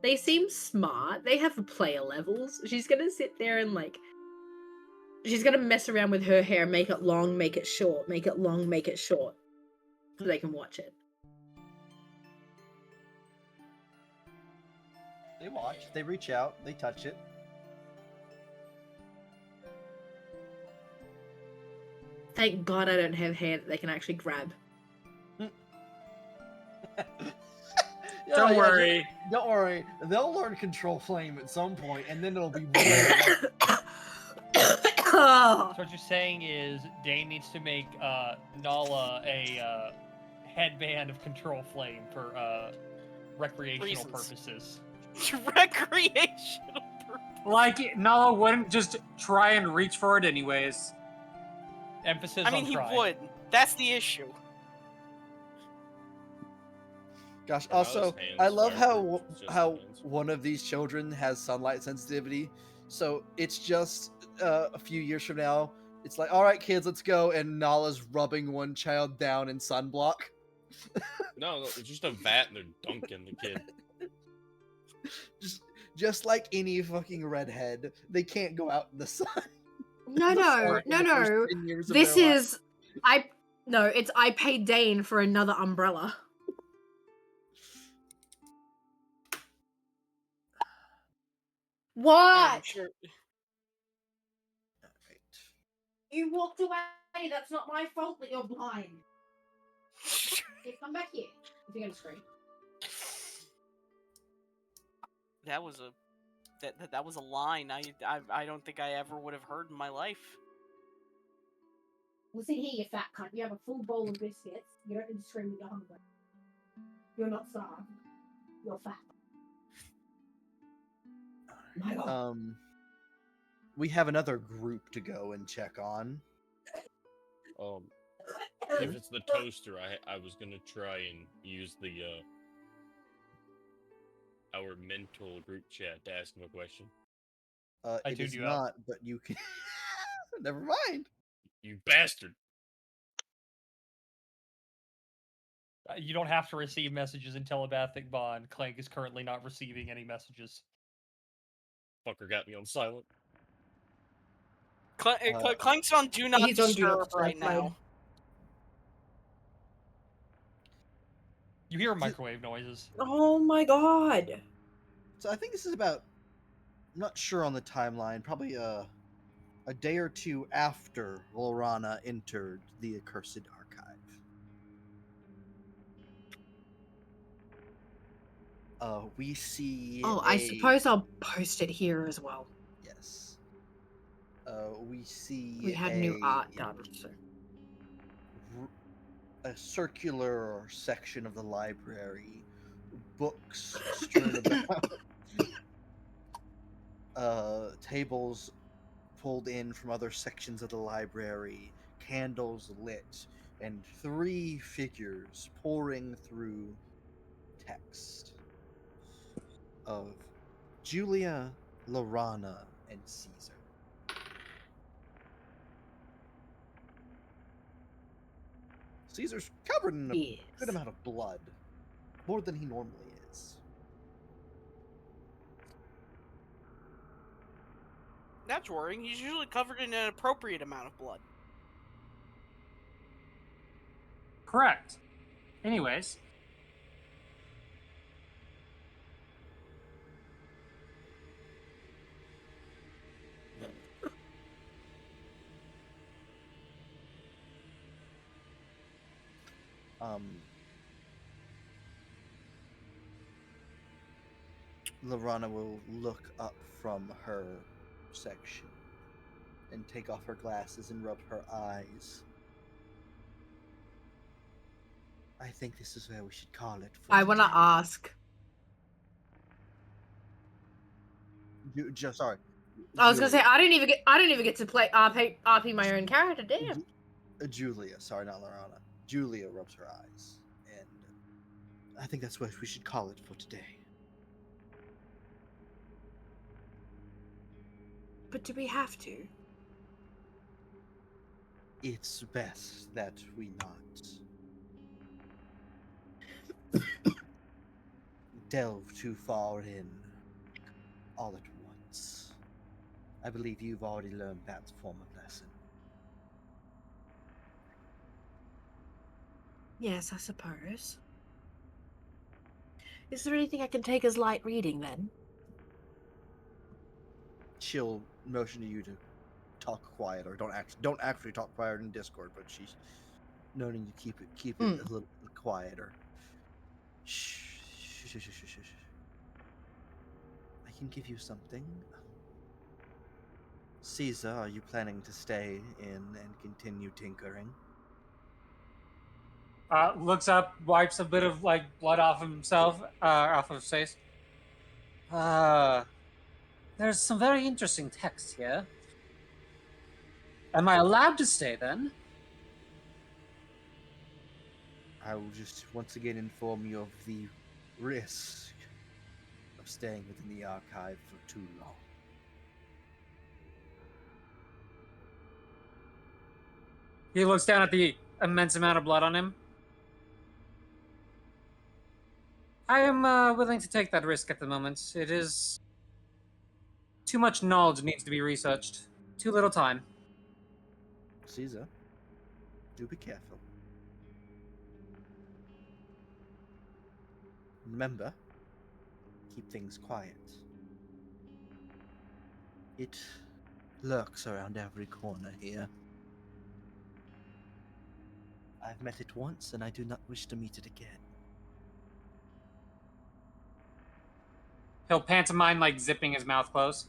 They seem smart. They have player levels. She's gonna sit there and she's gonna mess around with her hair, make it long, make it short, make it long, make it short. So they can watch it. They watch, they reach out, they touch it. Thank God I don't have hair that they can actually grab. Don't worry. Don't worry. They'll learn control flame at some point, and then it'll be way Oh. So what you're saying is Dane needs to make Nala a headband of control flame for recreational purposes. Recreational purposes. Like, Nala wouldn't just try and reach for it anyways. Emphasis I mean, on he try. would. That's the issue. Gosh, And also, those hands I love fireproof, it's just how the hands. one of these children has sunlight sensitivity. So it's just a few years from now, it's like, all right, kids, let's go. And Nala's rubbing one child down in sunblock. No, it's just a vat and they're dunking the kid. Just like any fucking redhead, they can't go out in the sun. No. This is I paid Dane for another umbrella. What? Sure. You walked away. That's not my fault that you're blind. Okay, come back here if you're gonna scream. That was a line I don't think I ever would have heard in my life. Listen here, you fat cunt. You have a full bowl of biscuits. You don't need to scream when you're hungry. You're not starved. You're fat. My God. We have another group to go and check on. If it's the toaster, I was gonna try and use the our mental group chat to ask him a question. I It tuned is you out. not, but you can. Never mind. You bastard! You don't have to receive messages in telepathic bond. Clank is currently not receiving any messages. Fucker got me on silent. Clank's on Do Not He's on Do Not Disturb Disturb right now. mode. You hear microwave noises. Oh my God. So I think this is about. I'm not sure on the timeline. Probably a day or two after Lorana entered the Accursed Archive. We see. I suppose I'll post it here as well. Yes. We see. We had new art done. So. A circular section of the library, books strewn about, tables pulled in from other sections of the library, candles lit, and 3 figures pouring through text of Julia, Lorana, and Caesar. Caesar's covered in a good amount of blood, more than he normally is. That's worrying. He's usually covered in an appropriate amount of blood. Correct. Anyways. Lorana will look up from her section and take off her glasses and rub her eyes. I think this is where we should call it. I want to ask. Sorry. I was gonna say I didn't even get to play RP my own character. Damn. Julia, sorry, not Lorana. Julia rubs her eyes, and I think that's what we should call it for today. But do we have to? It's best that we not delve too far in all at once. I believe you've already learned that form of lesson. Yes, I suppose. Is there anything I can take as light reading then? She'll motion to you to talk quiet, or don't actually talk quiet in Discord, but she's noting to keep it a little quieter. Shh. I can give you something. Caesar, are you planning to stay in and continue tinkering? Looks up, wipes a bit of like blood off of himself, off of his face. There's some very interesting text here. Am I allowed to stay then? I will just once again inform you of the risk of staying within the archive for too long. He looks down at the immense amount of blood on him. I am willing to take that risk at the moment. It is too much knowledge needs to be researched. Too little time. Caesar, do be careful. Remember, keep things quiet. It lurks around every corner here. I've met it once, and I do not wish to meet it again. He'll pantomime like zipping his mouth closed.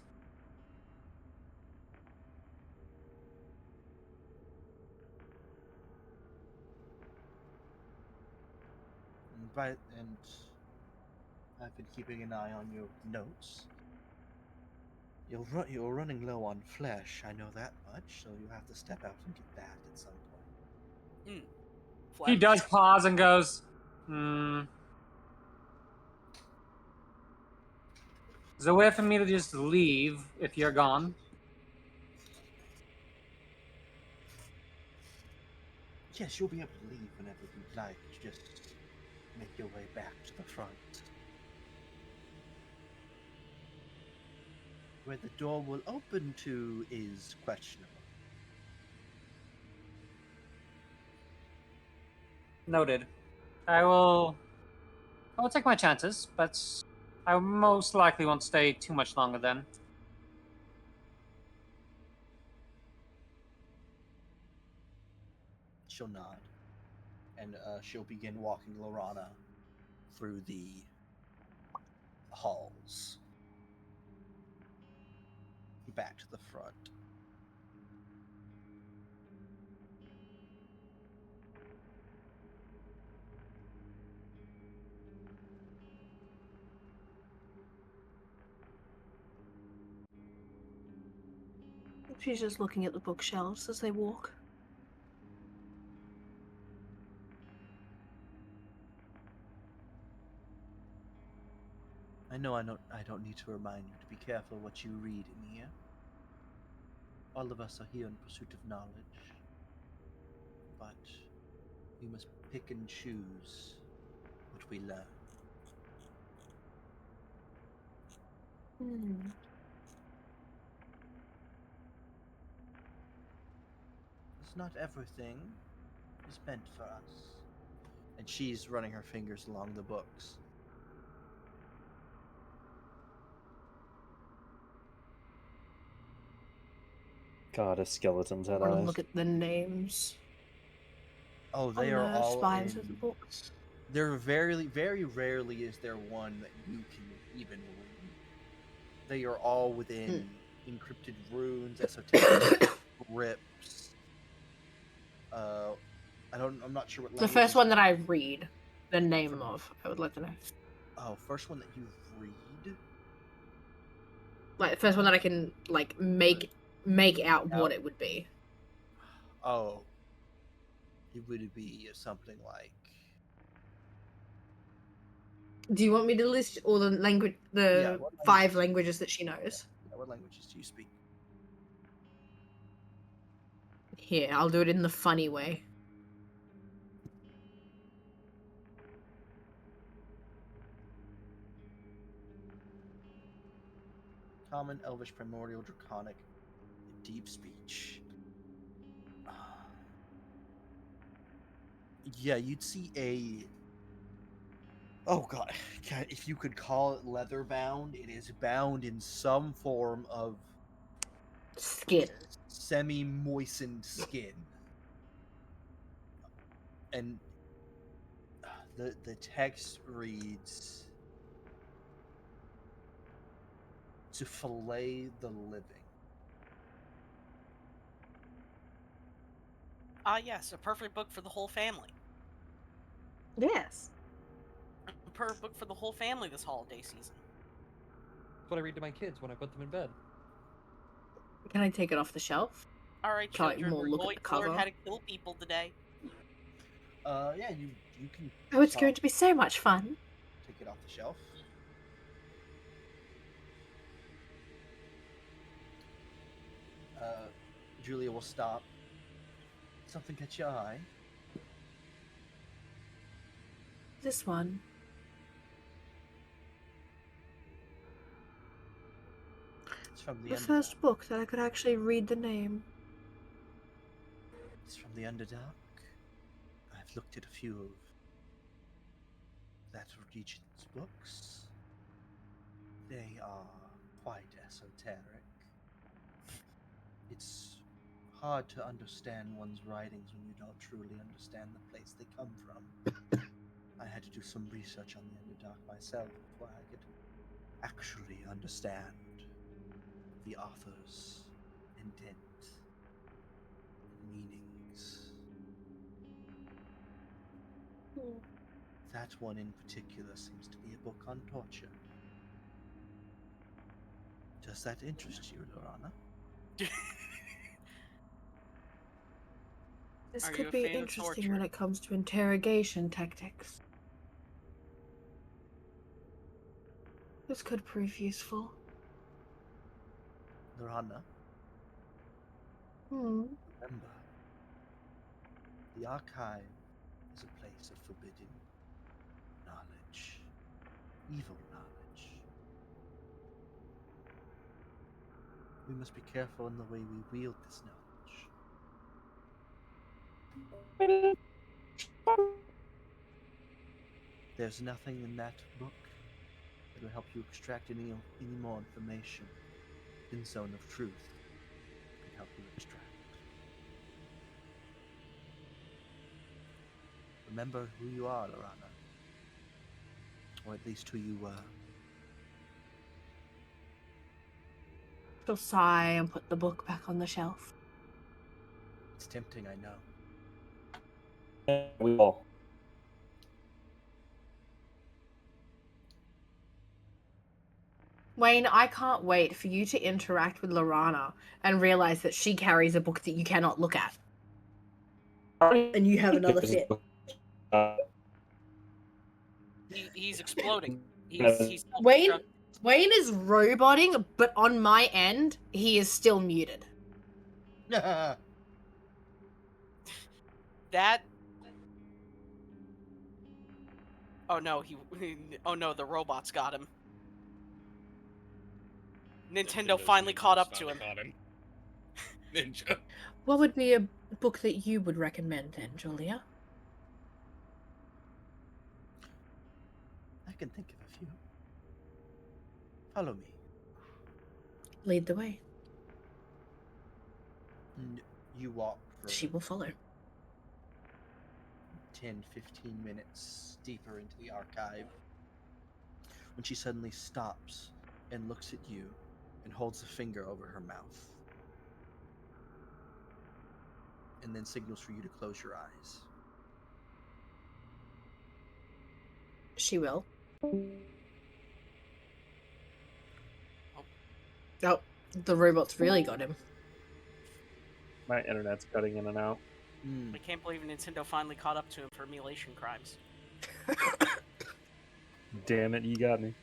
And I've been keeping an eye on your notes. You're running low on flesh, I know that much, so you'll have to step out and get that at some point. He does pause and goes, Is there a way for me to just leave if you're gone? Yes, you'll be able to leave whenever you'd like. Just make your way back to the front. Where the door will open to is questionable. Noted. I will take my chances, but I most likely won't stay too much longer then. She'll nod, and she'll begin walking Lorana through the halls. Back to the front. She's just looking at the bookshelves as they walk. I know I don't need to remind you to be careful what you read in here. All of us are here in pursuit of knowledge. But we must pick and choose what we learn. It's not everything is meant for us. And she's running her fingers along the books. God, a skeleton's I had want to eyes. look at the names. Oh, they on are the all spines in... of the books. There very rarely is there one that you can even read. They are all within encrypted runes, esoteric scripts. I'm not sure what The language. first one that I read the name of, I would like to know. Oh, first one that you read? Like the first one that I can like make out what it would be. Oh. It would be something like... Do you want me to list all the language, the 5 languages that she knows? Yeah, what languages do you speak? Here, I'll do it in the funny way. Common, Elvish, Primordial, Draconic, Deep Speech. Yeah, you'd see a... Oh god, if you could call it leather bound, it is bound in some form of... Skin. Semi-moistened skin. And the text reads... to fillet the living. Yes, a perfect book for the whole family. Yes. A perfect book for the whole family this holiday season. That's what I read to my kids when I put them in bed. Can I take it off the shelf? All right, Try children, more we're look at going the to learn cover. how to kill people today. Yeah, you can. Oh, it's going to be so much fun. Take it off the shelf. Julia will stop. Something catch your eye. This one. It's from the The Underdark. first book that I could actually read the name. It's from the Underdark. I've looked at a few of that region's books. They are quite esoteric. It's hard to understand one's writings when you don't truly understand the place they come from. I had to do some research on the Underdark myself before I could actually understand the author's intent and meanings. That one in particular seems to be a book on torture. Does that interest you, Lorana? This Are you could a be fan of interesting when torture? it comes to interrogation tactics. This could prove useful. Lorana, Hmm. remember, the archive is a place of forbidden knowledge, evil knowledge. We must be careful in the way we wield this knowledge. There's nothing in that book that will help you extract any more information than Zone of Truth can help you extract. Remember who you are, Lorana. Or at least who you were. She'll sigh and put the book back on the shelf. It's tempting, I know. We all. Wayne, I can't wait for you to interact with Lorana and realize that she carries a book that you cannot look at. And you have another fit. He's exploding. He's Wayne is roboting, but on my end, he is still muted. That. Oh no, oh no, the robots got him. Nintendo finally caught up to him. Ninja. What would be a book that you would recommend then, Julia? I can think of a few. Follow me. Lead the way. And you walk for She will follow. 10, 15 minutes deeper into the archive when she suddenly stops and looks at you and holds a finger over her mouth and then signals for you to close your eyes. She will. Oh, the robots really got him. My internet's cutting in and out. I can't believe Nintendo finally caught up to him for emulation crimes. Damn it, you got me.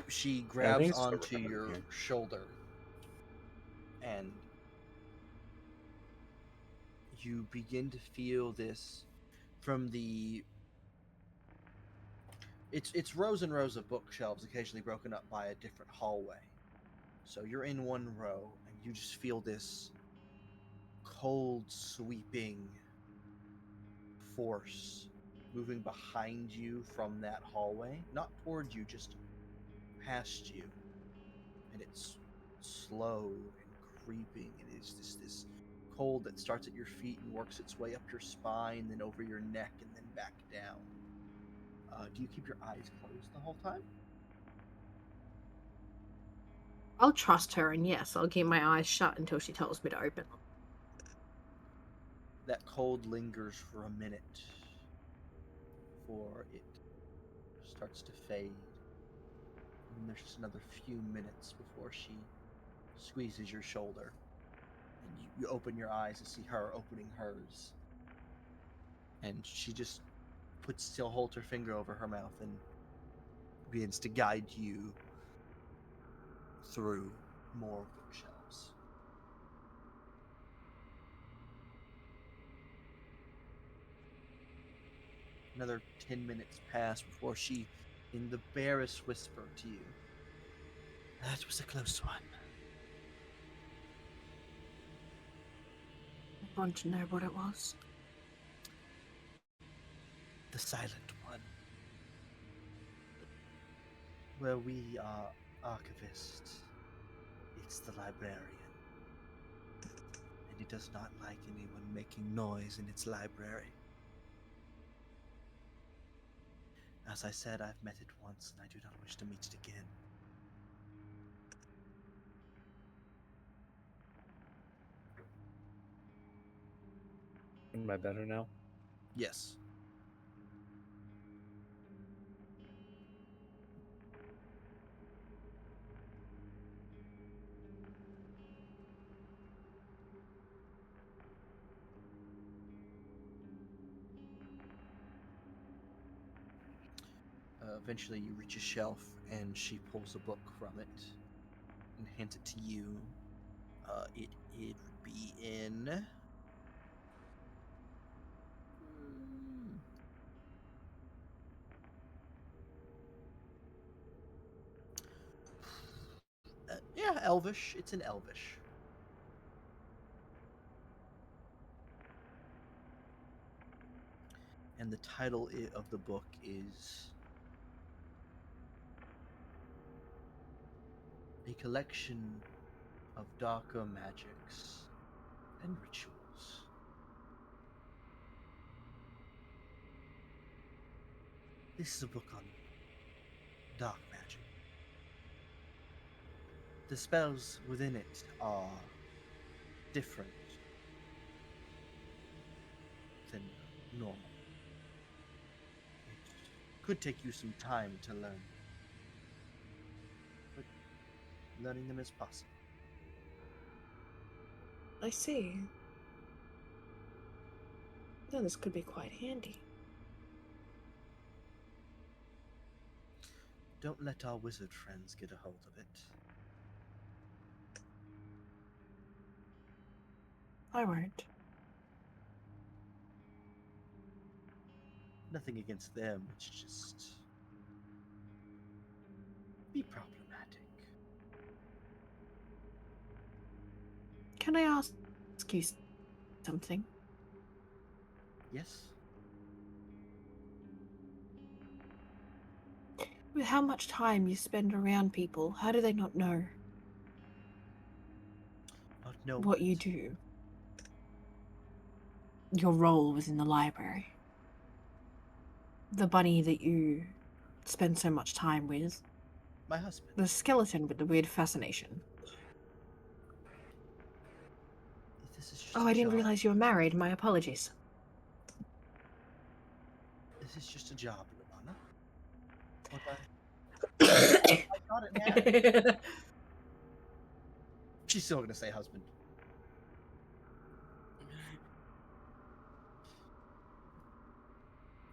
She grabs onto your shoulder and you begin to feel this from the it's rows and rows of bookshelves occasionally broken up by a different hallway. So you're in one row and you just feel this cold sweeping force moving behind you from that hallway, not toward you, just past you. And it's slow and creeping, and it's this cold that starts at your feet and works its way up your spine, then over your neck, and then back down. Do you keep your eyes closed the whole time? I'll trust her, and yes, I'll keep my eyes shut until she tells me to open them. That cold lingers for a minute before it starts to fade. And there's just another few minutes before she squeezes your shoulder. And you open your eyes to see her opening hers. And she just still holds her finger over her mouth and begins to guide you through more bookshelves. Another 10 minutes pass before she, in the barest whisper to you, "That was a close one." I want to know what it was. The silent one. Where we are archivists, it's the librarian. And it does not like anyone making noise in its library. As I said, I've met it once, and I do not wish to meet it again. Am I better now? Yes. Eventually you reach a shelf and she pulls a book from it and hands it to you. It would be in... yeah, Elvish. It's in Elvish. And the title of the book is A Collection of Darker Magics and Rituals. This is a book on dark magic. The spells within it are different than normal. It could take you some time to learn, but learning them is possible. I see. Then this could be quite handy. Don't let our wizard friends get a hold of it. I won't. Nothing against them, it's just... be problematic. Can I ask you something? Yes? With how much time you spend around people, how do they not know Not know what you do? Your role was in the library. The bunny that you spend so much time with. My husband. The skeleton with the weird fascination. This is just Oh, a I didn't job. realize you were married. My apologies. This is just a job, Lorana. I got it now. She's still gonna say husband.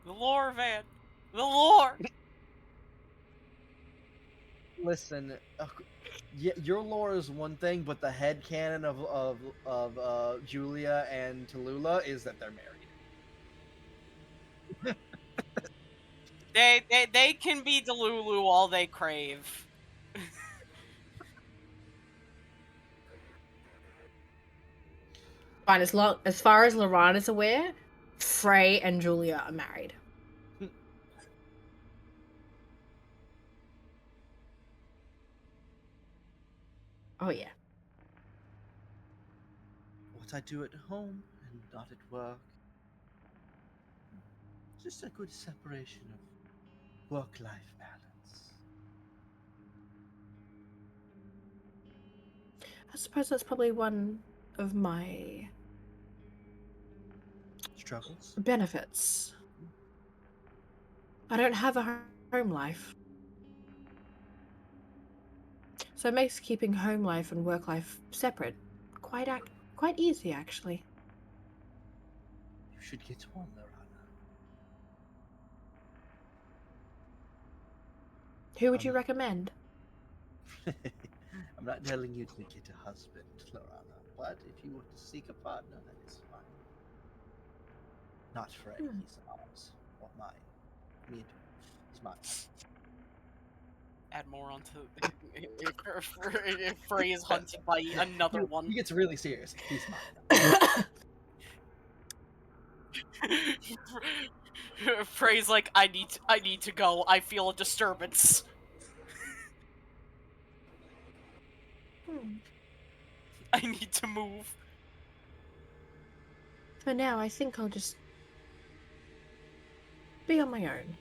The lore, Van. The lore. Listen, yeah, your lore is one thing, but the headcanon of Julia and Tallulah is that they're married. They can be Delulu all they crave. Fine, as far as Laurent is aware, Frey and Julia are married. Oh yeah. what I do at home and not at work. Just a good separation of work-life balance. I suppose that's probably one of my Struggles? benefits. I don't have a home life. So it makes keeping home life and work life separate quite easy, actually. You should get one, Lorana. Who would you recommend? I'm not telling you to get a husband, Lorana, but if you want to seek a partner, that is fine. Not Fred, he's ours, or mine. Me and he's mine. Add more onto if Frey is hunted by another one. He gets really serious. He's mine. Frey's like, I need to go. I feel a disturbance. I need to move. For now, I think I'll just be on my own.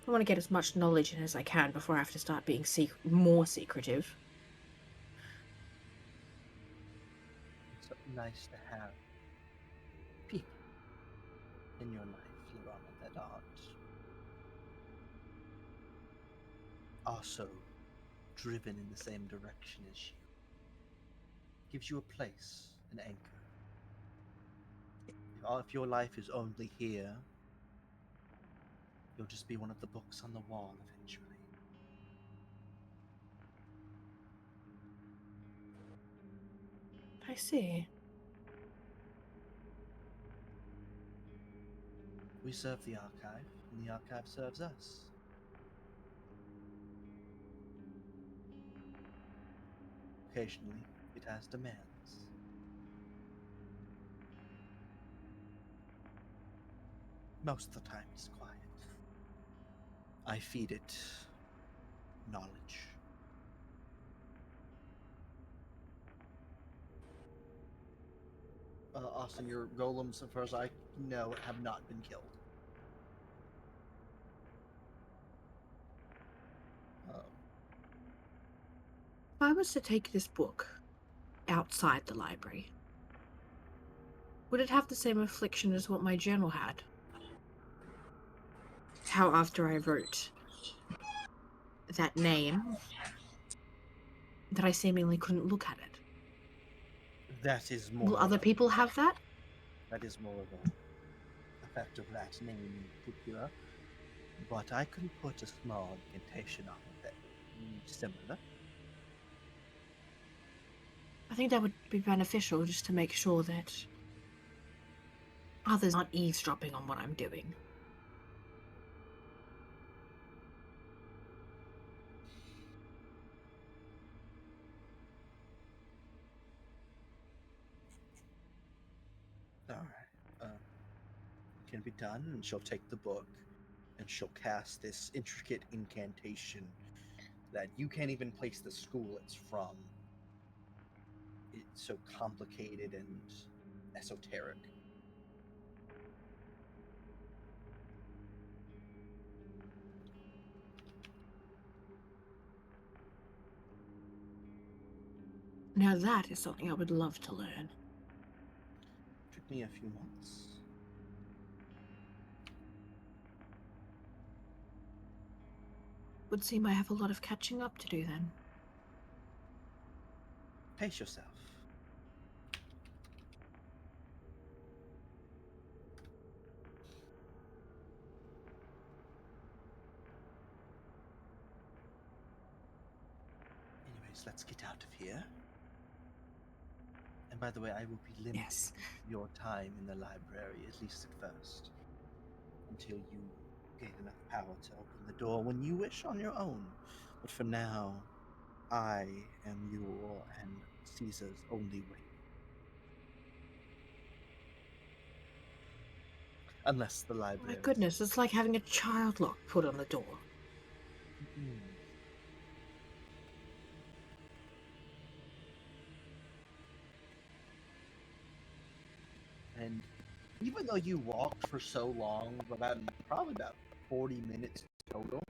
I want to get as much knowledge in as I can before I have to start being more secretive. It's so nice to have people in your life, Lorana, that aren't also driven in the same direction as you. Gives you a place, an anchor. If your life is only here, you'll just be one of the books on the wall eventually. I see. We serve the archive, and the archive serves us. Occasionally, it has demands. Most of the time, it's quiet. I feed it knowledge. Austin, your golems, as far as I know, have not been killed. If I was to take this book outside the library, would it have the same affliction as what my journal had? How after I wrote that name, that I seemingly couldn't look at it. That is more. Will other people have that? That is more of a effect of that name in particular. But I can put a small incantation on it that similar. I think that would be beneficial just to make sure that others aren't eavesdropping on what I'm doing. Alright. Can be done, and she'll take the book and she'll cast this intricate incantation that you can't even place the school it's from. It's so complicated and esoteric. Now that is something I would love to learn. Took me a few months. Would seem I have a lot of catching up to do then. Pace yourself. Anyways, let's get out of here. And by the way, I will be limiting your time in the library, at least at first, until you gain enough power to open the door when you wish on your own. But for now, I am your and Caesar's only way. Unless the library... My goodness, it's like having a child lock put on the door. And even though you walked for so long, probably about 40 minutes total,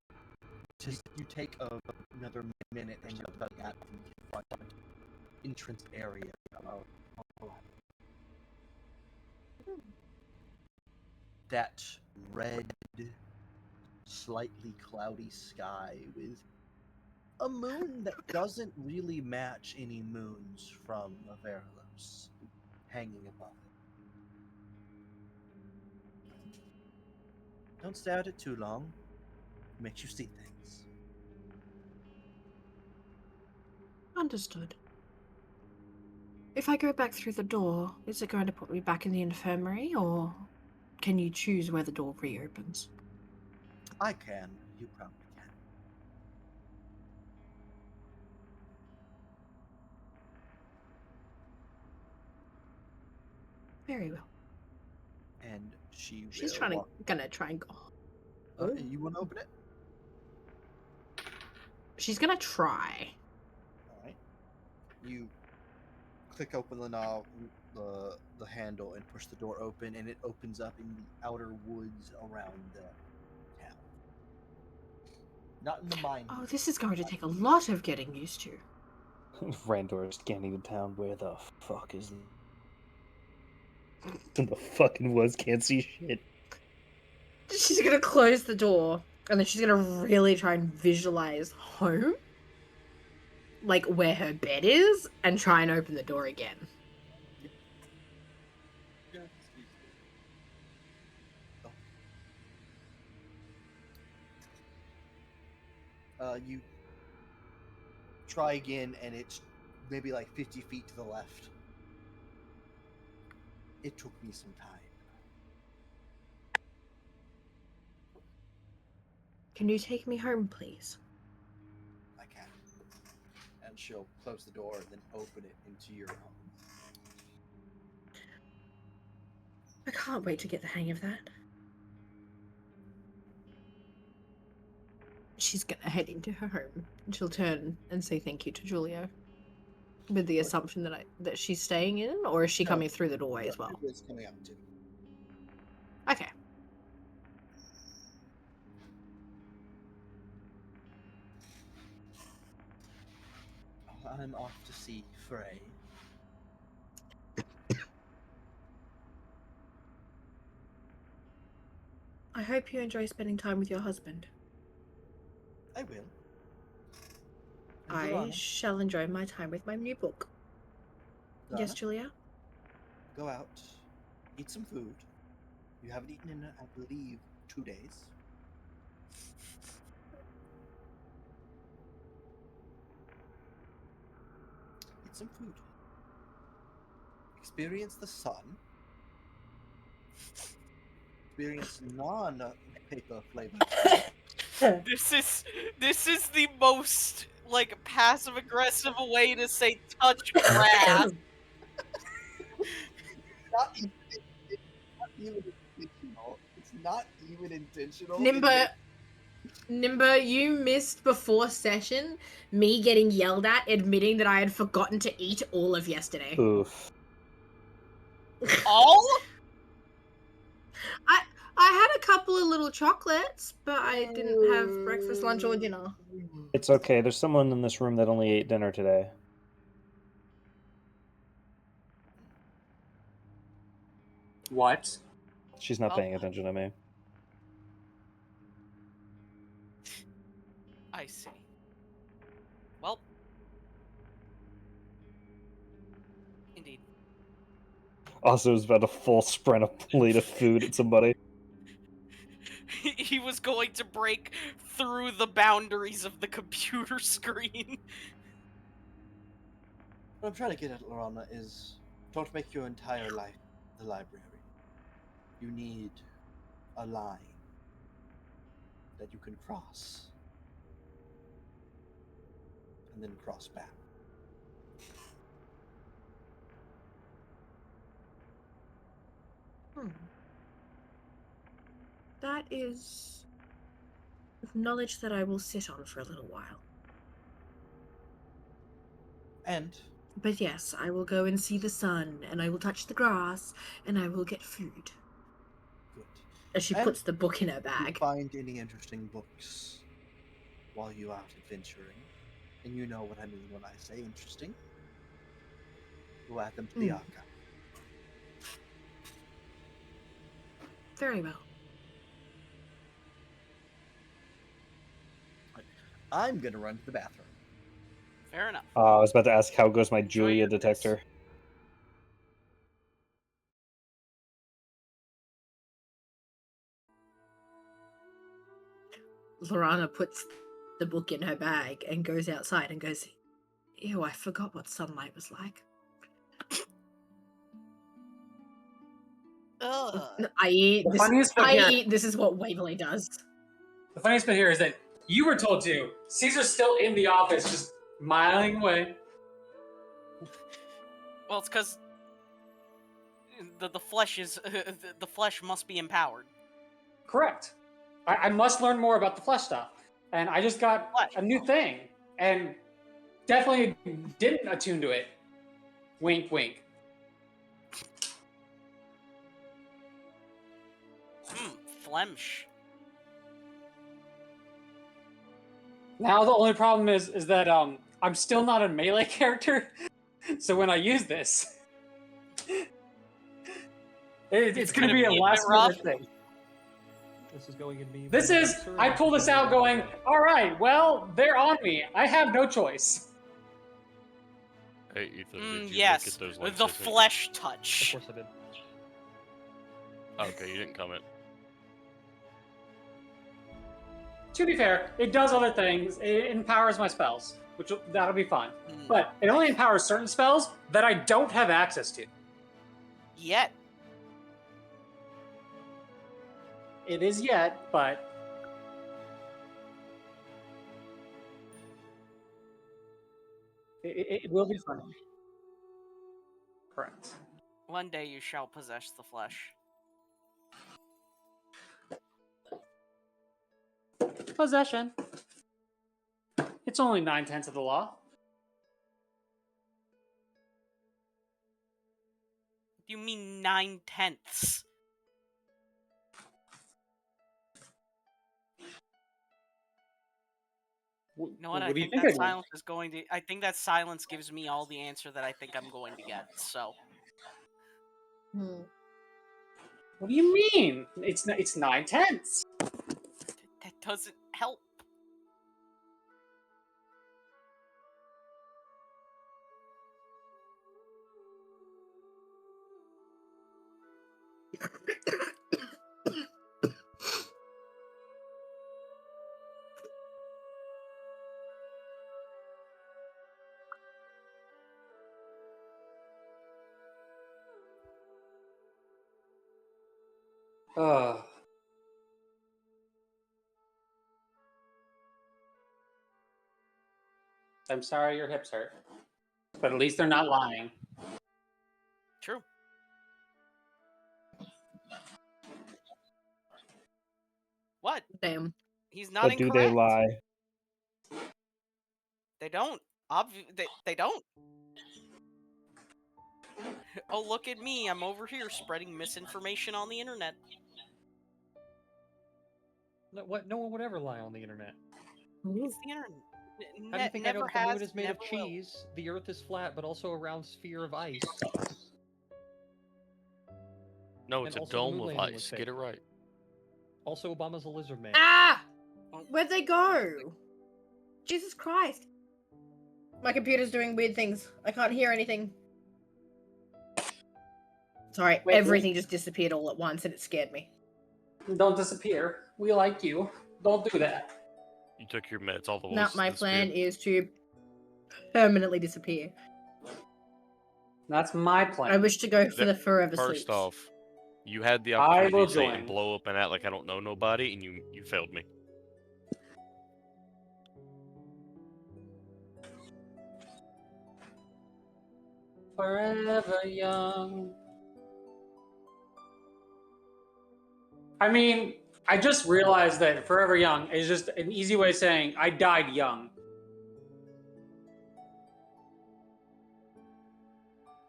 you take another minute and you're about at the front entrance area of that red, slightly cloudy sky with a moon that doesn't really match any moons from Avaralos hanging above it. Don't stare at it too long. It makes you see things. Understood. If I go back through the door, is it going to put me back in the infirmary, or can you choose where the door reopens? I can. You probably can. Very well. And She's gonna try and go. You want to open it? She's gonna try. All right. You click open the knob, the handle, and push the door open, and it opens up in the outer woods around the town. Not in the mine. Oh, this is going to take a lot of getting used to. Randor is scanning the town. Where the fuck is... In the fucking woods, can't see shit. She's gonna close the door, and then she's gonna really try and visualize home. Like where her bed is, and try and open the door again. You try again, and it's maybe like 50 feet to the left. It took me some time. Can you take me home, please? I can. And she'll close the door and then open it into your home. I can't wait to get the hang of that. She's gonna head into her home, and she'll turn and say thank you to Julio. With the assumption that she's staying in, or is she coming through the doorway as well? It's coming up too. Okay. I'm off to see Frey. I hope you enjoy spending time with your husband. I will. I shall enjoy my time with my new book. Donna, Yes, Julia? Go out, eat some food. You haven't eaten in, I believe, 2 days. Eat some food. Experience the sun. Experience non-paper flavored. This is the most like passive aggressive way to say touch grass. Not even intentional. It's not even intentional. Nimba, you missed before session me getting yelled at admitting that I had forgotten to eat all of yesterday. Oof. All? I had a couple of little chocolates, but I didn't have breakfast, lunch, or dinner. It's okay. There's someone in this room that only ate dinner today. What? She's not paying attention to me. I see. Well, indeed. Also, is about to full sprint a plate of food at somebody. He was going to break through the boundaries of the computer screen. What I'm trying to get at, Lorana, is don't make your entire life the library. You need a line that you can cross. And then cross back. That is knowledge that I will sit on for a little while. And But yes, I will go and see the sun, and I will touch the grass, and I will get food. Good. As she And puts the book in her If you bag. find any interesting books while you out adventuring, and you know what I mean when I say interesting, we'll add them to the archive. Very well. I'm gonna run to the bathroom. Fair enough. I was about to ask how goes my Enjoy Julia your piss. detector. Lorana puts the book in her bag and goes outside and goes, ew, I forgot what sunlight was like. Ugh. I.e., The funniest bit here, this is what Waverly does. the funniest bit here is that you were told to. Caesar's still in the office, just smiling away. Well, it's because the flesh is the flesh must be empowered. Correct. I must learn more about the flesh stuff, and I just got a new thing, and definitely didn't attune to it. Wink, wink. Flemsh. Now the only problem is that I'm still not a melee character, so when I use this, it's going to be a last minute thing. This is going in me. This is, I pull this out going, all right, well, they're on me. I have no choice. Hey, Ethan, did you Yes, look at those with links the I sent you? flesh Of touch. course I did. Okay, you didn't comment. To be fair, it does other things. It empowers my spells, that'll be fun. But it only empowers certain spells that I don't have access to. Yet. It is yet, but it will be fun. Correct. One day you shall possess the flesh. Possession. It's only 9/10 of the law. You mean 9/10? You know what? I think that silence is going to. I think that silence gives me all the answer that I think I'm going to get. So. What do you mean? It's 9/10. That doesn't help. I'm sorry your hips hurt. But at least they're not lying. True. What? Damn. He's not But incorrect. do they lie? They don't. They don't. Oh, look at me. I'm over here spreading misinformation on the internet. No, what? No one would ever lie on the internet. It's the internet. How do you think I know Never that the moon has, is made of never will. cheese, the earth is flat, but also a round sphere of ice? No, it's And a also the dome moon of landing was ice. fake. Get it right. Also, Obama's a lizard man. Ah! Where'd they go? Jesus Christ. My computer's doing weird things. I can't hear anything. Sorry, Wait, everything just disappeared all at once and it scared me. Don't disappear. We like you. Don't do that. You took your meds. All the No, voices my disappeared. plan is to permanently disappear. That's my plan. I wish to go for the forever First sleeps. off, you had the I opportunity will to say join. and blow up and act like I don't know nobody, and you failed me. Forever young. I mean, I just realized that forever young is just an easy way of saying I died young.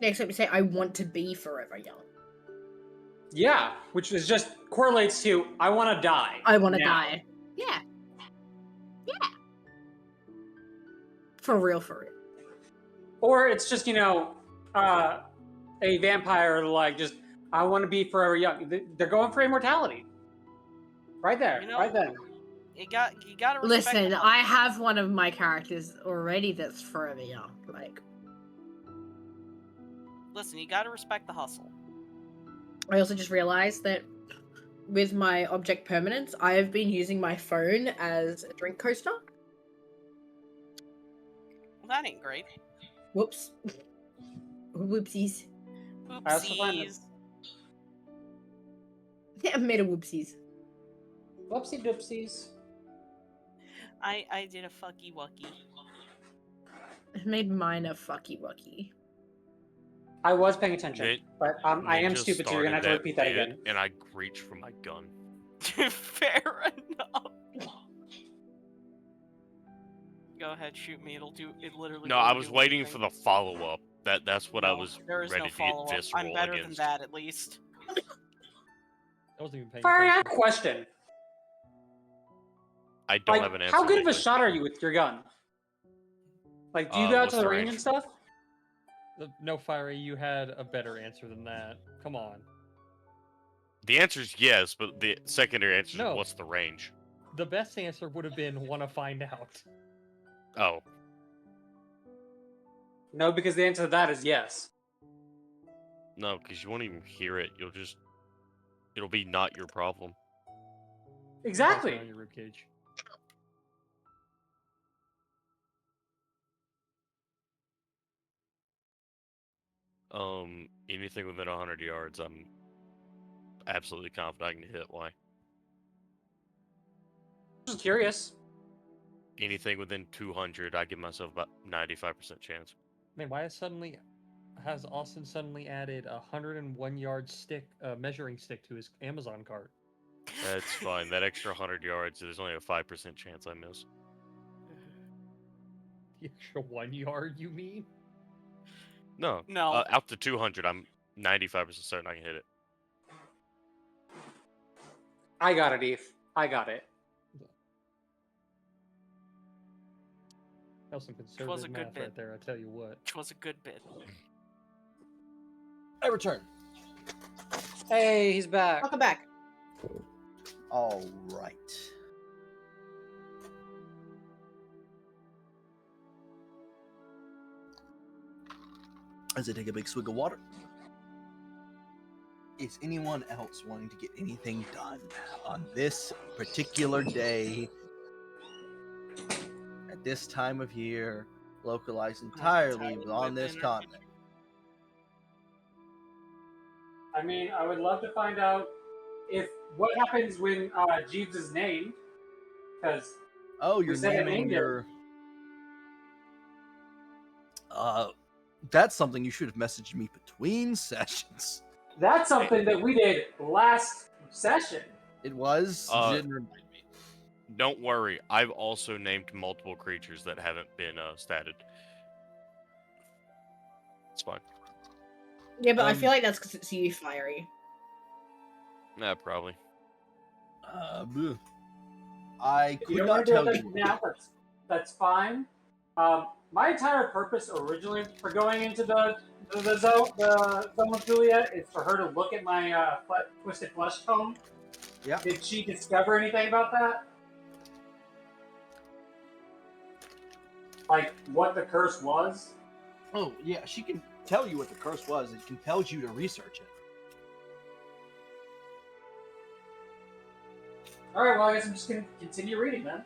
Except you say, I want to be forever young. Yeah, which is just correlates to I want to die. I want to now. die. Yeah. Yeah. For real, for real. Or it's just, a vampire, like, just, I want to be forever young. They're going for immortality. Right there, right then. You gotta respect Listen, the I have one of my characters already that's forever young. Like, Listen, you gotta respect the hustle. I also just realized that with my object permanence, I have been using my phone as a drink coaster. Well, that ain't great. Whoops. Whoopsies. I also find Oopsies. Yeah, I made a whoopsies. Whoopsie doopsies. I did a fucky wucky. I made mine a fucky wucky. I was paying attention, but I am Ninja stupid, so you're gonna have to started repeat that bit, again. And I reached for my gun. Fair enough. Go ahead, shoot me. It literally. No, I was waiting for the follow-up. That's what I was There is ready no to get follow-up. visceral I'm better against. than that, at least. I wasn't even paying Fire, I have a attention. question. I don't have an answer. How good of a legally. shot are you with your gun? Like, do you go out What's to the the range range? and stuff? No, Fiery, you had a better answer than that. Come on. The answer is yes, but the secondary answer No. is what's the range? The best answer would have been want to find out. Oh, No, because the answer to that is yes. no, because you won't even hear it. It'll be not your problem. Exactly. On your ribcage. Anything within 100 yards, I'm absolutely confident I can hit. Why? Just curious. Anything within 200, I give myself about 95% chance. Man, why has Austin suddenly added a 101-yard stick, measuring stick to his Amazon cart? That's fine. That extra 100 yards, there's only a 5% chance I miss. The extra 1 yard, you mean? No. No. Out to 200, I'm 95% certain I can hit it. I got it, Eve. I got it. That was some was a conservative good math bit. right there, I tell you what. Which was a good bit. I return. Hey, he's back. Welcome back. All right. As I take a big swig of water, is anyone else wanting to get anything done on this particular day at this time of year, localized entirely on this continent? I mean, I would love to find out what happens when Jeeves is named, because Oh, you're said I naming named your. That's something you should have messaged me between sessions. that's something that we did last session. It was. You didn't remind me. Don't worry, I've also named multiple creatures that haven't been statted. It's fine. Yeah, but I feel like that's because it's you, Fiery. Nah, probably. Bleh. I If could you not want to do tell it you. now, that's fine. My entire purpose originally for going into the zone of Juliet is for her to look at my twisted flesh tome. Yeah. Did she discover anything about that? Like what the curse was? Oh, yeah, she can tell you what the curse was. It compels you to research it. Alright, well, I guess I'm just going to continue reading then.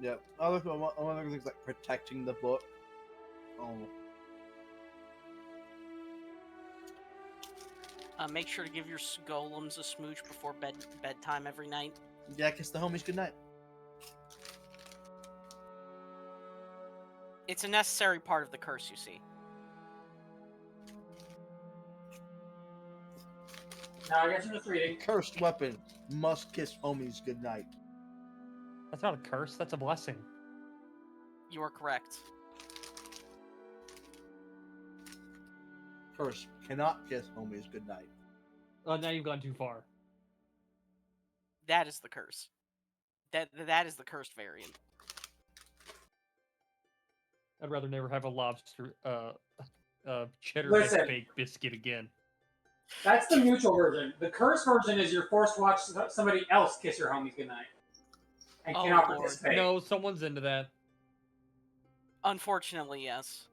Yeah. Other things like protecting the book. Oh. Make sure to give your golems a smooch before bedtime every night. Yeah, kiss the homies goodnight. It's a necessary part of the curse, you see. Now, I guess I'm just reading. Cursed weapon. Must kiss homies goodnight. That's not a curse, that's a blessing. You are correct. Curse cannot kiss homies goodnight. Now you've gone too far. That is the curse. That is the cursed variant. I'd rather never have a lobster, cheddar Listen. baked biscuit again. That's the mutual version. The curse version is you're forced to watch somebody else kiss your homies goodnight. And Oh, cannot Lord. participate. No, someone's into that. Unfortunately, yes.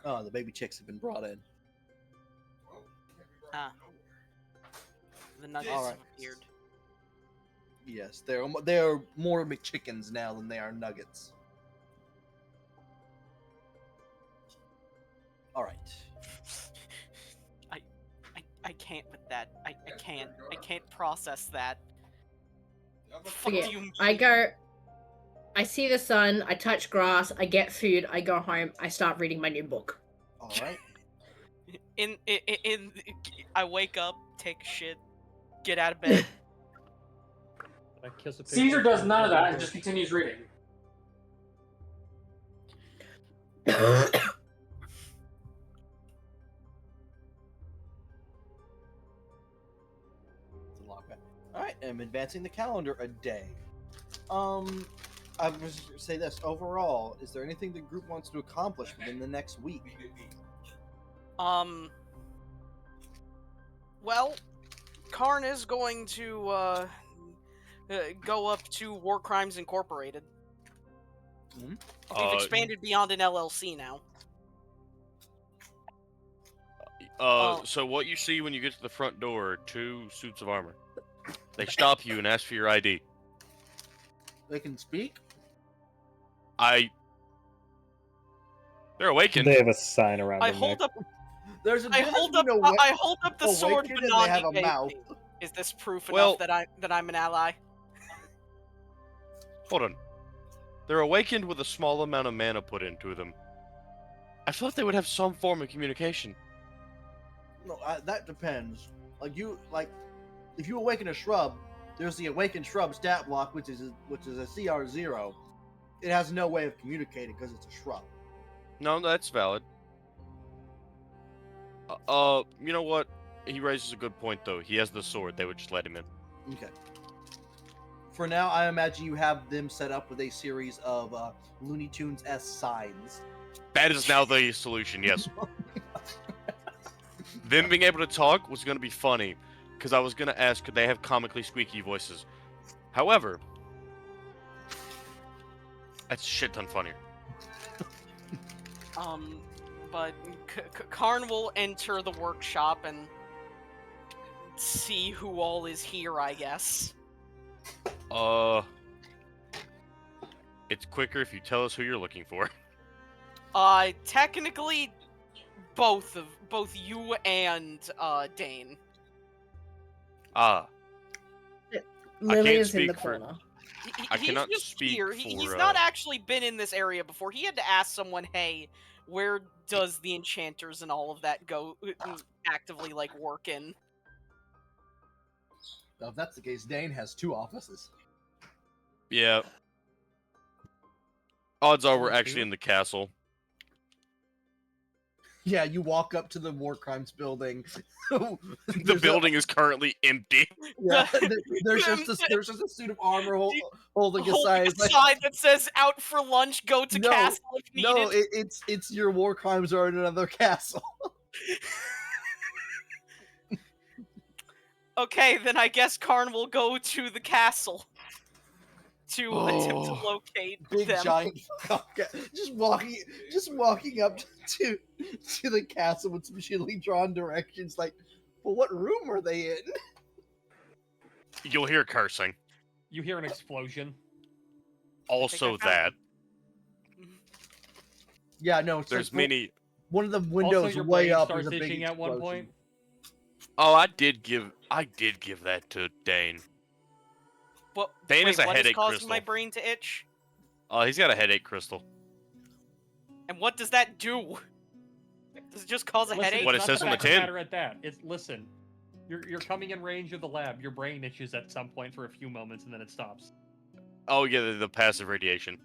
Oh, the baby chicks have been brought in. Ah. The nuggets All right. have appeared. Yes, they're more McChickens now than they are nuggets. All right. I can't with that. I can't process that. The fuck Okay, do you mean? I see the sun, I touch grass, I get food, I go home, I start reading my new book. All right. I wake up, take a shit, get out of bed. I kiss a pig Caesar with does a none of that pig. and just continues reading. All right, I'm advancing the calendar a day. I was say this overall. Is there anything the group wants to accomplish within the next week? Well, Karn is going to go up to War Crimes Incorporated. We've expanded beyond an LLC now. So what you see when you get to the front door are 2 suits of armor. They stop you and ask for your ID. They can speak. They're awakened. They have a sign around I their hold neck. up. There's a I difference hold up. between a I hold up the sword awakened and they have a Benandi mouth. gave me. Is this proof Well- enough that I'm an ally? Hold on. They're awakened with a small amount of mana put into them. I thought they would have some form of communication. No, that depends. If you awaken a shrub, there's the awakened shrub stat block, which is a CR0. It has no way of communicating because it's a shrub. No, that's valid. You know what? He raises a good point, though. He has the sword. They would just let him in. Okay. For now, I imagine you have them set up with a series of Looney Tunes-esque signs. That is now the solution, yes. Them being able to talk was going to be funny, because I was going to ask, could they have comically squeaky voices? However, that's a shit ton funnier. But Karn will enter the workshop and see who all is here, I guess. It's quicker if you tell us who you're looking for. Technically, both you and Dane. Lily is in speak the for- corner. I He's cannot just speak here. for, He's not actually been in this area before. He had to ask someone, "Hey, where does the enchanters and all of that go actively work in?" Now, if that's the case, Dane has 2 offices. Yeah. Odds are we're actually in the castle. Yeah, you walk up to the War Crimes building. The building is currently empty. There's just a suit of armor holding a sign. It's like, sign that says "Out for lunch. Go to No, castle if needed." no, it's your War Crimes are in another castle. Okay, then I guess Karn will go to the castle to attempt to Oh. locate Big them. giant, just walking up to the castle with some shitty drawn directions. Like, well, what room are they in? You'll hear cursing. You hear an explosion. Also I found that. Yeah, no, it's There's like many... one of the Also, windows your way brain up. starts There's a big itching at one explosion. point. Oh, I did give that to Dane. What, Dane is a what is headache causing my crystal. brain to itch? He's got a headache crystal. And what does that do? Does it just cause a Listen, headache? What it it's says not on the the fact of tin. matter at that. It's listen. You're coming in range of the lab. Your brain itches at some point for a few moments, and then it stops. Oh yeah, the passive radiation.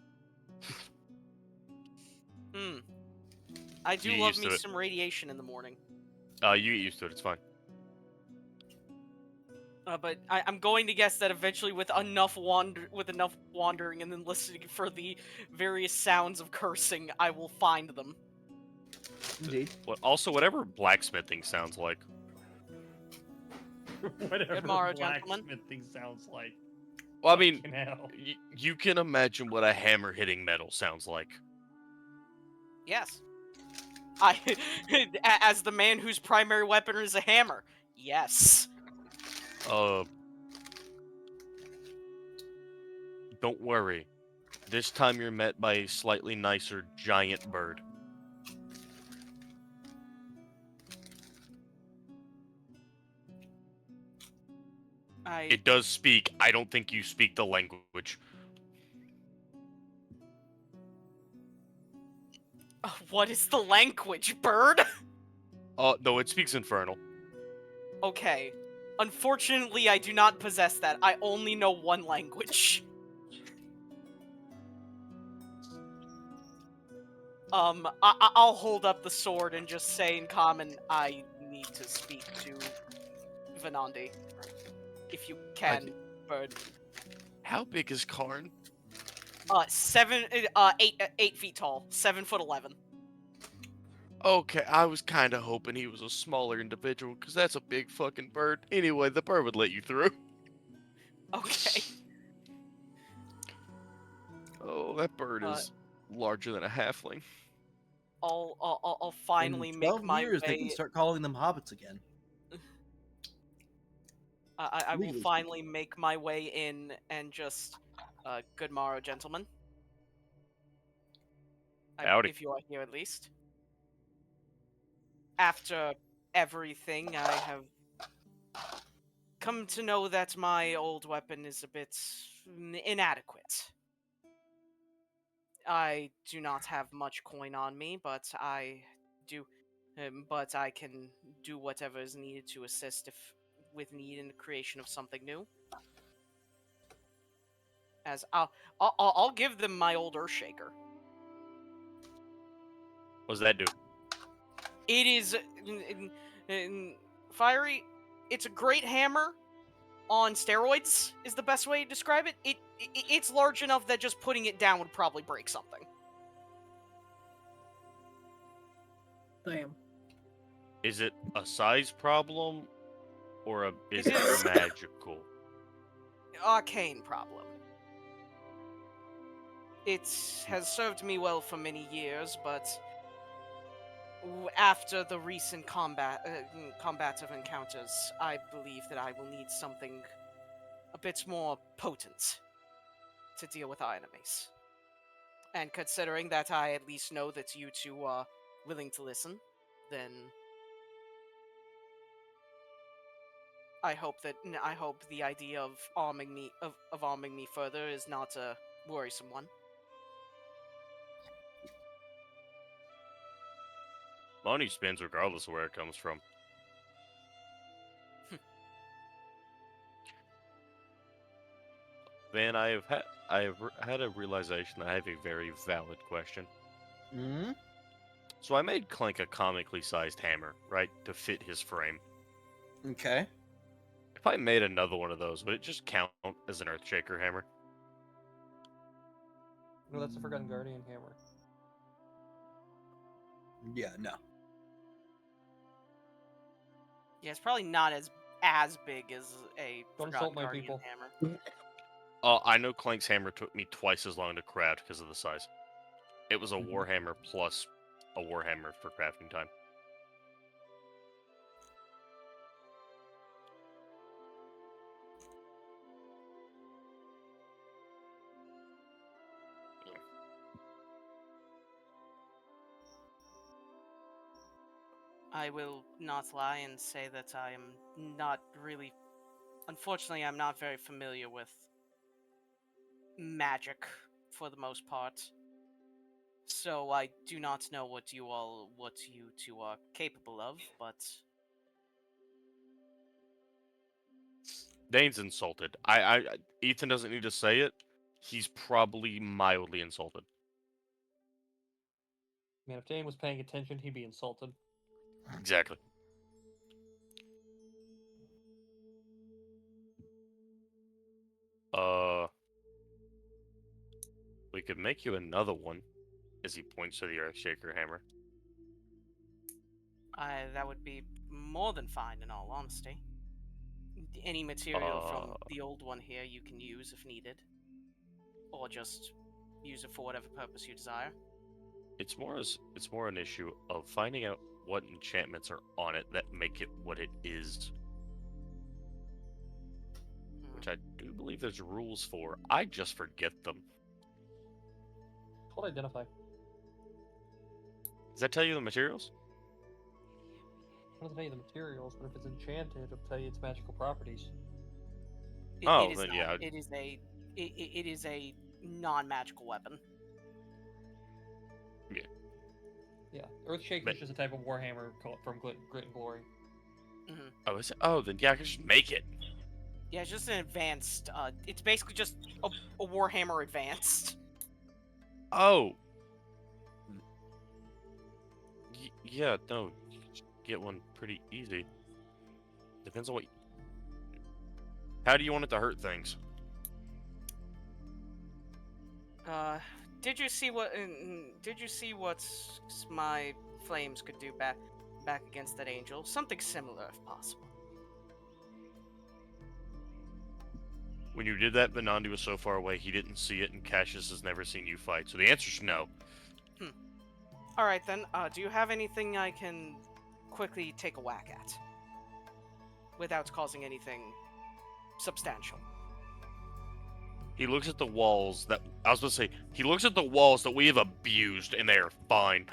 I do You love used me to it. some radiation in the morning. You get used to it. It's fine. But I'm going to guess that eventually, with enough wandering and then listening for the various sounds of cursing, I will find them. Indeed. Also, whatever blacksmithing sounds like. Whatever morrow, gentlemen. blacksmithing sounds like. Well, I mean, Fucking hell. you can imagine what a hammer hitting metal sounds like. Yes. As the man whose primary weapon is a hammer. Yes. Don't worry. This time you're met by a slightly nicer giant bird. It does speak. I don't think you speak the language. What is the language, bird? No, it speaks Infernal. Okay. Unfortunately, I do not possess that. I only know one language. I'll hold up the sword and just say in common, I need to speak to Venandi. If you can, bird. How big is Karn? 8 feet tall. 7'11". Okay, I was kind of hoping he was a smaller individual, because that's a big fucking bird. Anyway, the bird would let you through. Okay. Oh, that bird is larger than a halfling. I'll finally In make 12 my years, way. they can start calling them hobbits again. I will Legally finally make my way in and just, good morrow, gentlemen. Howdy. If you are here, at least. After everything, I have come to know that my old weapon is a bit inadequate. I do not have much coin on me, but I do, but I can do whatever is needed to assist with need in the creation of something new. As I'll give them my old Earthshaker. What does that do? It is fiery. It's a great hammer on steroids. Is the best way to describe it. It's large enough that just putting it down would probably break something. Damn. Is it a size problem, or is It it is. magical? Arcane problem. It has served me well for many years, but after the recent combative encounters, I believe that I will need something a bit more potent to deal with our enemies. And considering that I at least know that you two are willing to listen, then I hope the idea of arming me further is not a worrisome one. Money spins regardless of where it comes from. Van, I have had a realization that I have a very valid question. Hmm? So I made Clank a comically sized hammer, right, to fit his frame. Okay. If I made another one of those, would it just count as an Earthshaker hammer? No, that's a Forgotten Guardian hammer. Yeah, no. Yeah, it's probably not as big as a Don't Forgotten insult my Guardian people. hammer. I know Clank's hammer took me twice as long to craft because of the size. It was a Warhammer plus a Warhammer for crafting time. I will not lie and say that I am not really... Unfortunately, I'm not very familiar with magic, for the most part. So I do not know what you two are capable of, but... Dane's insulted. Ethan doesn't need to say it. He's probably mildly insulted. Man, if Dane was paying attention, he'd be insulted. Exactly. We could make you another one, as he points to the Earthshaker hammer. That would be more than fine, in all honesty. Any material from the old one here you can use if needed. Or just use it for whatever purpose you desire. It's more an issue of finding out what enchantments are on it that make it what it is. Which I do believe there's rules for. I just forget them. Called identify. Does that tell you the materials? It doesn't tell you the materials, but if it's enchanted, it'll tell you its magical properties. Then yeah. It is a non-magical weapon. Yeah. Yeah, Earthshaker is just a type of warhammer from Grit and Glory. Mm-hmm. Oh, is it? Oh, then yeah, I can just make it. Yeah, it's just an advanced. It's basically just a warhammer advanced. Oh. Yeah, no, you get one pretty easy. Depends on what. How do you want it to hurt things? Did you see what my flames could do back against that angel? Something similar, if possible. When you did that, Venandi was so far away he didn't see it, and Cassius has never seen you fight. So the answer's no. All right then. Do you have anything I can quickly take a whack at without causing anything substantial? He looks at the walls that I was going to say. He looks at the walls that we have abused, and they are fine.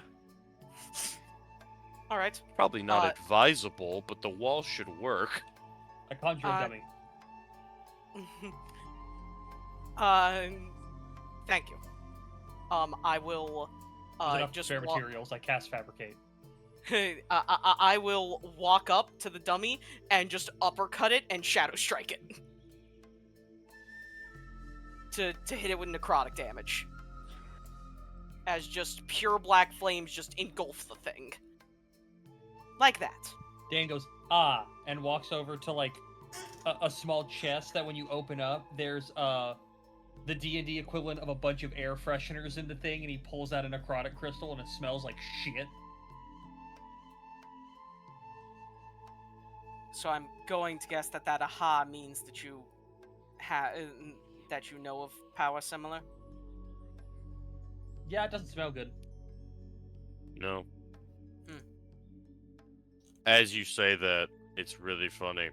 All right. Probably not advisable, but the walls should work. I conjure a dummy. Thank you. I will. Just spare materials. I cast fabricate. I will walk up to the dummy and just uppercut it and shadow strike it. To hit it with necrotic damage. As just pure black flames just engulf the thing. Like that. Dan goes, and walks over to, like, a small chest that when you open up, there's, the D&D equivalent of a bunch of air fresheners in the thing, and he pulls out a necrotic crystal, and it smells like shit. So I'm going to guess that aha means that you that you know of power similar? Yeah, it doesn't smell good. No. As you say that, it's really funny.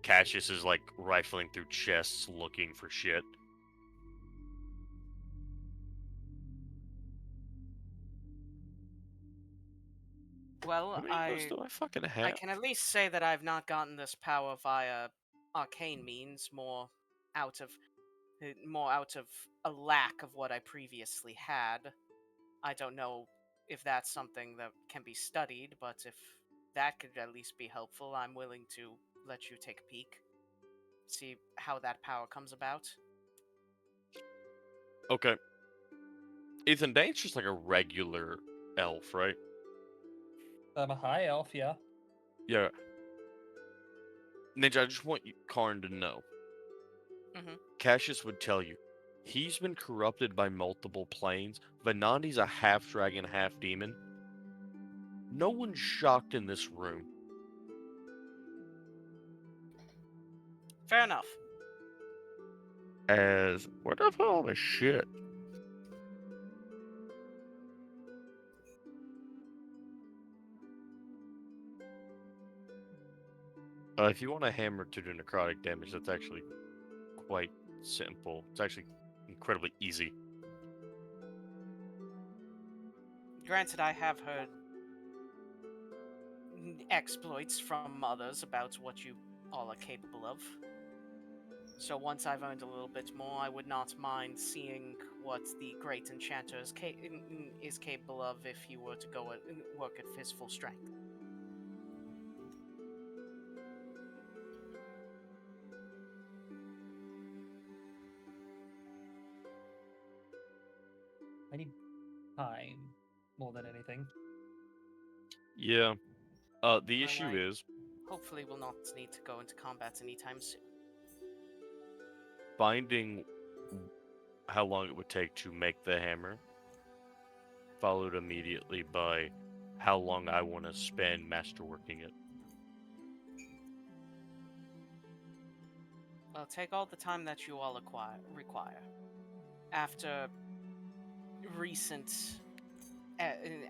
Cassius is like rifling through chests looking for shit. Well, How many of those do I fucking have? I can at least say that I've not gotten this power via arcane means, more out of a lack of what I previously had. I don't know if that's something that can be studied, but if that could at least be helpful, I'm willing to let you take a peek. See how that power comes about. Okay. Ethan, Dane's just like a regular elf, right? I'm a high elf, yeah. Yeah. Ninja, I just want you, Karn, to know. Cassius would tell you, he's been corrupted by multiple planes. Venandi's a half-dragon, half-demon. No one's shocked in this room. Fair enough. As, where the hell all this shit? If you want a hammer to do necrotic damage, that's actually quite simple. It's actually incredibly easy. Granted, I have heard exploits from others about what you all are capable of. So once I've earned a little bit more, I would not mind seeing what the great enchanter is capable of if he were to go work at his full strength. time more than anything. Yeah. The issue is Hopefully we'll not need to go into combat anytime soon. finding how long it would take to make the hammer, followed immediately by how long I want to spend masterworking it. Well, take all the time that you all require. After recent,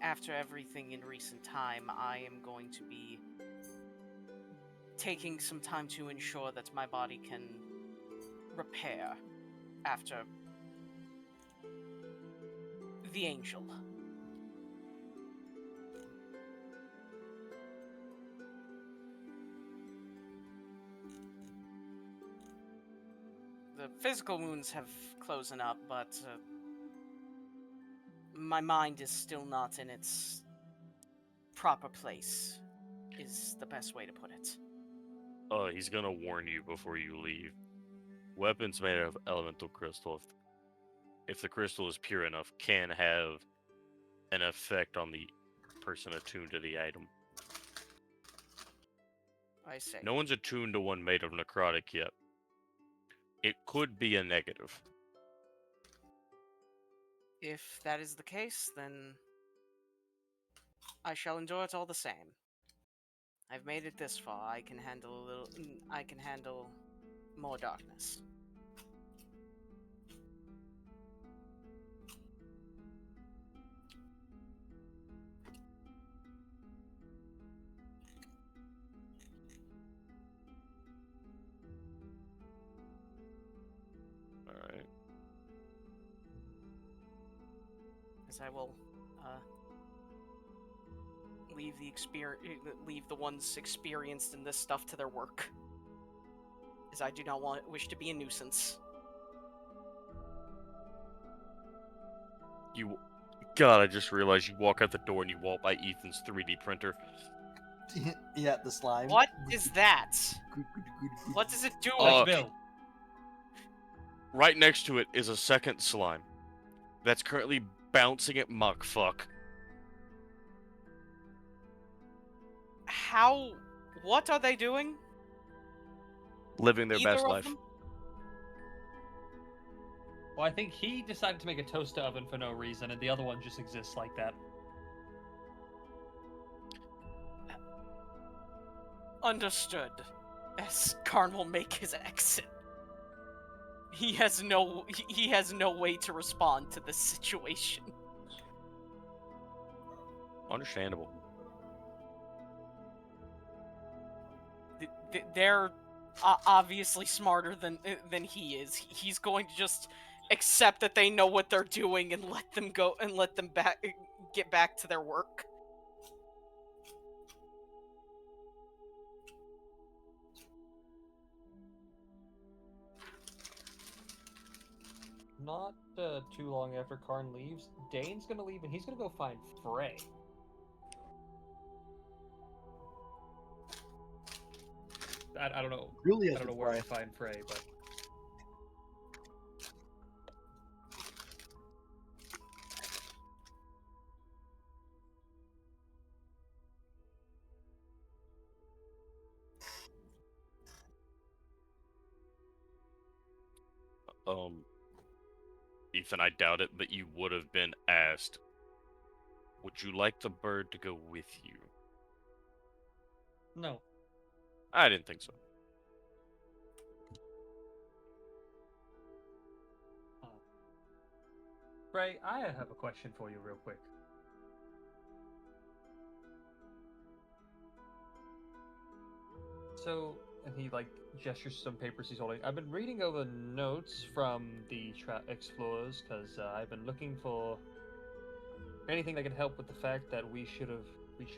after everything in recent time, I am going to be taking some time to ensure that my body can repair after the angel. The physical wounds have closed up, but my mind is still not in its proper place, is the best way to put it. He's gonna warn you before you leave. Weapons made of elemental crystal, if the crystal is pure enough, can have an effect on the person attuned to the item. I see. No one's attuned to one made of necrotic yet. It could be a negative. If that is the case, then I shall endure it all the same. I've made it this far. I can handle more darkness. Alright. As I will leave the ones experienced in this stuff to their work, as I do not wish to be a nuisance. God, I just realized you walk out the door and you walk by Ethan's 3D printer. Yeah, the slime. What is that? What does it do? Bill. Right next to it is a second slime that's currently bouncing at Muckfuck. How? What are they doing? Living their Either best of life. them? Well, I think he decided to make a toaster oven for no reason, and the other one just exists like that. Understood. As Karn will make his exit. He has no way to respond to this situation. Understandable. They're obviously smarter than he is. He's going to just accept that they know what they're doing and let them go and let them get back to their work. Not too long after Karn leaves, Dane's gonna leave and he's gonna go find Frey. I don't know. Really, I don't know where I find Frey, but Ethan, I doubt it, but you would have been asked, would you like the bird to go with you? no. I didn't think so. Frey, I have a question for you real quick. So, and he gestures some papers he's holding. I've been reading over notes from the explorers because I've been looking for anything that could help with the fact that we should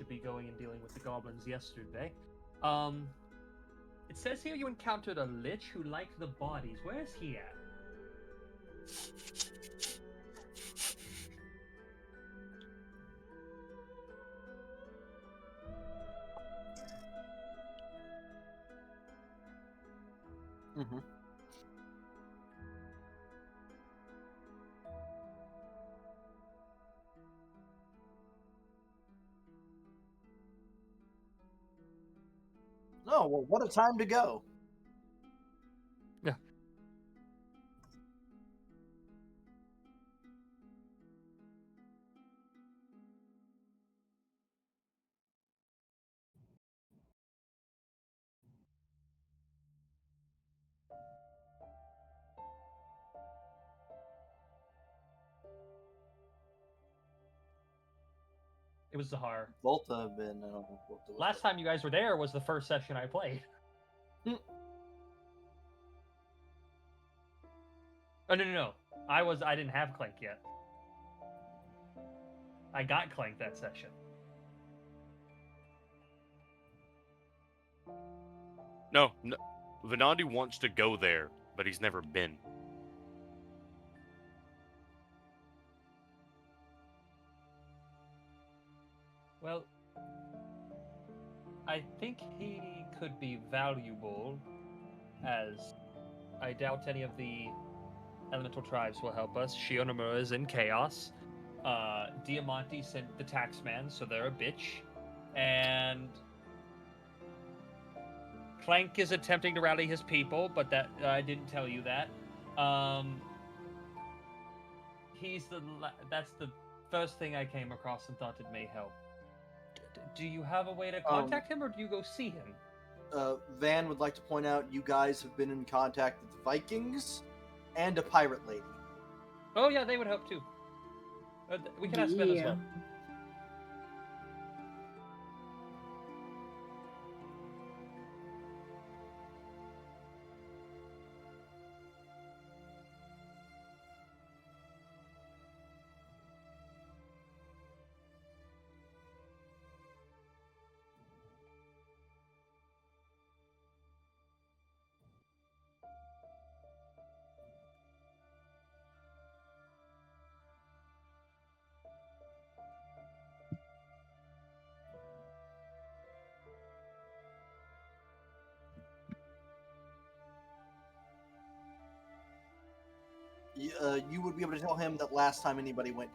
be going and dealing with the goblins yesterday. It says here you encountered a lich who liked the bodies. Where is he at? Mm-hmm. Oh, well, what a time to go. Yeah. It was Zahar. Volta have been. I don't know. Volta was Last time you guys were there was the first session I played. Oh no. I didn't have Clank yet. I got Clank that session. No. Venandi wants to go there, but he's never been. Well, I think he could be valuable, as I doubt any of the elemental tribes will help us. Shionomura is in chaos. Diamánti sent the taxman, so they're a bitch. And Clank is attempting to rally his people, but that I didn't tell you that. That's the first thing I came across and thought it may help. Do you have a way to contact him, or do you go see him? Van would like to point out you guys have been in contact with the Vikings and a pirate lady. Oh yeah, they would help too. We can ask Ben as well. You would be able to tell him that last time anybody went,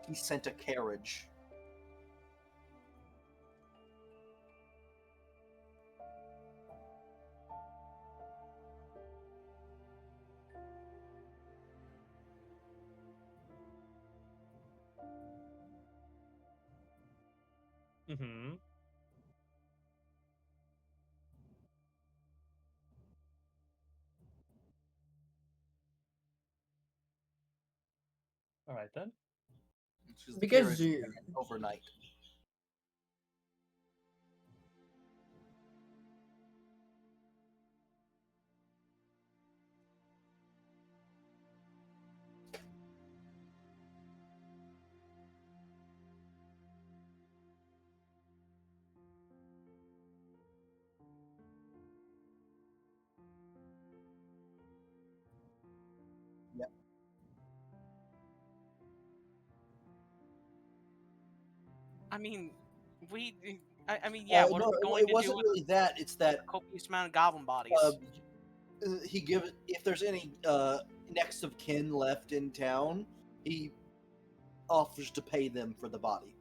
he sent a carriage. Mm-hmm. All right then. Because overnight. Yep. I mean, yeah. What are we going to do? It wasn't really that. It's that copious amount of goblin bodies. He gives if there's any next of kin left in town, he offers to pay them for the body.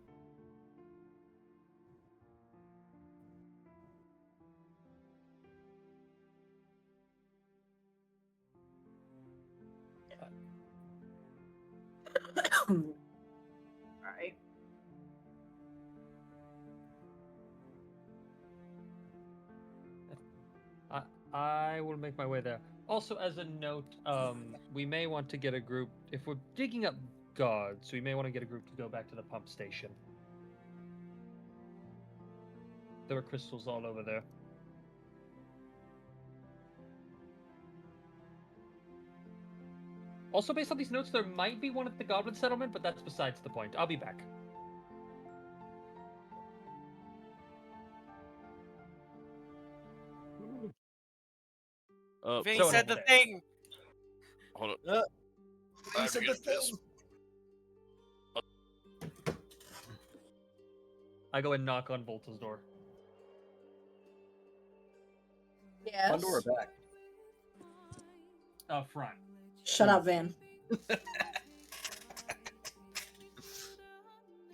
Right. I will make my way there. Also, as a note, we may want to get a group, if we're digging up guards, we may want to get a group to go back to the pump station. There are crystals all over there. Also, based on these notes, there might be one at the Goblin Settlement, but that's besides the point. I'll be back. Vinny said the thing. Hold on. He said the thing. I go and knock on Volta's door. Yes. Front door or back? Front. Shut up, Van.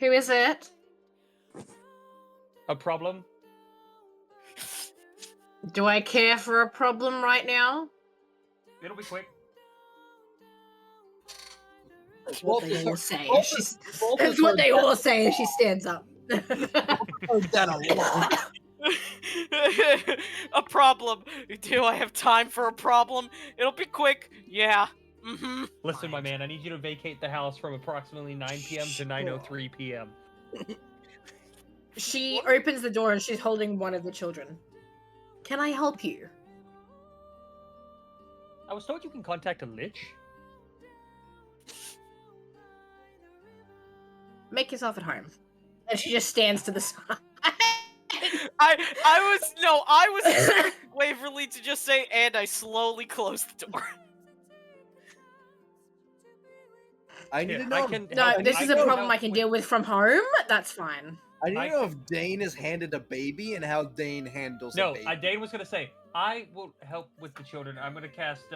Who is it? A problem? Do I care for a problem right now? It'll be quick. That's what they all say. Both That's of what her they all say as she stands up. that alone. A problem. Do I have time for a problem? It'll be quick. Yeah. Mm-hmm. Listen, my man, I need you to vacate the house from approximately 9 p.m. to 9:03 p.m. She opens the door and she's holding one of the children. Can I help you? I was told you can contact a lich. Make yourself at home. And she just stands to the side. I was expecting Waverly to just say, and I slowly closed the door. I need to know. This is a problem I can deal with from home. That's fine. I need to know if Dane is handed a baby and how Dane handles a baby. No, Dane was gonna say, I will help with the children. I'm gonna cast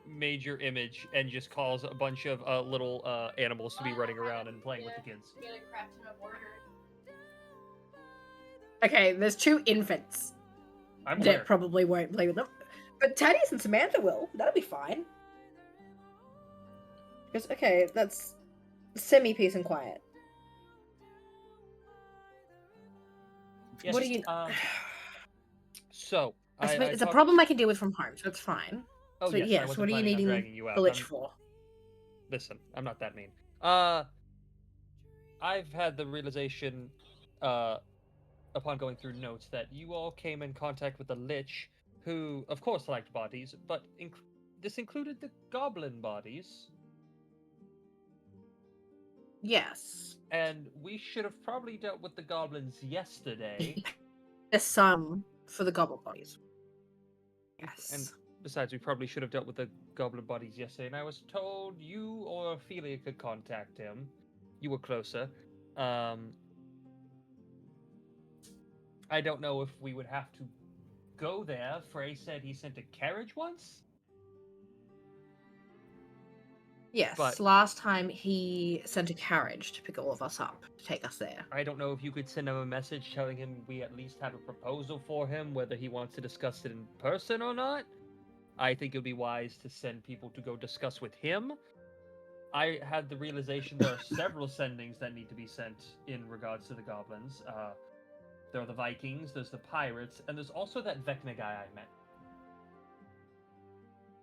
Major Image and just cause a bunch of little animals to be running around and playing with the kids. Okay, there's 2 infants. I'm that aware. probably won't play with them. But Thaddeus and Samantha will. That'll be fine. Because, okay, that's semi-peace and quiet. Yes, What do you... So, I suppose it's a problem I can deal with from home, so it's fine. Oh, so, yes, I what wasn't are you planning on needing dragging you out. the lich for? Listen, I'm not that mean. I've had the realization, upon going through notes, that you all came in contact with a lich who, of course, liked bodies, but this included the goblin bodies. Yes. And we should have probably dealt with the goblins yesterday. There's some for the goblin bodies. Yes. And besides, we probably should have dealt with the goblin bodies yesterday. And I was told you or Ophelia could contact him. You were closer. I don't know if we would have to go there. Frey said he sent a carriage once. Yes, But last time he sent a carriage to pick all of us up, to take us there. I don't know if you could send him a message telling him we at least have a proposal for him, whether he wants to discuss it in person or not. I think it would be wise to send people to go discuss with him. I had the realization there are several sendings that need to be sent in regards to the goblins. There are the Vikings, there's the pirates, and there's also that Vecna guy I met.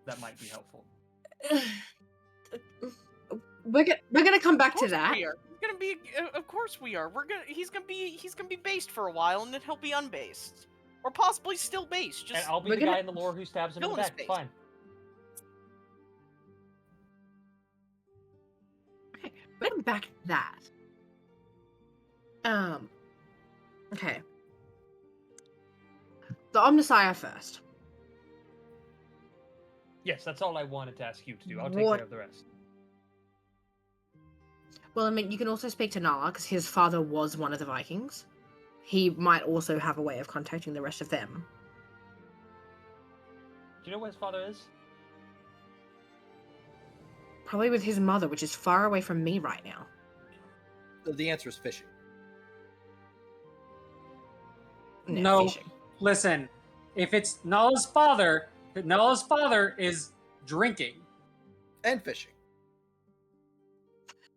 That might be helpful. We're gonna come back to that. We are. He's gonna be. Of course we are. He's gonna be based for a while, and then he'll be unbased, or possibly still based. Just. And I'll be the guy in the lore who stabs him in the back. Space. Fine. Okay, we're gonna back to that. Okay. The Omnissiah first. Yes, that's all I wanted to ask you to do. I'll take care of the rest. Well, I mean, you can also speak to Nala, because his father was one of the Vikings. He might also have a way of contacting the rest of them. Do you know where his father is? Probably with his mother, which is far away from me right now. The answer is fishing. No, fishing. Listen, if it's Nala's father is drinking. And fishing.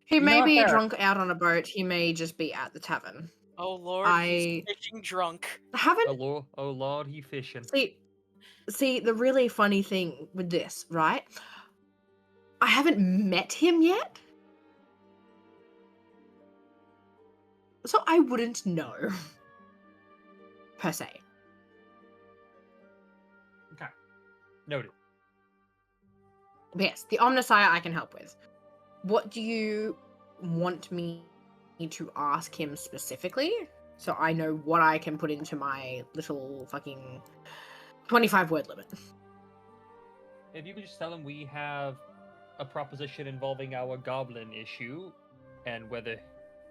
He may Not be fair. drunk out on a boat. He may just be at the tavern. Oh Lord, he's fishing drunk. Oh Lord, he fishing. See, the really funny thing with this, right? I haven't met him yet. So I wouldn't know. Per se. Okay. Noted. But yes, the Omnissiah I can help with. What do you want me to ask him specifically? So I know what I can put into my little fucking 25-word limit. If you could just tell him we have a proposition involving our goblin issue, and whether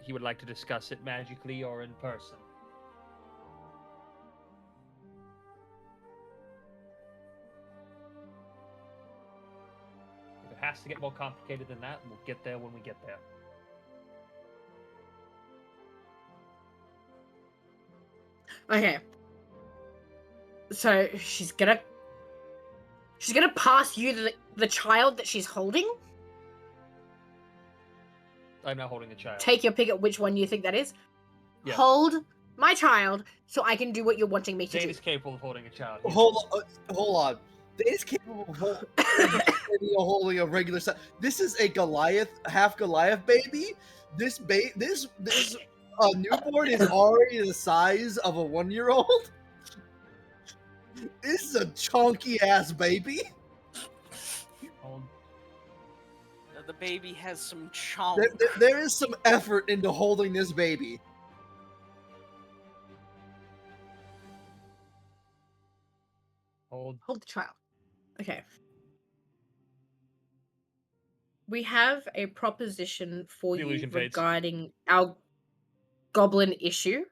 he would like to discuss it magically or in person. If it has to get more complicated than that, we'll get there when we get there. Okay. So she's gonna pass you the child that she's holding. I'm not holding a child. Take your pick at which one you think that is. Yeah. Hold my child so I can do what you're wanting me to Dane do. is capable of holding a child. Hold on. Dane is capable of holding a regular size. This is a half Goliath baby. This newborn is already the size of a 1-year-old. This is a chunky ass baby. The baby has some chomp. There is some effort into holding this baby. Hold the child. Okay. We have a proposition for you regarding our goblin issue.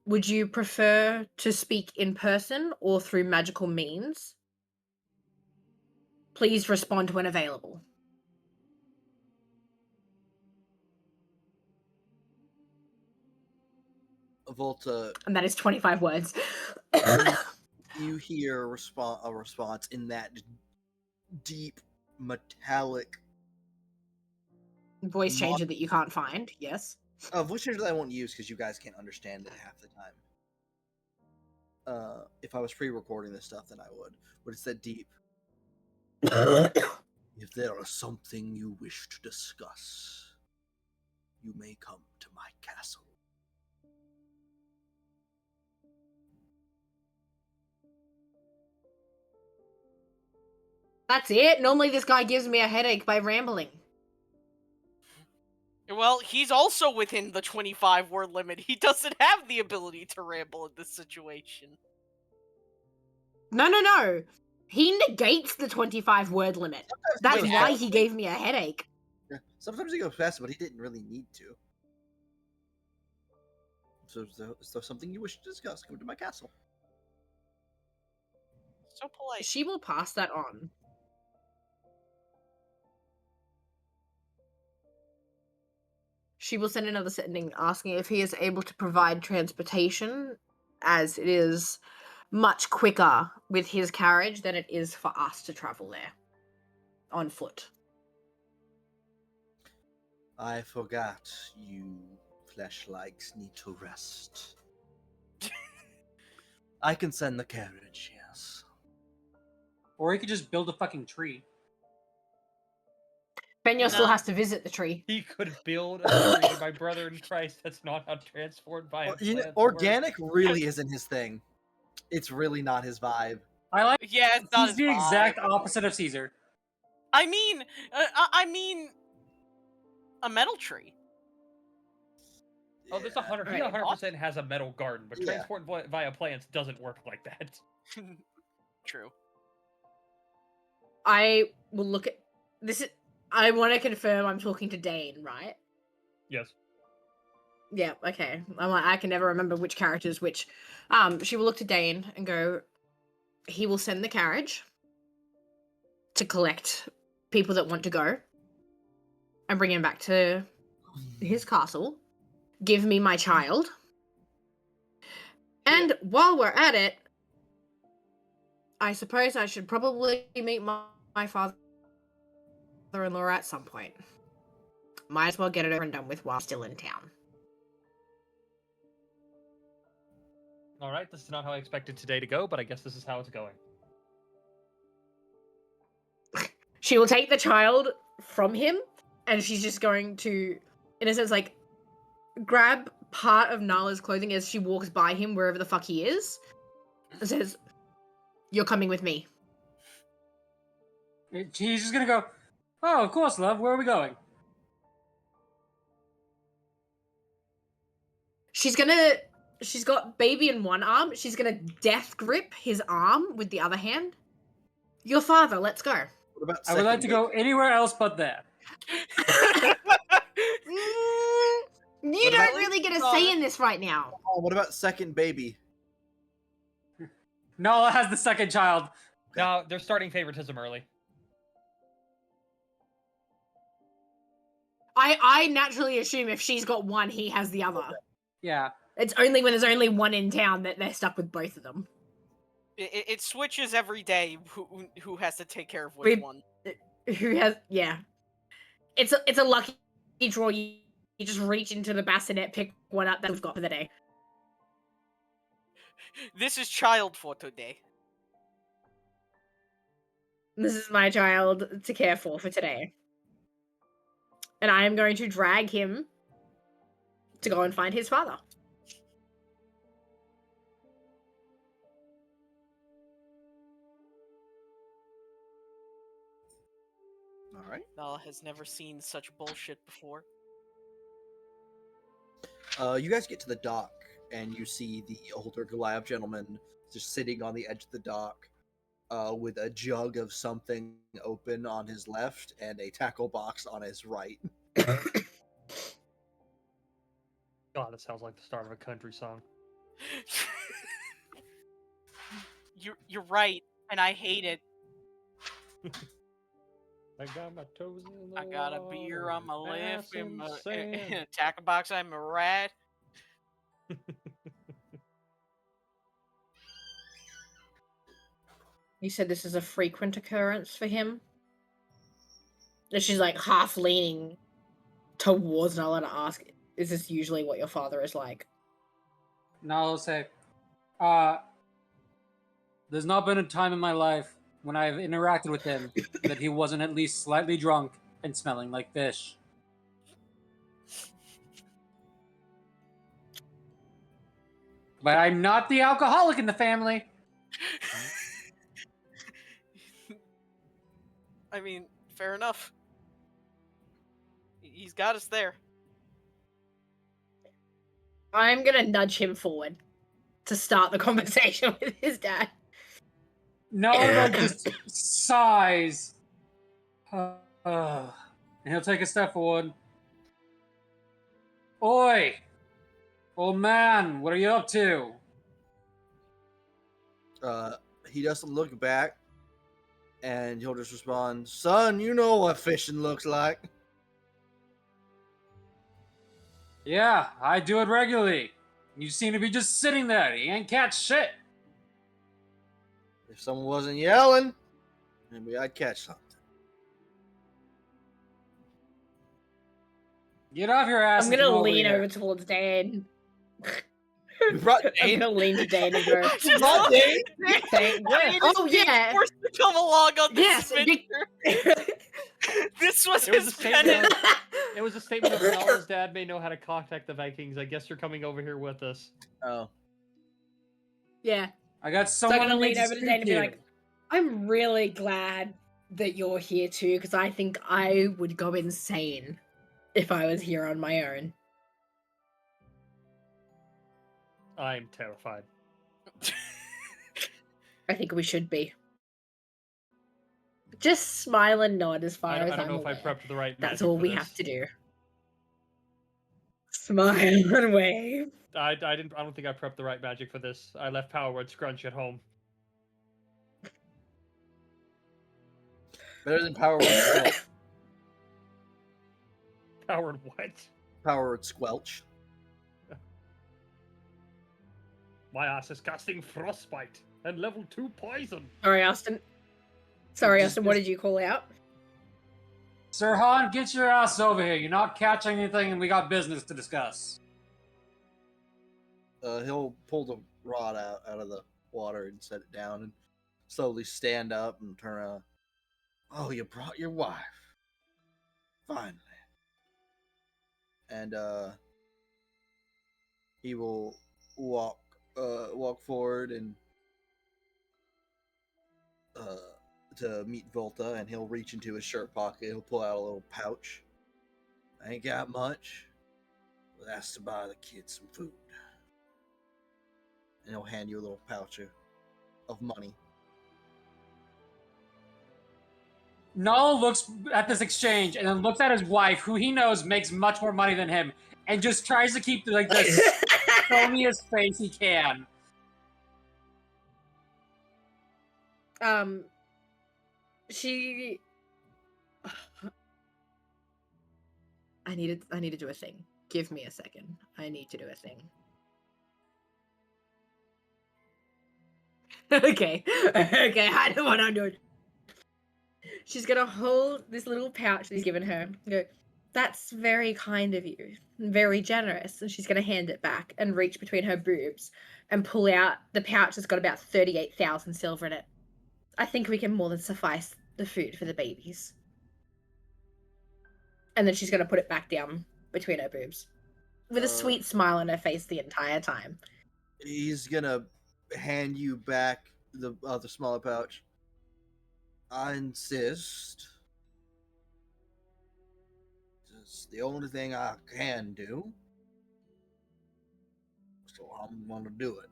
Would you prefer to speak in person or through magical means? Please respond when available. Volta. And that is 25 words. You hear a response in that deep, metallic voice changer that you can't find, yes. Voice changer that I won't use because you guys can't understand it half the time. If I was pre-recording this stuff, then I would. But it's that deep. If there is something you wish to discuss, you may come to my castle. That's it? Normally this guy gives me a headache by rambling. Well, he's also within the 25-word limit. He doesn't have the ability to ramble in this situation. No. He negates the 25-word limit. That's why he gave me a headache. Yeah. Sometimes he goes faster, but he didn't really need to. So is there something you wish to discuss? Come to my castle. So polite. She will pass that on. She will send another sending asking if he is able to provide transportation, as it is much quicker with his carriage than it is for us to travel there on foot. I forgot you flesh-likes need to rest. I can send the carriage, yes. Or he could just build a fucking tree. Benyo still has to visit the tree. He could build a tree, my brother in Christ. That's not how transport by organic really isn't his thing. It's really not his vibe. Yeah, it's not He's the exact opposite of Caesar. I mean, a metal tree. Oh, this 100. He 100% has a metal garden, but transport via plants doesn't work like that. True. I will look at this. I want to confirm I'm talking to Dane, right? Yes. Yeah. Okay. I'm like, I can never remember which character is which. She will look to Dane and go. He will send the carriage to collect people that want to go, and bring him back to his castle. Give me my child. And while we're at it, I suppose I should probably meet my father-in-law at some point. Might as well get it over and done with while still in town. Alright, this is not how I expected today to go, but I guess this is how it's going. She will take the child from him, and she's just going to, in a sense, like, grab part of Nala's clothing as she walks by him wherever the fuck he is, and says, "You're coming with me." He's just gonna go, "Oh, of course, love. Where are we going?" She's got baby in one arm. She's gonna death grip his arm with the other hand. "Your father, let's go." What about I would like to go anywhere else but there. You don't really get a say in this right now. Oh, what about second baby? Nala has the second child. No, they're starting favoritism early. I naturally assume if she's got one, he has the other. Yeah. It's only when there's only one in town that they're stuck with both of them. It switches every day who has to take care of which one. Who has... Yeah. It's a lucky draw. You just reach into the bassinet, pick one up that we've got for the day. This is child for today. This is my child to care for today. And I am going to drag him to go and find his father. Alright. Nala has never seen such bullshit before. You guys get to the dock, and you see the older Goliath gentleman just sitting on the edge of the dock with a jug of something open on his left and a tackle box on his right. God, it sounds like the start of a country song. You're right, and I hate it. I got my toes in the I got a water, beer on my left passing and my sand. a tackle box on my right. You said this is a frequent occurrence for him? And she's like half leaning towards Nala to ask, is this usually what your father is like? Now I'll say, there's not been a time in my life when I've interacted with him that he wasn't at least slightly drunk and smelling like fish. But I'm not the alcoholic in the family. I mean, fair enough. He's got us there. I'm gonna nudge him forward to start the conversation with his dad. No, just sighs. And he'll take a step forward. Oi! Old man, what are you up to? He doesn't look back, and he'll just respond, "Son, you know what fishing looks like." Yeah, I do it regularly. You seem to be just sitting there. You ain't catch shit. If someone wasn't yelling, maybe I'd catch something. Get off your ass. I'm and gonna come lean here. over towards Dane. You brought I'm Dane? gonna lean to Dane and go, You brought Dane? Dane, where? Oh, yeah. Forced to come along on this Yes. adventure. This was It was his a statement. penance. It was a statement of Nala's dad may know how to contact the Vikings. I guess you're coming over here with us. Oh. Yeah. I got So someone I'm gonna who lean needs over to to Dane and speak be to. like, I'm really glad that you're here too, because I think I would go insane if I was here on my own. I'm terrified. I think we should be. Just smile and nod as far as I don't I'm know if I aware. prepped the right That's magic all for we this. have to do. Smile and wave. I don't think I prepped the right magic for this. I left Power Word Scrunch at home. Better than Power Word Squelch. Powered what? Power Word Squelch. My ass is casting Frostbite and level 2 poison. Sorry, Austin. Sorry, Austin, what did you call out? Sir Han, get your ass over here. You're not catching anything and we got business to discuss. He'll pull the rod out of the water and set it down and slowly stand up and turn around. Oh, you brought your wife. Finally. And he will walk forward and to meet Volta, and he'll reach into his shirt pocket. He'll pull out a little pouch. I ain't got much, but that's to buy the kids some food. And he'll hand you a little pouch of money. Null looks at this exchange and then looks at his wife, who he knows makes much more money than him, and just tries to keep like the stoniest face he can. She... I need to do a thing. Give me a second. I need to do a thing. Okay. Okay, I know what I'm doing. She's gonna hold this little pouch that he's given her and go, "That's very kind of you. Very generous." And she's gonna hand it back and reach between her boobs and pull out the pouch that's got about 38,000 silver in it. "I think we can more than suffice the food for the babies." And then she's gonna put it back down between her boobs. With a sweet smile on her face the entire time. He's gonna hand you back the smaller pouch. "I insist. It's the only thing I can do. So I'm gonna do it."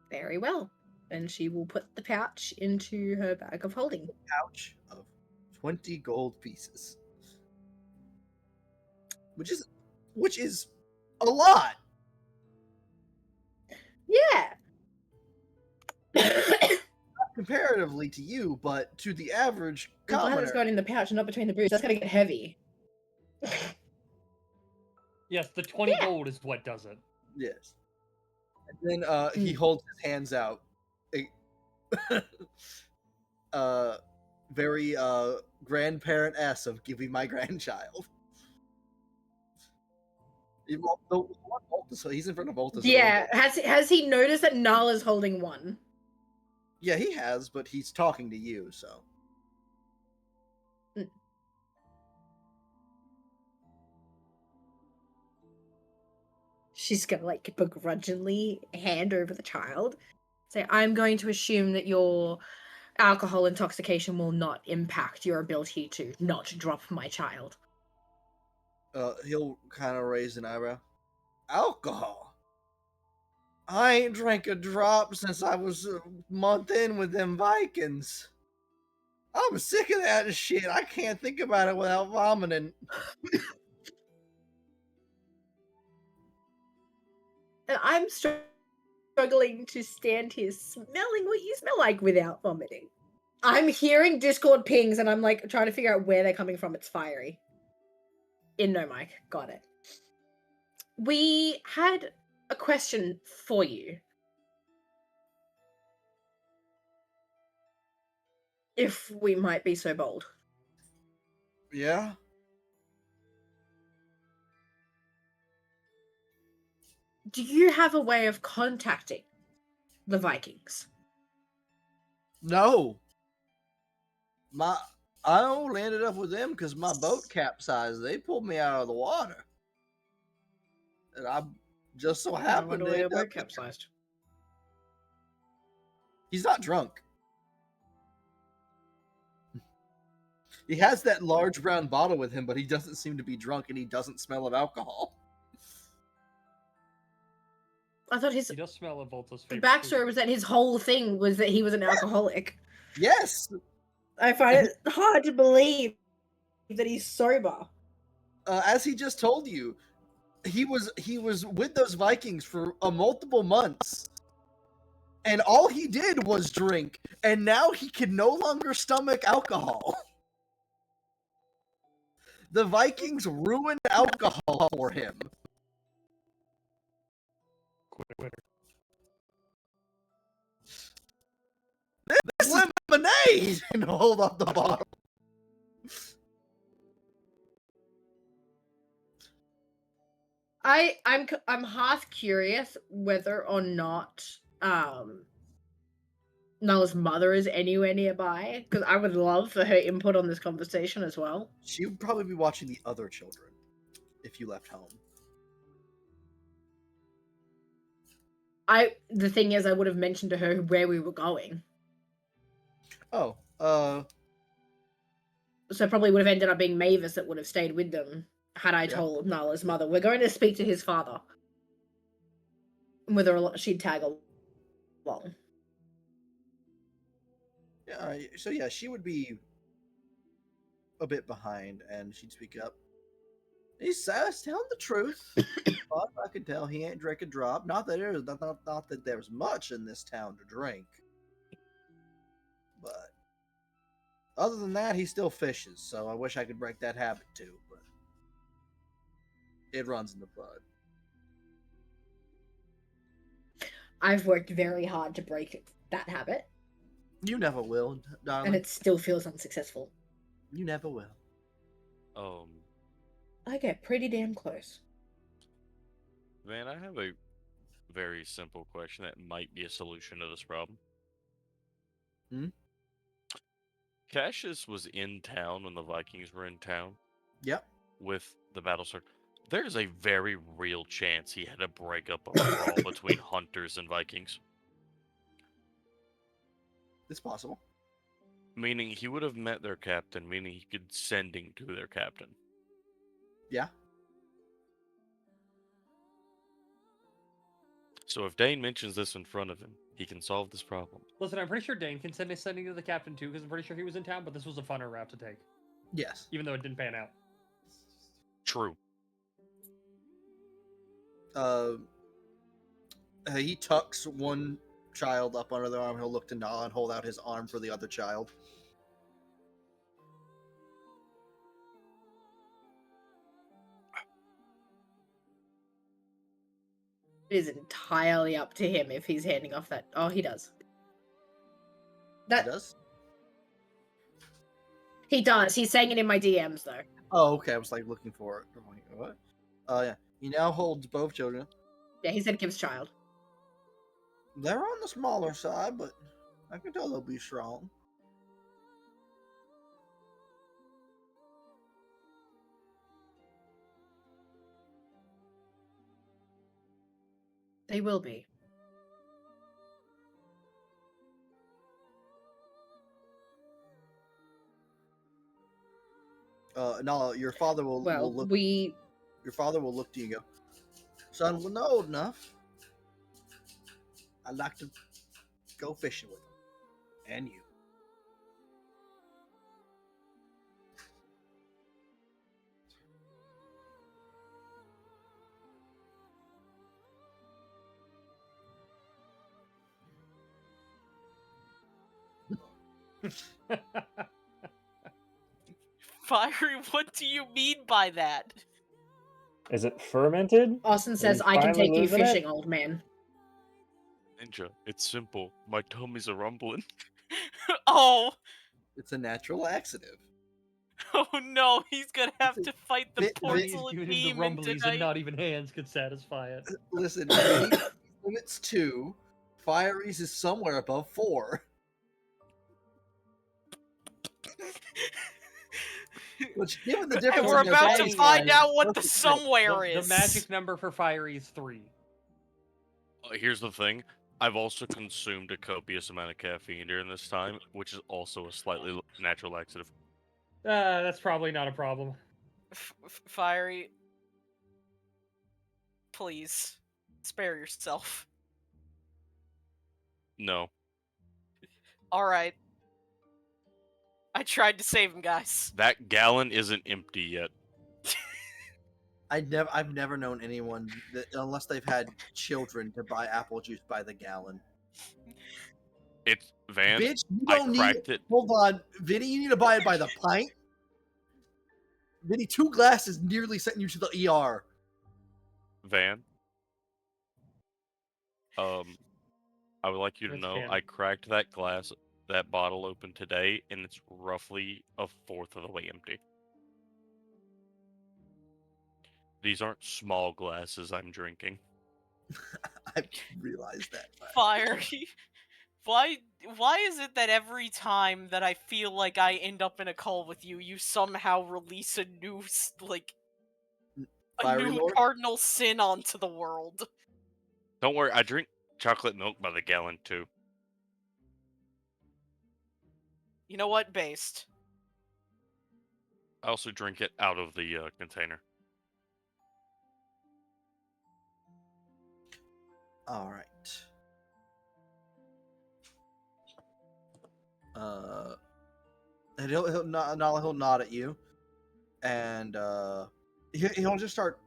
Very well. And she will put the pouch into her bag of holding. Pouch of 20 gold pieces. Which is a lot. Yeah. Comparatively to you, but to the average I'm glad commoner. it's going in the pouch and not between the boobs. That's gonna get heavy. Yes, the 20 gold is what does it. Yes. And then he holds his hands out. Very grandparent S of giving my grandchild. So he's in front of Voltus. Yeah. Has he noticed that Nala's holding one? Yeah, he has, but he's talking to you, so. She's gonna like begrudgingly hand over the child. Say, "I'm going to assume that your alcohol intoxication will not impact your ability to not drop my child." He'll kind of raise an eyebrow. "Alcohol? I ain't drank a drop since I was a month in with them Vikings. I'm sick of that shit. I can't think about it without vomiting." And I'm struggling to stand here smelling what you smell like without vomiting. I'm hearing Discord pings and I'm like trying to figure out where they're coming from. It's fiery. In no mic. Got it. We had a question for you. If we might be so bold. Yeah? Do you have a way of contacting the Vikings? No. I only ended up with them because my boat capsized. They pulled me out of the water. And I just so happened to end up... capsized. He's not drunk. He has that large brown bottle with him, but he doesn't seem to be drunk and he doesn't smell of alcohol. I thought He does smell of Volta's the favorite backstory food. was that his whole thing was that he was an alcoholic. Yes! I find it hard to believe that he's sober. As he just told you, he was with those Vikings for multiple months. And all he did was drink, and now he can no longer stomach alcohol. The Vikings ruined alcohol for him. Quitter. This is lemonade! And hold up the bottle. I'm half curious whether or not Null's mother is anywhere nearby, because I would love for her input on this conversation as well. She would probably be watching the other children if you left home. The thing is, I would have mentioned to her where we were going. Oh, So it probably would have ended up being Mavis that would have stayed with them had I told Nala's mother, "We're going to speak to his father." Whether she'd tag along. yeah. So yeah, she would be a bit behind, and she'd speak up. "He's telling the truth. But I can tell he ain't drink a drop. Not that there's much in this town to drink. But other than that, he still fishes. So I wish I could break that habit too. But It runs in the blood. I've worked very hard to break that habit, You never will, darling. and it still feels unsuccessful. You never will. I get pretty damn close. Van, I have a very simple question that might be a solution to this problem. Cassius was in town when the Vikings were in town. Yep. With the battle sword. There's a very real chance he had to break up a brawl between hunters and Vikings. It's possible. Meaning he would have met their captain, meaning he could sending to their captain. Yeah. So if Dane mentions this in front of him, he can solve this problem. Listen, I'm pretty sure Dane can send a sending to the captain too, because I'm pretty sure he was in town, but this was a funner route to take. Yes. Even though it didn't pan out. True. He tucks one child up under the arm. He'll look to Nala and hold out his arm for the other child. It is entirely up to him if he's handing off that. Oh, he does. That He does? He does. He's saying it in my DMs though. Oh, okay. I was like looking for it. I'm like, what? Yeah. He now holds both children. Yeah, he said gives child. They're on the smaller side, but I can tell they'll be strong. They will be. No, your father will look. Your father will look to you and go, son, when they're old enough, I'd like to go fishing with them. And you. Fiery, what do you mean by that? Is it fermented? Austin says, you I can finally take you losing it? fishing, old man. Ninja, it's simple. My tummy's a rumbling. Oh! It's a natural laxative. Oh no, he's gonna have to fight the He's porcelain giving him the demon rumblies, tonight. and not even hands could satisfy it. Listen, limits 2. Fiery's is somewhere above 4. Which, given the difference, And we're in their about to body find size, out what the perfect fit. somewhere is. The magic number for Fiery is 3. Here's the thing. I've also consumed a copious amount of caffeine during this time, which is also a slightly natural laxative. That's probably not a problem. Fiery, please, spare yourself. No. Alright. I tried to save him, guys. That gallon isn't empty yet. I've never known anyone that, unless they've had children, to buy apple juice by the gallon. It's Van. Bitch, you I don't cracked need it. Hold on, Vinny, you need to buy it by the pint. Vinny, 2 glasses nearly sent you to the ER. Van. I would like you to That's know canon. I cracked that bottle open today, and it's roughly a fourth of the way empty. These aren't small glasses I'm drinking. I realized that. Fiery, why is it that every time that I feel like I end up in a call with you, you somehow release a new, Fiery new Lord? cardinal sin onto the world? Don't worry, I drink chocolate milk by the gallon too. You know what? Based. I also drink it out of the container. All right. And he'll nod at you, and he'll just start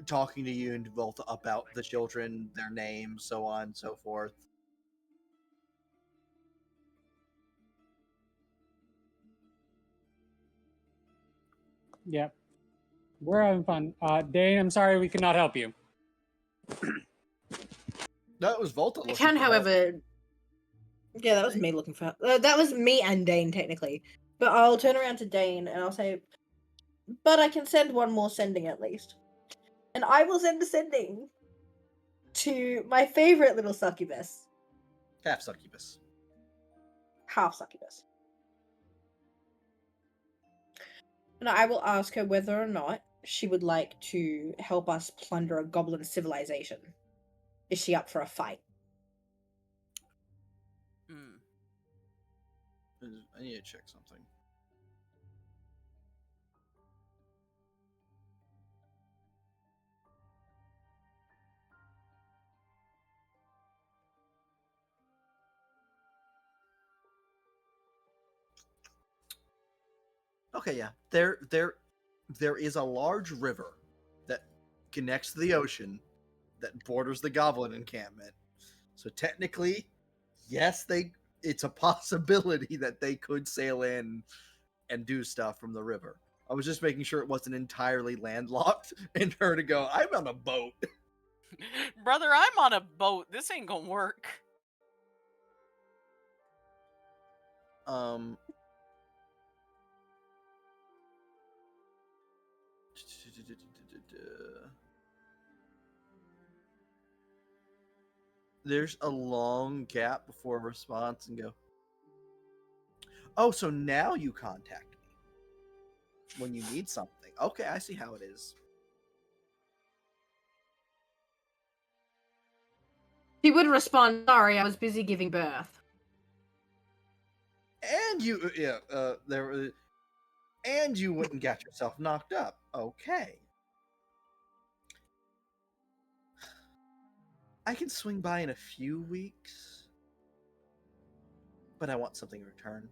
talking to you and both about the children, their names, so on and so forth. Yep. We're having fun. Dane, I'm sorry we could not help you. That was Volta. I can, however. Yeah, that was me looking for. That was me and Dane technically. But I'll turn around to Dane and I'll say, "But I can send one more sending at least, and I will send a sending to my favorite little succubus, Half succubus. half succubus, and I will ask her whether or not she would like to help us plunder a goblin civilization. Is she up for a fight?" I need to check something. Okay, yeah. There is a large river that connects to the ocean that borders the goblin encampment. So technically, yes, it's a possibility that they could sail in and do stuff from the river. I was just making sure it wasn't entirely landlocked and her to go, I'm on a boat. Brother, I'm on a boat. This ain't gonna work. There's a long gap before a response and go, oh, so now you contact me when you need something. Okay, I see how it is. He would respond, sorry, I was busy giving birth. And you, and you went and got yourself knocked up. Okay. I can swing by in a few weeks, but I want something in return.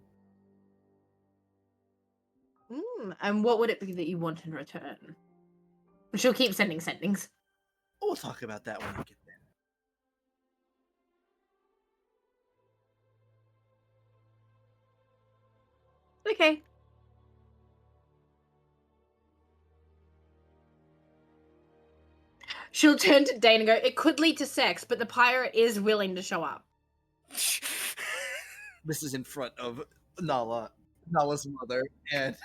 And what would it be that you want in return? She'll keep sending sendings. We'll talk about that when we get there. Okay. She'll turn to Dane and go, it could lead to sex, but the pirate is willing to show up. This is in front of Nala's mother, and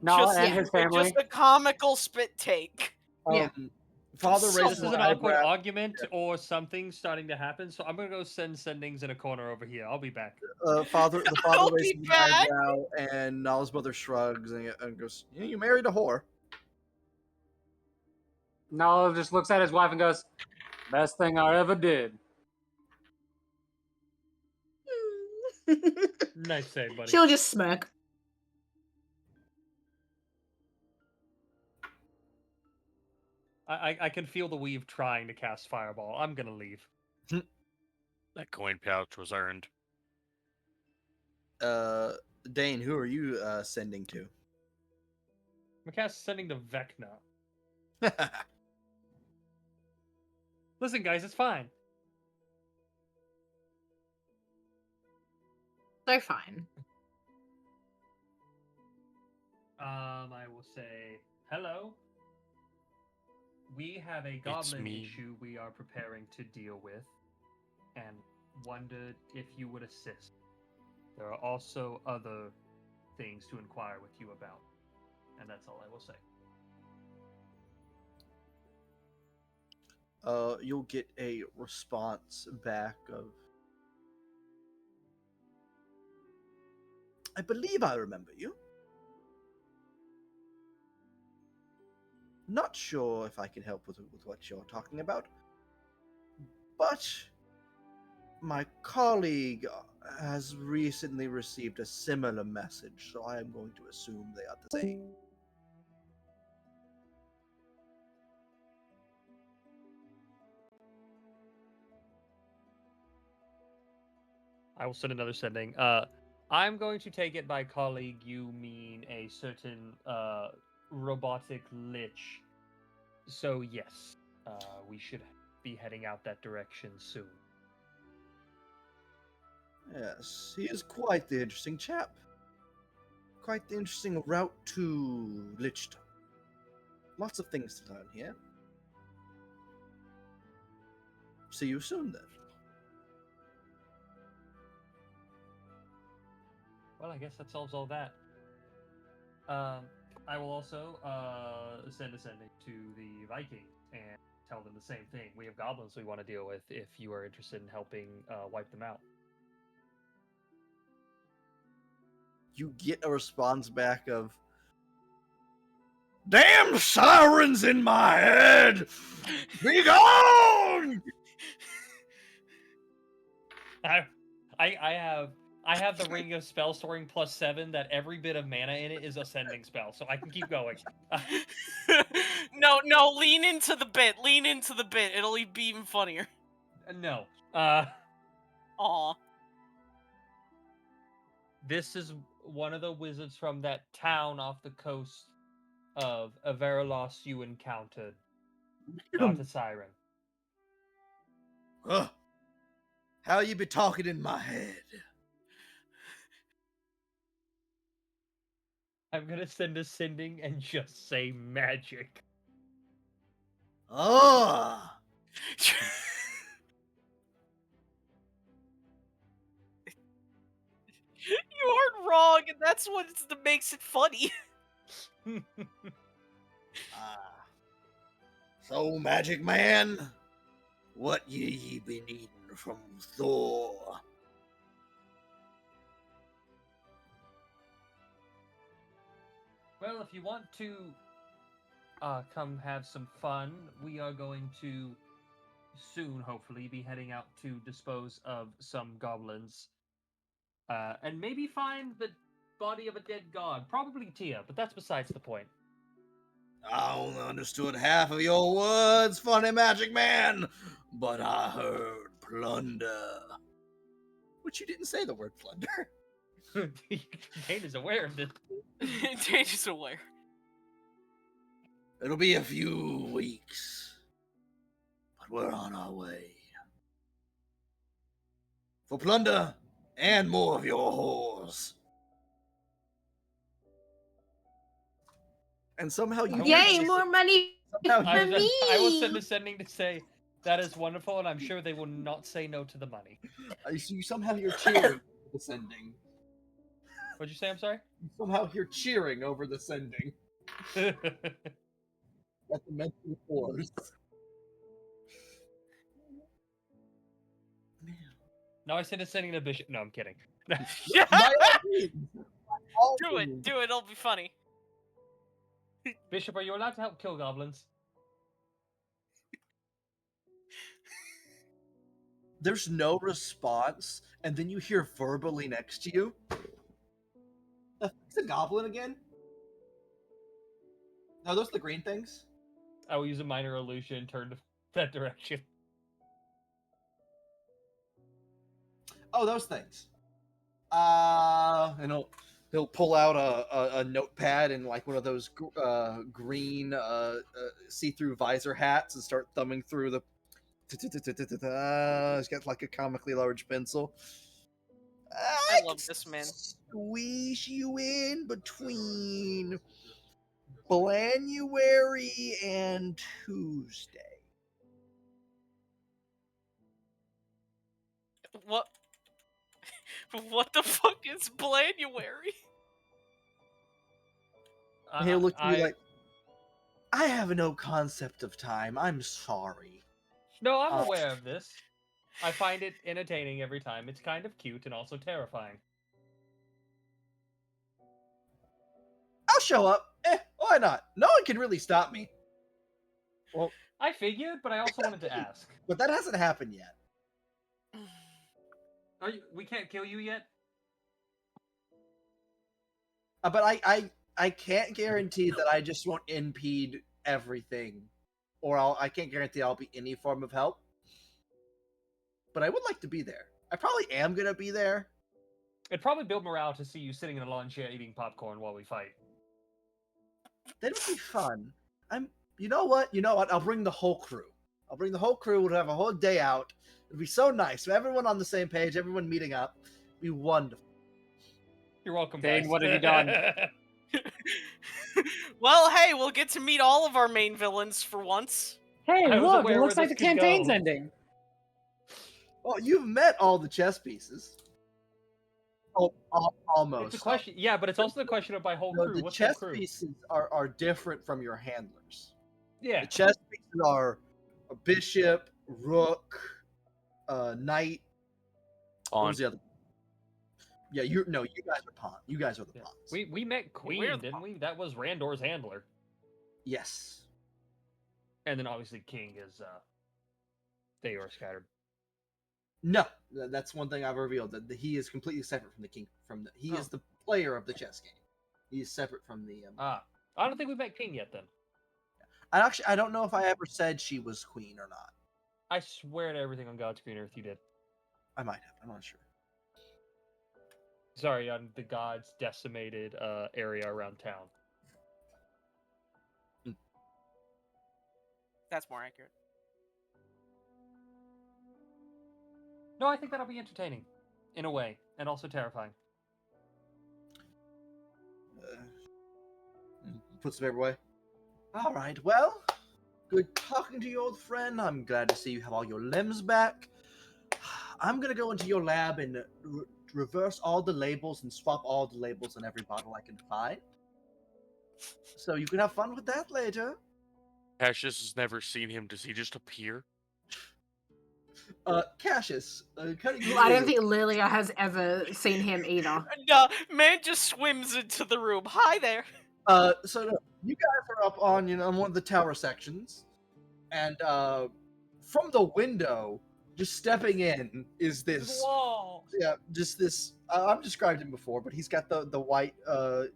Nala and his family. Just a comical spit take. Yeah. Father This raises is an an awkward eyebrow. argument or something starting to happen, so I'm gonna go send sendings in a corner over here. I'll be back. The father I'll raises be an back. eyebrow, and Nala's mother shrugs and goes, "You married a whore." Nala just looks at his wife and goes, "Best thing I ever did." Nice save, buddy. She'll just smirk. I can feel the weave trying to cast Fireball. I'm gonna leave. That coin pouch was earned. Dane, who are you sending to? I'm cast sending to Vecna. Listen, guys, it's fine. So fine. I will say hello. We have a goblin issue we are preparing to deal with, and wondered if you would assist. There are also other things to inquire with you about, and that's all I will say. You'll get a response back of, I believe I remember you. Not sure if I can help with what you're talking about, but my colleague has recently received a similar message, so I am going to assume they are the same. I will send another sending. I'm going to take it by colleague. You mean a certain robotic lich. So yes, we should be heading out that direction soon. Yes, he is quite the interesting chap. quite the interesting route to Lichton. Lots of things to learn here. See you soon, then. Well, I guess that solves all that. I will also send a sending to the Vikings and tell them the same thing. We have goblins we want to deal with if you are interested in helping wipe them out. You get a response back of, "Damn sirens in my head! Be gone!" I have the Ring of Spell Storing +7 that every bit of mana in it is a sending spell, so I can keep going. No, lean into the bit. Lean into the bit. It'll be even funnier. No. Aw. This is one of the wizards from that town off the coast of Avaralos you encountered. Not a siren. How you be talking in my head? I'm gonna send a sending and just say magic. Oh! You aren't wrong, and that's what makes it funny. So, Magic Man, what ye be needing from Thor? Well, if you want to come have some fun, we are going to soon, hopefully, be heading out to dispose of some goblins. And maybe find the body of a dead god. Probably Tia, but that's besides the point. I only understood half of your words, funny Magic Man, but I heard plunder. Which you didn't say the word plunder. Dane is aware of this. Dane is aware. It'll be a few weeks, but we're on our way. For plunder and more of your whores. And somehow you Yay, more money for me! I will send a sending to say that is wonderful, and I'm sure they will not say no to the money. You somehow you're cheering over the sending. What'd you say? I'm sorry? You somehow you're cheering over the sending. At the mental force. No, I sent a sending to Bishop. No, I'm kidding. Do it. It'll be funny. Bishop, are you allowed to help kill goblins? There's no response, and then you hear verbally next to you. It's a goblin again? No, those are the green things. I will use a minor illusion and turn that direction. Oh, those things. And he'll pull out a notepad and like one of those green see-through visor hats and start thumbing through the. He's got like a comically large pencil. I love this man. Squeeze you in between January and Tuesday. What? What the fuck is January? He'll look at you like, I have no concept of time. I'm sorry. No, I'm aware of this. I find it entertaining every time. It's kind of cute and also terrifying. I'll show up. Why not? No one can really stop me. Well, I figured, but I also wanted to ask. But that hasn't happened yet. We can't kill you yet? But I can't guarantee that I just won't impede everything. Or I can't guarantee I'll be any form of help. But I would like to be there. I probably am going to be there. It'd probably build morale to see you sitting in a lawn chair eating popcorn while we fight. That would be fun. You know what? I'll bring the whole crew. We'll have a whole day out. It'd be so nice. Everyone on the same page, everyone meeting up. It'd be wonderful. You're welcome, Dane, guys. what have you done? Well, hey, we'll get to meet all of our main villains for once. Hey, I was look! aware It where looks like this the could campaign's go. ending. Well, you've met all the chess pieces. Oh, almost. It's a question. Yeah, but it's also the question of my whole No, crew. the What's chess whole crew? pieces are different from your handlers. Yeah. The chess pieces are a bishop, rook, knight. What was the other? Yeah, you guys are pawn. You guys are the pawns. We met Queen, didn't we? That was Randor's handler. Yes. And then obviously King is they are scattered. No, that's one thing I've revealed, that he is completely separate from the king. He is the player of the chess game. He is separate from the. I don't think we met King yet. Then. I don't know if I ever said she was queen or not. I swear to everything on God's green earth, you did. I might have. I'm not sure. Sorry, on the gods' decimated area around town. That's more accurate. No, I think that'll be entertaining, in a way, and also terrifying. Puts the paper away. All right. Well, good talking to you, old friend. I'm glad to see you have all your limbs back. I'm gonna go into your lab and reverse all the labels and swap all the labels in every bottle I can find. So you can have fun with that later. Cassius has never seen him. Does he just appear? Cassius, I don't think Lilia has ever seen him either. No, man just swims into the room. Hi there. So no, you guys are up on on one of the tower sections, and from the window, just stepping in is this. Wall. Yeah, just this. I've described him before, but he's got the white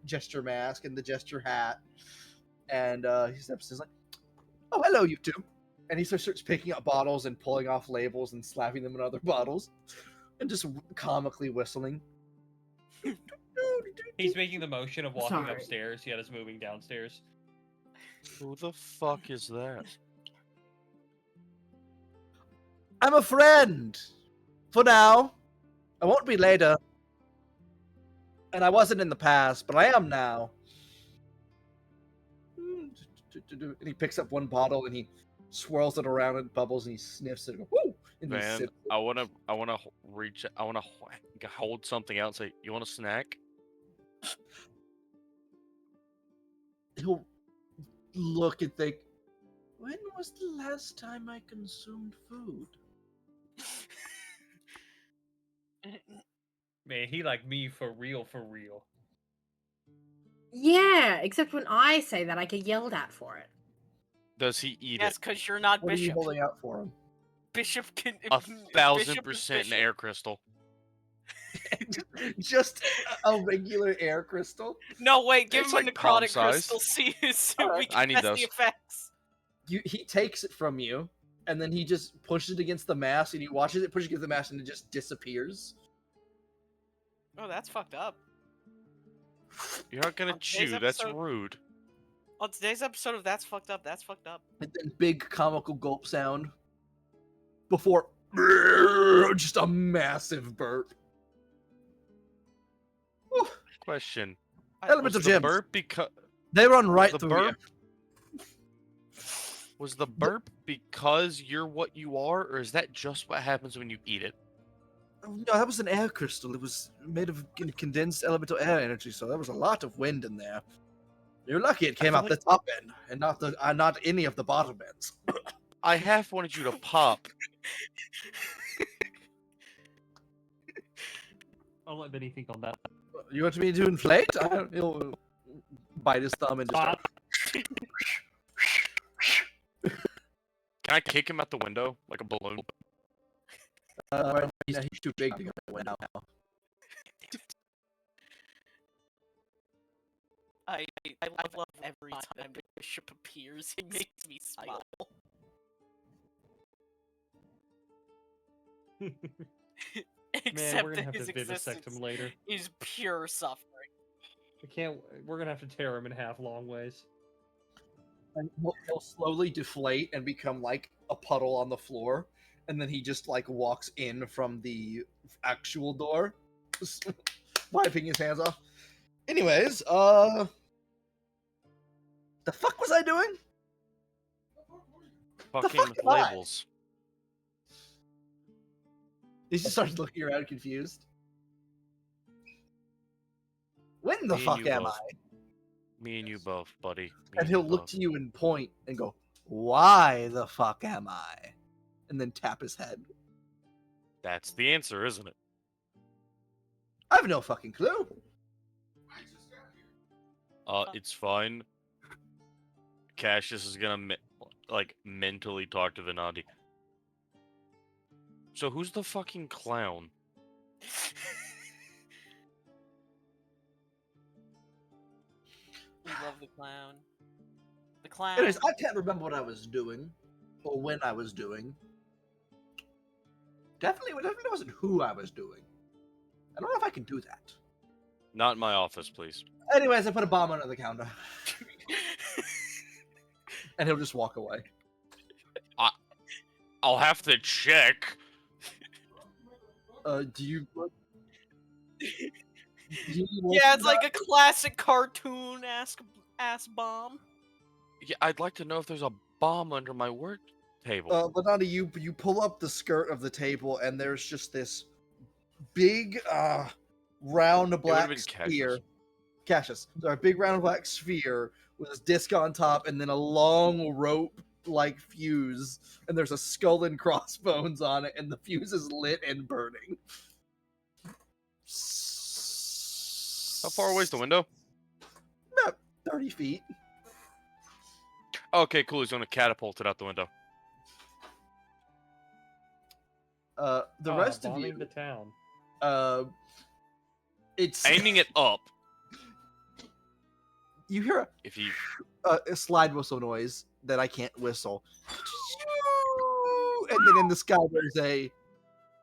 gesture mask and the gesture hat, and he steps in, he's like, "Oh, hello, you two." And he starts picking up bottles and pulling off labels and slapping them in other bottles, and just comically whistling. He's making the motion of walking Sorry. upstairs, yet is moving downstairs. Who the fuck is that? I'm a friend! For now. I won't be later. And I wasn't in the past, but I am now. And he picks up one bottle and he swirls it around and bubbles and he sniffs it. And woo! And he Man, sips it. I wanna reach. I wanna hold something out and say, "You want a snack?" He'll look and think, when was the last time I consumed food? Man, he like me for real, for real. Yeah, except when I say that, I get yelled at for it. Does he eat Yes, it? because you're not What are you Bishop. holding out for him? Bishop can. 1,000% an air crystal. Just a regular air crystal? No, wait, give It's him a like palm necrotic size. crystal. See, Alright. we can I need test those. the effects. He takes it from you, and then he just pushes it against the mask, and he watches it push against the mask, and it just disappears. Oh, that's fucked up. You're not gonna On today's chew. That's episode- rude. On today's episode of That's Fucked Up, that's fucked up. And then big comical gulp sound before just a massive burp. Whew. Question. Elemental Was the gems. burp because They run right the through burp? Was the burp because you're what you are, or is that just what happens when you eat it? you. No, that was an air crystal. It was made of condensed elemental air energy, so there was a lot of wind in there. You're lucky it came feel out the top end and not any of the bottom ends. I half wanted you to pop. I'll let Benny think on that. You want me to inflate? He'll bite his thumb and just start. Can I kick him out the window like a balloon? He's too big to go out now. I love every time Bishop appears. He makes me smile. Except we're gonna that have his to vivisect existence him later. is pure suffering. We're gonna have to tear him in half long ways. And he'll slowly deflate and become like a puddle on the floor, and then he just like walks in from the actual door. wiping his hands off. Anyways, the fuck was I doing? Fucking fuck with am I? labels. He just starts looking around confused. When the Me and fuck you am both. I? Me and you both, buddy. Me And he'll you look both. to you and point and go, "Why the fuck am I?" And then tap his head. That's the answer, isn't it? I have no fucking clue. It's fine. Cassius is gonna mentally talk to Venandi. So who's the fucking clown? We love the clown. The clown. Anyways, I can't remember what I was doing or when I was doing. Definitely wasn't who I was doing. I don't know if I can do that. Not in my office, please. Anyways, I put a bomb under the counter. And he'll just walk away. I'll have to check. Do you... Yeah, it's like a classic cartoon ass bomb. Yeah, I'd like to know if there's a bomb under my work table. Lenani, you pull up the skirt of the table, and there's just this big, round black sphere. Cassius. Sorry, big round black sphere with this disc on top, and then a long rope-like fuse, and there's a skull and crossbones on it, and the fuse is lit and burning. How far away is the window? About 30 feet. Okay, cool. He's gonna catapult it out the window. The rest of bombing you, the town. it's Aiming it up. you hear If you a slide whistle noise that I can't whistle, and then in the sky there's a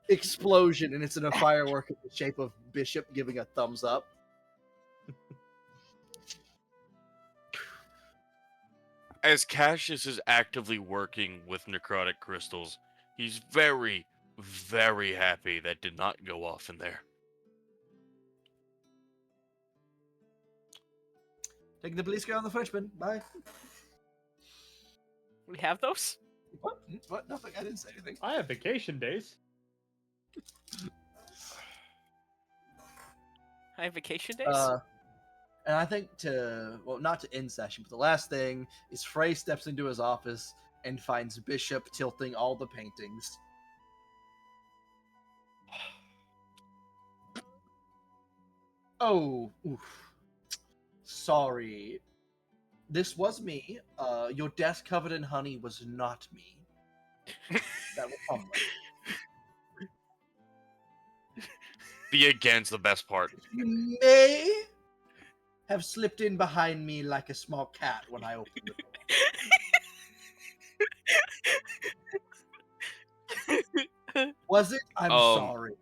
explosion, and it's in a firework in the shape of Bishop giving a thumbs up. As Cassius is actively working with necrotic crystals, he's very, very happy that did not go off in there. Taking the police car on the Frenchman. Bye. We have those? What? Nothing. I didn't say anything. I have vacation days. I have vacation days? And I think not to end session, but the last thing is Frey steps into his office and finds Bishop tilting all the paintings. Oh, oof. Sorry. This was me. Your desk covered in honey was not me. That was humbling. The again's the best part. You may have slipped in behind me like a small cat when I opened the door. Was it? I'm sorry.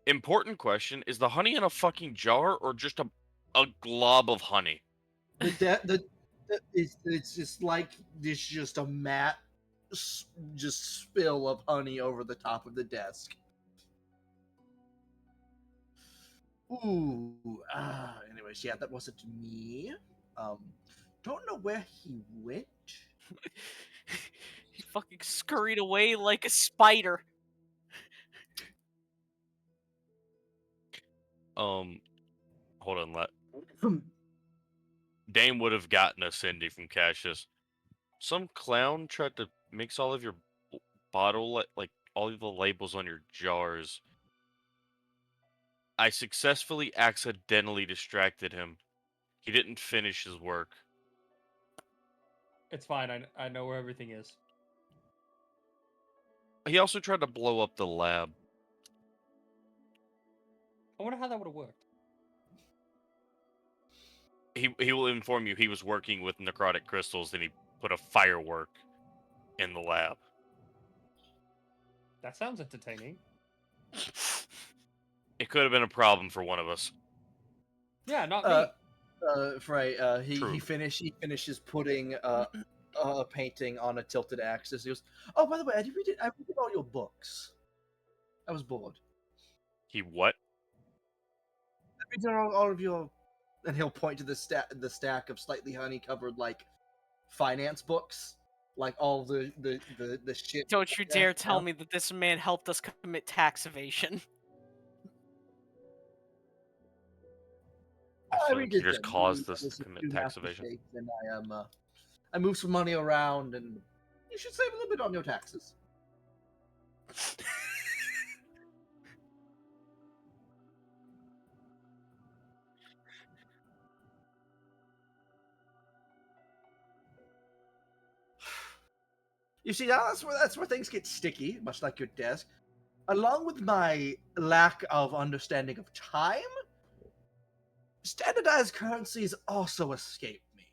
Important question, is the honey in a fucking jar or just a glob of honey? It's just like there's just a matte just spill of honey over the top of the desk. Ooh. Anyways, yeah, that wasn't me. Don't know where he went. He fucking scurried away like a spider. Hold on, Dane would have gotten a Cindy from Cassius. Some clown tried to mix all of your bottle, like all of the labels on your jars. I successfully accidentally distracted him. He didn't finish his work. It's fine. I know where everything is. He also tried to blow up the lab. I wonder how that would have worked. He will inform you he was working with necrotic crystals and he put a firework in the lab. That sounds entertaining. It could have been a problem for one of us. Yeah, not me. Frey, he finishes putting a painting on a tilted axis. He goes, "Oh, by the way, I read all your books. I was bored. He what? I read all of your," and he'll point to the stack of slightly honey-covered like finance books, like all the shit. Don't you dare tell me that this man helped us commit tax evasion. I feel like you just caused us to commit tax evasion. And I moved some money around, and you should save a little bit on your taxes. You see, now that's where things get sticky, much like your desk. Along with my lack of understanding of time, standardized currencies also escape me.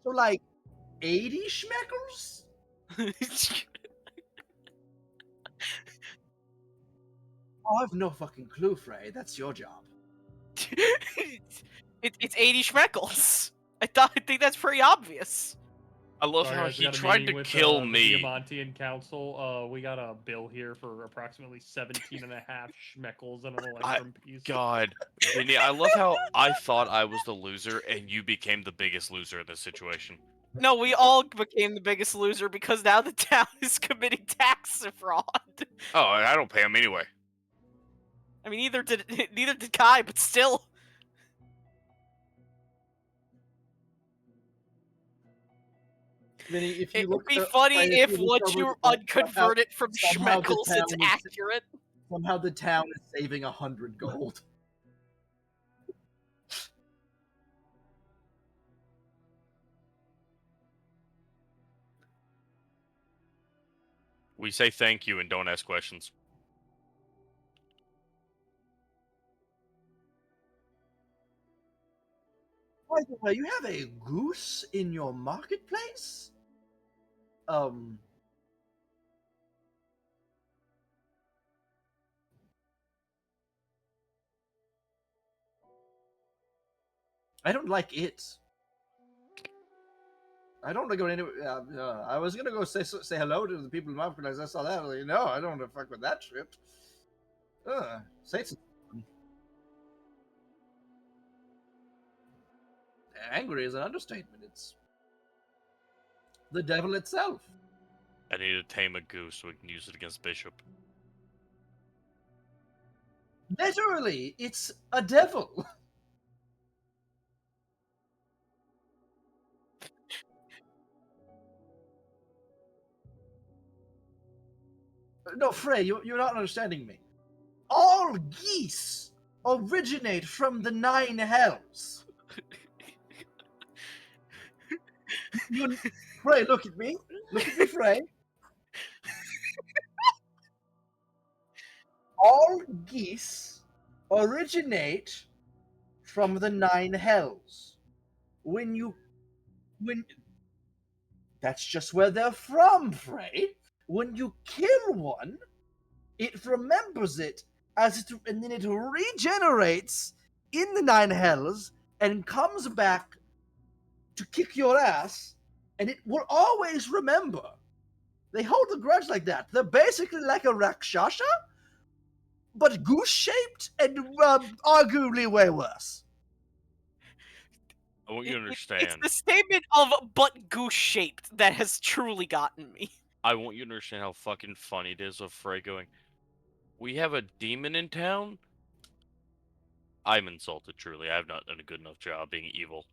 So, like, 80 schmeckles? Oh, I have no fucking clue, Frey. That's your job. It's 80 schmeckles. I think that's pretty obvious. I love how he tried to kill me. The Diamánti and Council, we got a bill here for approximately 17 and a half schmeckles and an electrum piece. God, Vinny, I love how I thought I was the loser and you became the biggest loser in this situation. No, we all became the biggest loser because now the town is committing tax fraud. Oh, I don't pay him anyway. I mean, neither did Kai, but still. Vinny, if it you would be funny if once you unconvert it from schmeckles, it's accurate. Somehow the town is saving 100 gold. We say thank you and don't ask questions. By the way, you have a goose in your marketplace? I don't like it. I don't want to go anywhere. I was gonna go say hello to the people in my marketplace. I saw that. I was like, no, I don't want to fuck with that trip. Satan's angry is an understatement. It's the devil itself. I need to tame a goose so we can use it against Bishop. Literally, it's a devil. No, Frey, you're not understanding me. All geese originate from the 9 hells. Frey, look at me. Look at me, Frey. All geese originate from the 9 hells. That's just where they're from, Frey. When you kill one, it remembers it and then it regenerates in the 9 hells and comes back to kick your ass, and it will always remember. They hold a grudge like that. They're basically like a Rakshasa, but goose-shaped and arguably way worse. I want you to understand. It's the statement of "but goose-shaped" that has truly gotten me. I want you to understand how fucking funny it is of Frey going, we have a demon in town? I'm insulted, truly. I have not done a good enough job being evil.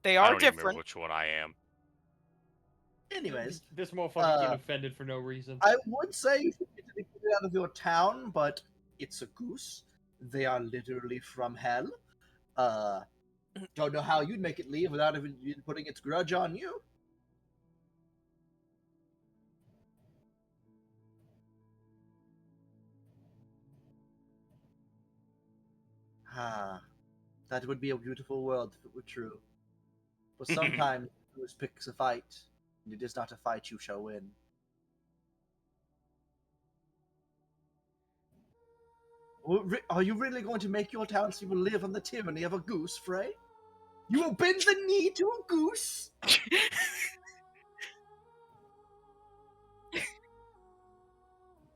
They are I don't even different. remember which one I am. Anyways, this motherfucker getting offended for no reason. I would say you should get it out of your town, but it's a goose. They are literally from hell. Don't know how you'd make it leave without even putting its grudge on you. That would be a beautiful world if it were true. But sometimes the goose picks a fight, and it is not a fight you shall win. Are you really going to make your townspeople live on the tyranny of a goose, Frey? You will bend the knee to a goose?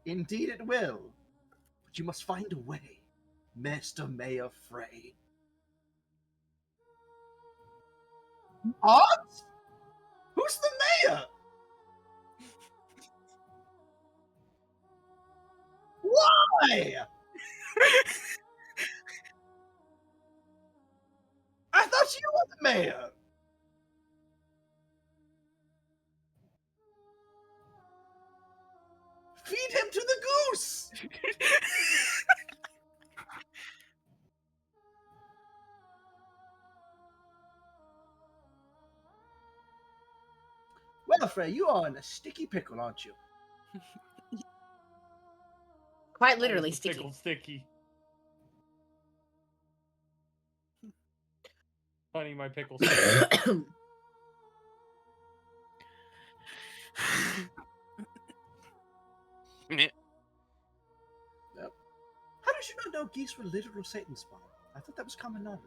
Indeed it will. But you must find a way, Master Mayor Frey. What? Who's the mayor? Why? I thought you were the mayor. Feed him to the goose. Well, Frey, you are in a sticky pickle, aren't you? Quite literally Pickle sticky. sticky. Honey, my pickle sticky. Yep. How did you not know geese were literal Satan spawn? I thought that was common knowledge.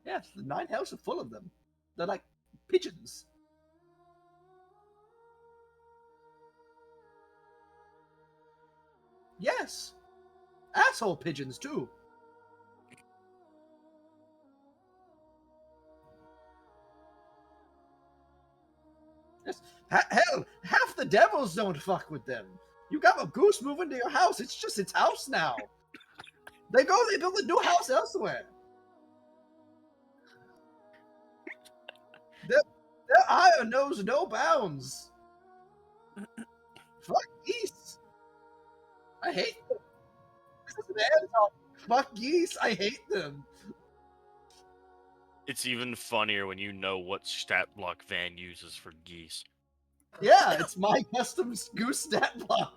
Yes, the 9 hells are full of them. They're like pigeons. Yes. Asshole pigeons, too. Yes. Hell, half the devils don't fuck with them. You got a goose moving to your house. It's just its house now. They build a new house elsewhere. Their ire knows no bounds. Fuck geese. I hate them. This is an ad-talk. Fuck geese. I hate them. It's even funnier when you know what stat block Van uses for geese. Yeah, it's my custom goose stat block.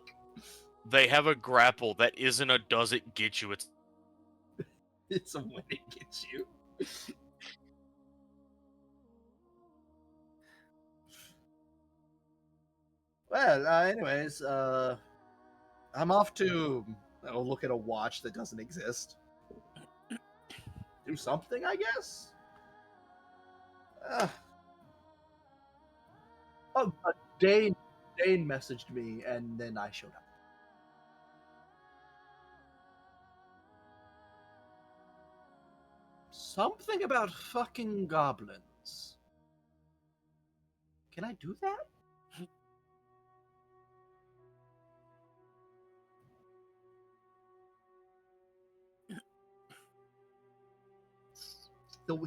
They have a grapple that isn't a does it get you, It's a when it gets you. Well, anyways, I'm off to look at a watch that doesn't exist. Do something, I guess? Dane messaged me, and then I showed up. Something about fucking goblins. Can I do that?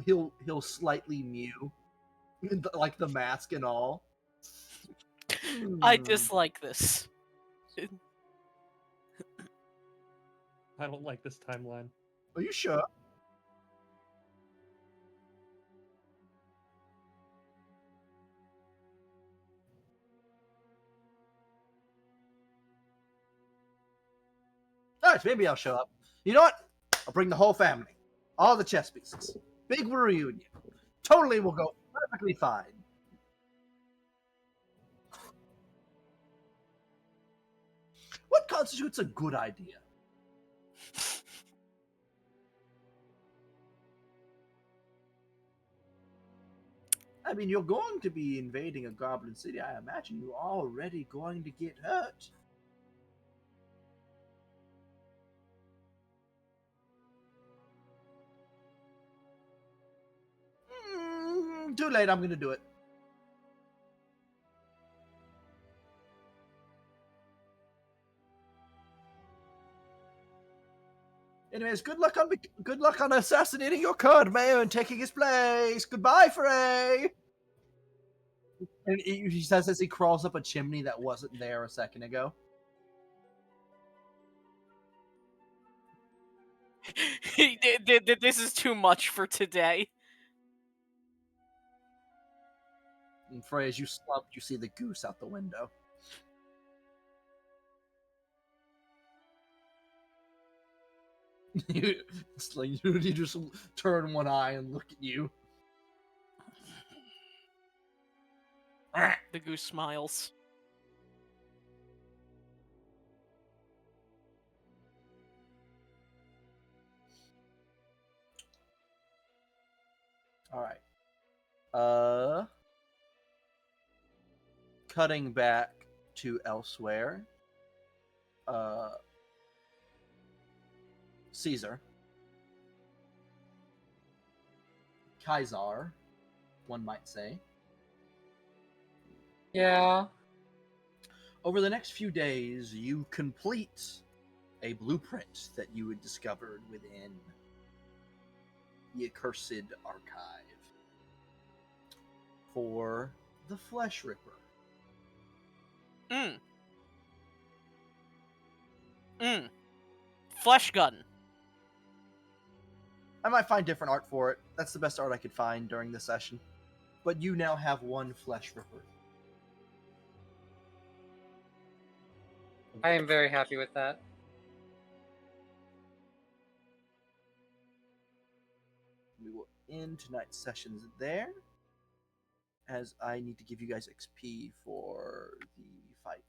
He'll slightly mew, like the mask and all. I dislike this. I don't like this timeline. Are you sure? Alright, maybe I'll show up. You know what? I'll bring the whole family. All the chess pieces. Big reunion. Totally will go perfectly fine. What constitutes a good idea? I mean, you're going to be invading a goblin city. I imagine you're already going to get hurt. Too late, I'm gonna do it. Anyways, good luck on assassinating your current mayor and taking his place. Goodbye, Frey. And he says as he crawls up a chimney that wasn't there a second ago. This is too much for today. And Frey, as you slump, you see the goose out the window. It's like you just turn one eye and look at you. The goose smiles. All right. Cutting back to elsewhere. Caesar. Kaisar, one might say. Yeah. Over the next few days, you complete a blueprint that you had discovered within the accursed archive for the Flesh Ripper. Flesh gun. I might find different art for it. That's the best art I could find during the session. But you now have one Flesh Ripper. I am very happy with that. We will end tonight's sessions there, as I need to give you guys XP for the fight.